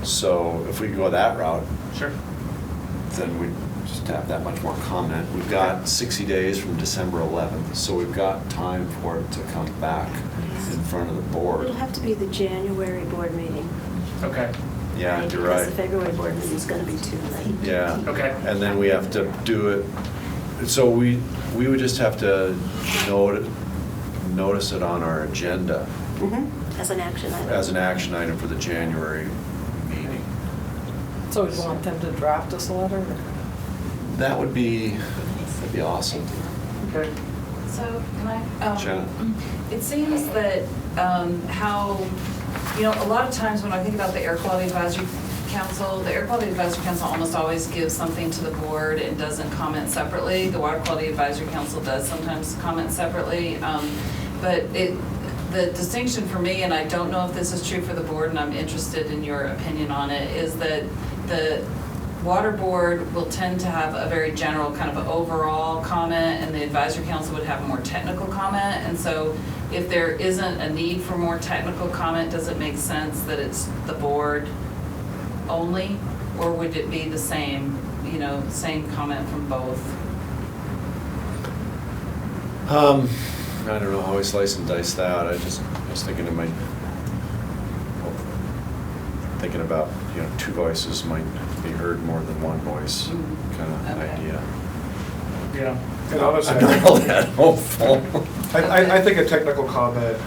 So if we go that route, Sure. then we just have that much more comment. We've got 60 days from December 11th, so we've got time for it to come back in front of the board. It'll have to be the January board meeting. Okay. Yeah, you're Because right. the February board meeting is going to be too late. Yeah. Okay. And then we have to do it, so we would just have to notice it on our agenda As an action item. as an action item for the January meeting. So we want them to draft us a letter? That'd be awesome. Okay. So, can I? Shannon? It seems that a lot of times when I think about the Air Quality Advisory Council, the Air Quality Advisory Council almost always gives something to the board and doesn't comment separately. The Water Quality Advisory Council does sometimes comment separately, but the distinction for me, and I don't know if this is true for the board, and I'm interested in your opinion on it, is that water board will tend to have a very general kind of overall comment, and the advisory council would have a more technical comment. And so if there isn't a need for more technical comment, does it make sense that it's the board only? Or would it be the same, same comment from both? I don't know how we slice and dice that. I was thinking it might, thinking about, two voices might be heard more than one voice kind of Okay. idea. Yeah. And honestly, I'm not all that hopeful. I think a technical comment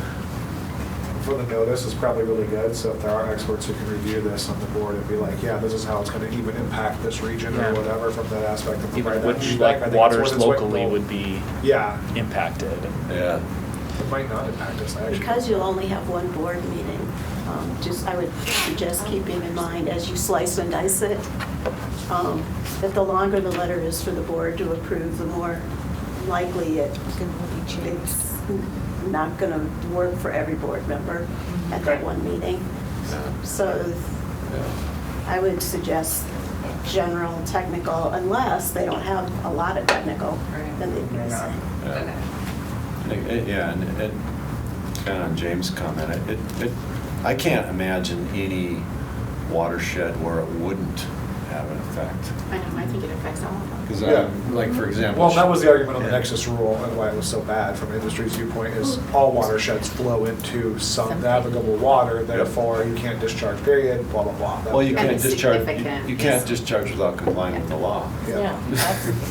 for the notice is probably really good, so if there are experts who can review this on the board and be like, yeah, this is how it's gonna even impact this region Yeah. or whatever from that aspect of Even providing that which, feedback, I like, think it's waters worth its weight in locally gold. would be Yeah, impacted. Yeah. it might not impact us actually. Because you'll only have one board meeting, I would suggest keeping in mind as you slice and dice it, that the longer the letter is for the board to approve, the more likely it's not going to work for every board member at that Okay. one meeting. Yeah. So Yeah. I would suggest general, technical, unless they don't have a lot of technical, Right. then they'd be the Yeah. same. Okay. Yeah, and kind of on James' comment, I can't imagine any watershed where it wouldn't have an effect. I know, I think it affects all of them. Because, Yeah. like, for example. Well, that was the argument on the Yeah. Nexus rule and why it was so bad from industry's viewpoint is all watersheds flow into some navigable water, therefore you can't discharge, period, blah, blah, blah. Well, you And can't it's discharge, significant. you can't discharge without complying with the law. Yeah.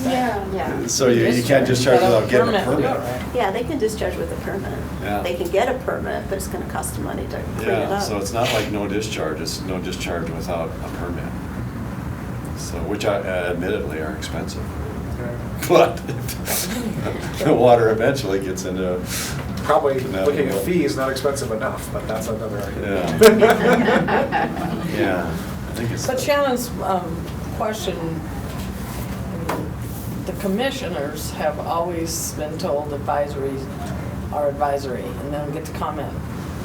Yeah. So you can't discharge without getting a Permit, permit. right? Yeah, they can discharge with a permit. Yeah. They can get a permit, but it's going to cost them money to clean it Yeah, up. so it's not like no discharge, it's no discharge without a permit. So, which admittedly are expensive. But the water eventually gets into, Probably No, looking at no. fees, not expensive enough, but that's another argument. yeah, I think it's. But Shannon's question, I mean, the commissioners have always been told advisories are advisory and then get to comment.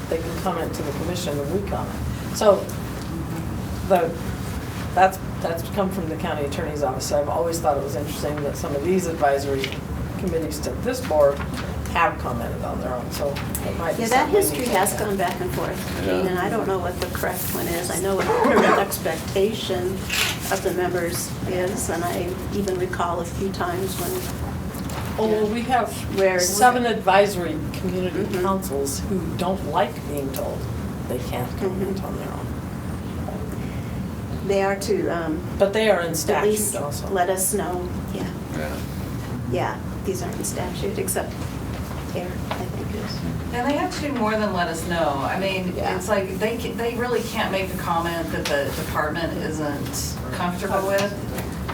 They can comment to the commission and we comment. So that's come from the county attorney's office. I've always thought it was interesting that some of these advisory committees to this board have commented on their own, so it might be Yeah, that something we history need to has look at. gone back and forth, Yeah. and I don't know what the correct one is. I know what the current expectation of the members is, and I even recall a few times when, Oh, well, we have Where- 7 advisory community Mhm. councils who don't like being told they can't comment Mhm. on their own. they are to But they are in at least statute also. let us know, yeah. Yeah. Yeah, these aren't in statute, except here, I think is. And they have to do more than let us know. I mean, Yeah. it's like, they really can't make a comment that the department isn't comfortable with.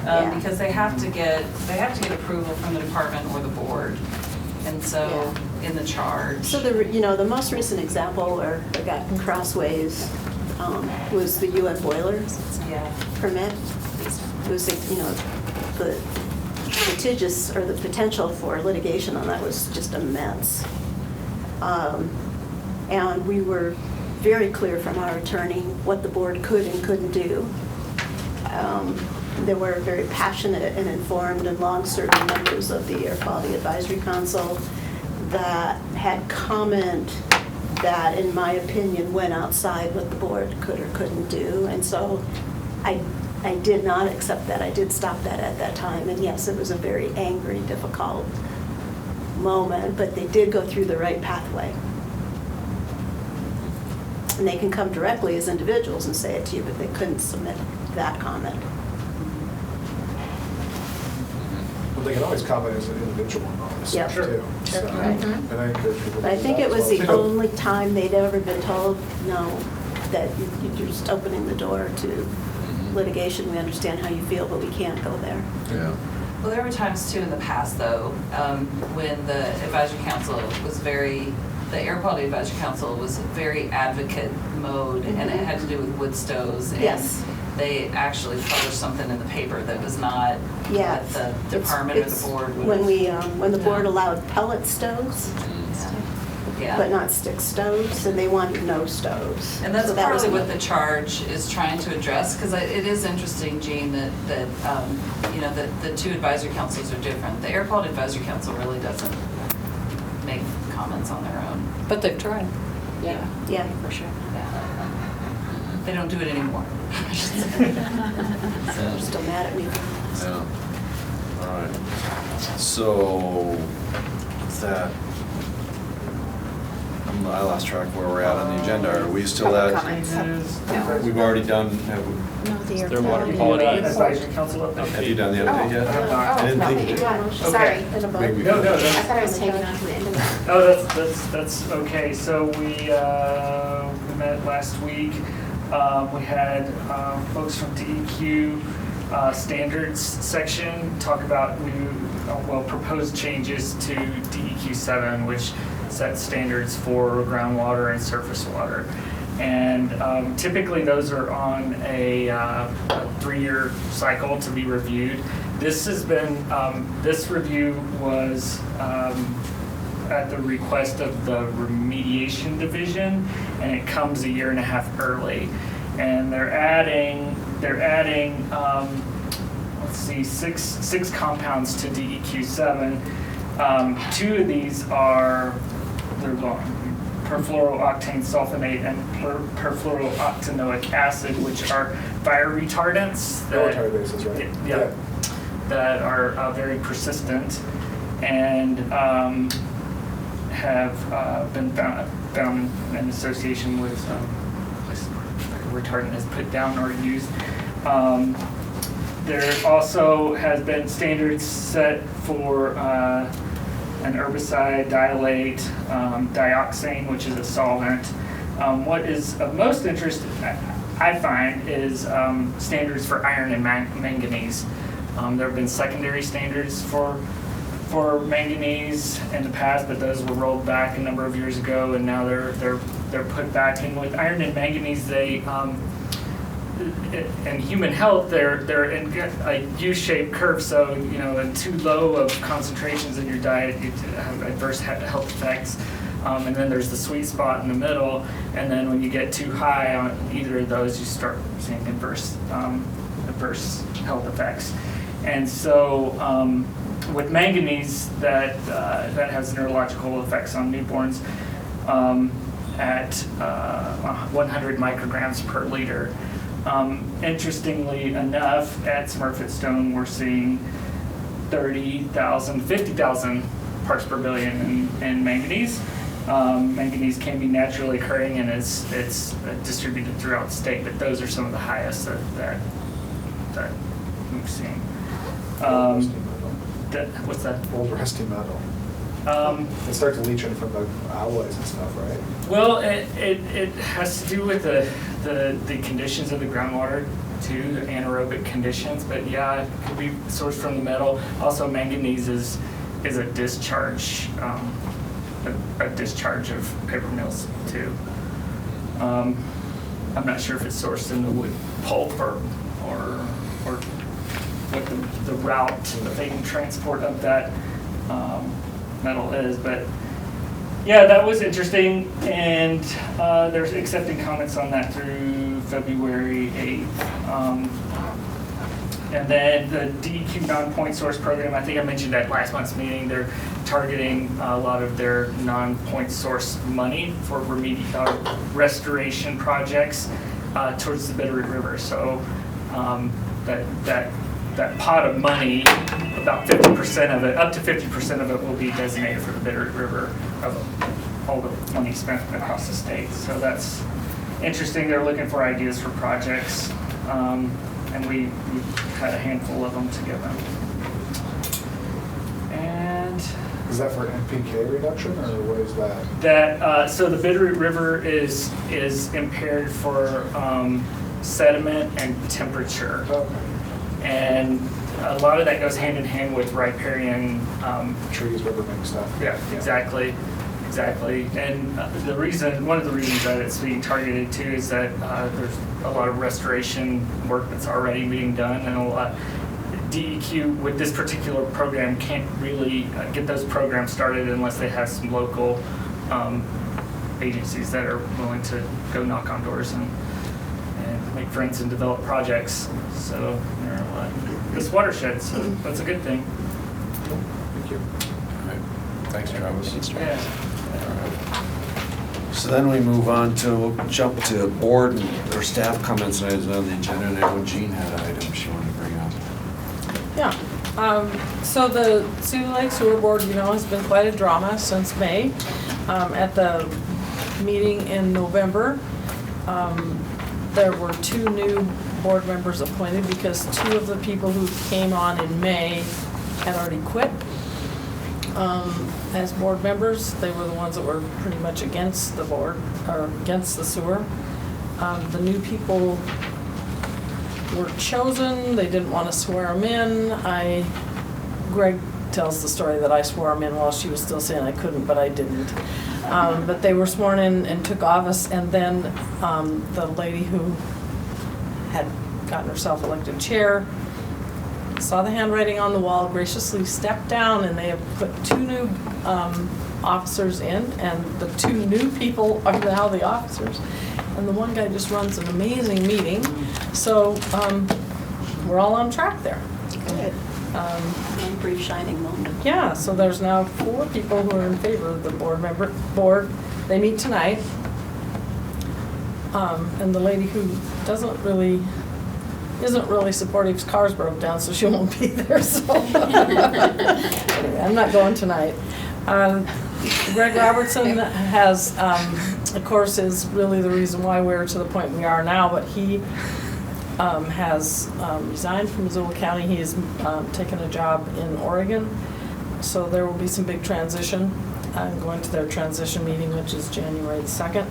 Yeah. Because they have to get approval from the department or the board. And so, in the charge. So the most recent example where it got crossways was the UN boilers Yeah. permit. It was, the litigious, or the potential for litigation on that was just immense. And we were very clear from our attorney what the board could and couldn't do. There were very passionate and informed and long-serving members of the Air Quality Advisory Council that had comment that, in my opinion, went outside what the board could or couldn't do. And so I did not accept that. I did stop that at that time. And yes, it was a very angry, difficult moment, but they did go through the right pathway. And they can come directly as individuals and say it to you, but they couldn't submit that comment. But they can always comment as an individual on this Yep. too. So, Right. and I encourage people to But I do think that it as was well, the too. only time they'd ever been told, no, that you're just opening the door to litigation. We understand how you feel, but we can't go there. Yeah. Well, there were times too in the past, though, when the advisory council was the Air Quality Advisory Council was very advocate mode, and it had to do with wood stoves. and Yes. They actually published something in the paper that was not Yeah. what the It's- department or it's the board would. When the board allowed pellet stoves, Yeah. the Yeah. but not stick stoves, and they want no stoves. And that's So that was partly what the another- charge is trying to address, because it is interesting, Jean, that you know, the two advisory councils are different. The Air Quality Advisory Council really doesn't make comments on their own. But they've tried. Yeah. Yeah, for sure. They don't do it anymore. They're still mad at me. Yeah. All right. So, is that, I lost track of where we're at on the agenda. Are we still Public at? comments. Is- We've already done, have No, the air Their water quality. quality. Advisory council update? have you done the update yet? I have not. I didn't no, think you you did. did. Sorry. Maybe we No, could- no, I that's, thought I was taking on to the end of it. oh, that's okay. So we met last week. We had folks from DEQ standards section talk about proposed changes to DEQ 7, which sets standards for groundwater and surface water. And typically those are on a 3-year cycle to be reviewed. This has been, this review was at the request of the remediation division, and it comes 1.5 years early. And they're adding, let's see, six compounds to DEQ 7. 2 of these are, they're perfluorooctane sulfonate and perfluorooctanoic acid, which are fire retardants. Military bases, right? Yeah, that are very persistent and have been found in association with places where retardant is put down or used. There also has been standards set for an herbicide, dialate, dioxane, which is a solvent. What is of most interest, I find, is standards for iron and manganese. There have been secondary standards for manganese in the past, but those were rolled back a number of years ago, and now they're put back. And with iron and manganese, they in human health, they're in a U-shaped curve. So in too low of concentrations in your diet, you have adverse health effects. And then there's the sweet spot in the middle, and then when you get too high on either of those, you start seeing adverse health effects. And so with manganese, that has neurological effects on newborns at 100 micrograms per liter. Interestingly enough, at Smurfit-Stone, we're seeing 30,000, 50,000 parts per billion in manganese. Manganese can be naturally occurring, and it's distributed throughout the state, but those are some of the highest that we've seen. What's that? Old rusty metal. It starts leaching from the alloys and stuff, right? Well, it has to do with the conditions of the groundwater too, the anaerobic conditions. But yeah, it could be sourced from the metal. Also, manganese is a discharge, a discharge of paper mills too. I'm not sure if it's sourced in the wood pulp or what the route that they can transport of that metal is, but yeah, that was interesting, and they're accepting comments on that through February 8th. And then the DEQ non-point source program, I think I mentioned at last month's meeting, they're targeting a lot of their non-point source money for restoration projects towards the Bitterroot River. So that pot of money, about 50% of it, up to 50% of it will be designated for the Bitterroot River of all the money spent across the state. So that's interesting. They're looking for ideas for projects, and we had a handful of them to give them. And is that for NPK reduction, or what is that? So the Bitterroot River is impaired for sediment and temperature. Okay. And a lot of that goes hand in hand with riparian Trees, riverbank stuff. Yeah, exactly. And one of the reasons that it's being targeted too is that there's a lot of restoration work that's already being done, and a lot DEQ with this particular program can't really get those programs started unless they have some local agencies that are willing to go knock on doors and make friends and develop projects. So there are a lot in this watershed, so that's a good thing. Thank you. All right. Thanks, Travis. Yeah. So then we move on to, jump to board or staff comments items on the agenda, and I know Jean had an item she wanted to bring up. Yeah, so the Cedar Lake Sewer Board, has been quite a drama since May. At the meeting in November, there were 2 new board members appointed because 2 of the people who came on in May had already quit. As board members, they were the ones that were pretty much against the board, or against the sewer. The new people were chosen, they didn't want to swear them in. Greg tells the story that I swore them in while she was still saying I couldn't, but I didn't. But they were sworn in and took office, and then the lady who had gotten herself elected chair saw the handwriting on the wall, graciously stepped down, and they have put 2 new officers in, and the 2 new people are now the officers. And the one guy just runs an amazing meeting, so we're all on track there. Good. One brief shining moment. Yeah, so there's now 4 people who are in favor of the board. They meet tonight. And the lady who isn't really supportive, cars broke down, so she won't be there, so. Anyway, I'm not going tonight. Greg Robertson has, of course, is really the reason why we're to the point we are now, but he has resigned from Missoula County. He has taken a job in Oregon, so there will be some big transition. I'm going to their transition meeting, which is January 2nd.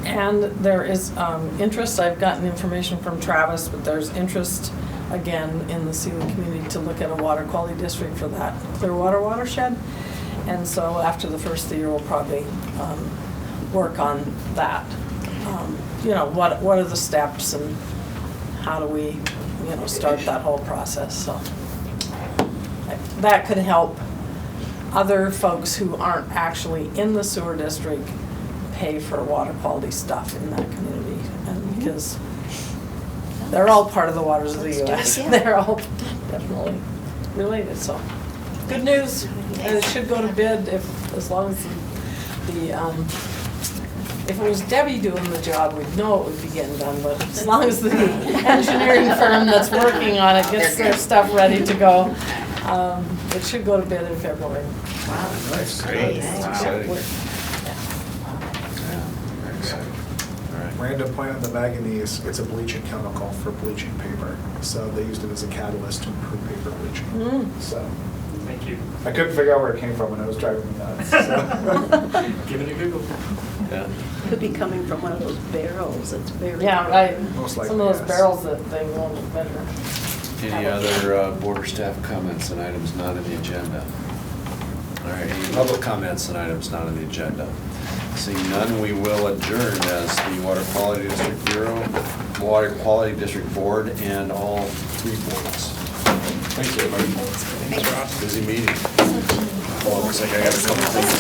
And there is interest, I've gotten information from Travis, but there's interest again in the Sealy community to look at a water quality district for that Clearwater watershed. And so after the first of the year, we'll probably work on that. What are the steps and how do we, start that whole process, so. That could help other folks who aren't actually in the sewer district pay for water quality stuff in that community, and because they're all part of the waters of the U.S. They're all definitely related, so. Good news, and it should go to bid as long as if it was Debbie doing the job, we'd know it would be getting done, but as long as the engineering firm that's working on it gets their stuff ready to go, it should go to bid in February. Wow, that's great. That's exciting. Yeah, very exciting. All right. Random point on the manganese, it's a bleaching chemical for bleaching paper. So they used it as a catalyst to improve paper bleaching. So Thank you. I couldn't figure out where it came from and it was driving me nuts. So. Give it a Google. Yeah. Could be coming from one of those barrels, it's very. Yeah, right. Most likely, Some of those yes. barrels that they won't measure. Any other board or staff comments on items not on the agenda? All right, any public comments on items not on the agenda? Seeing none, we will adjourn as the Water Quality District Bureau, Water Quality District Board, and all 3 boards. Thank you, everybody. Busy meeting. Well, it looks like I got a couple things.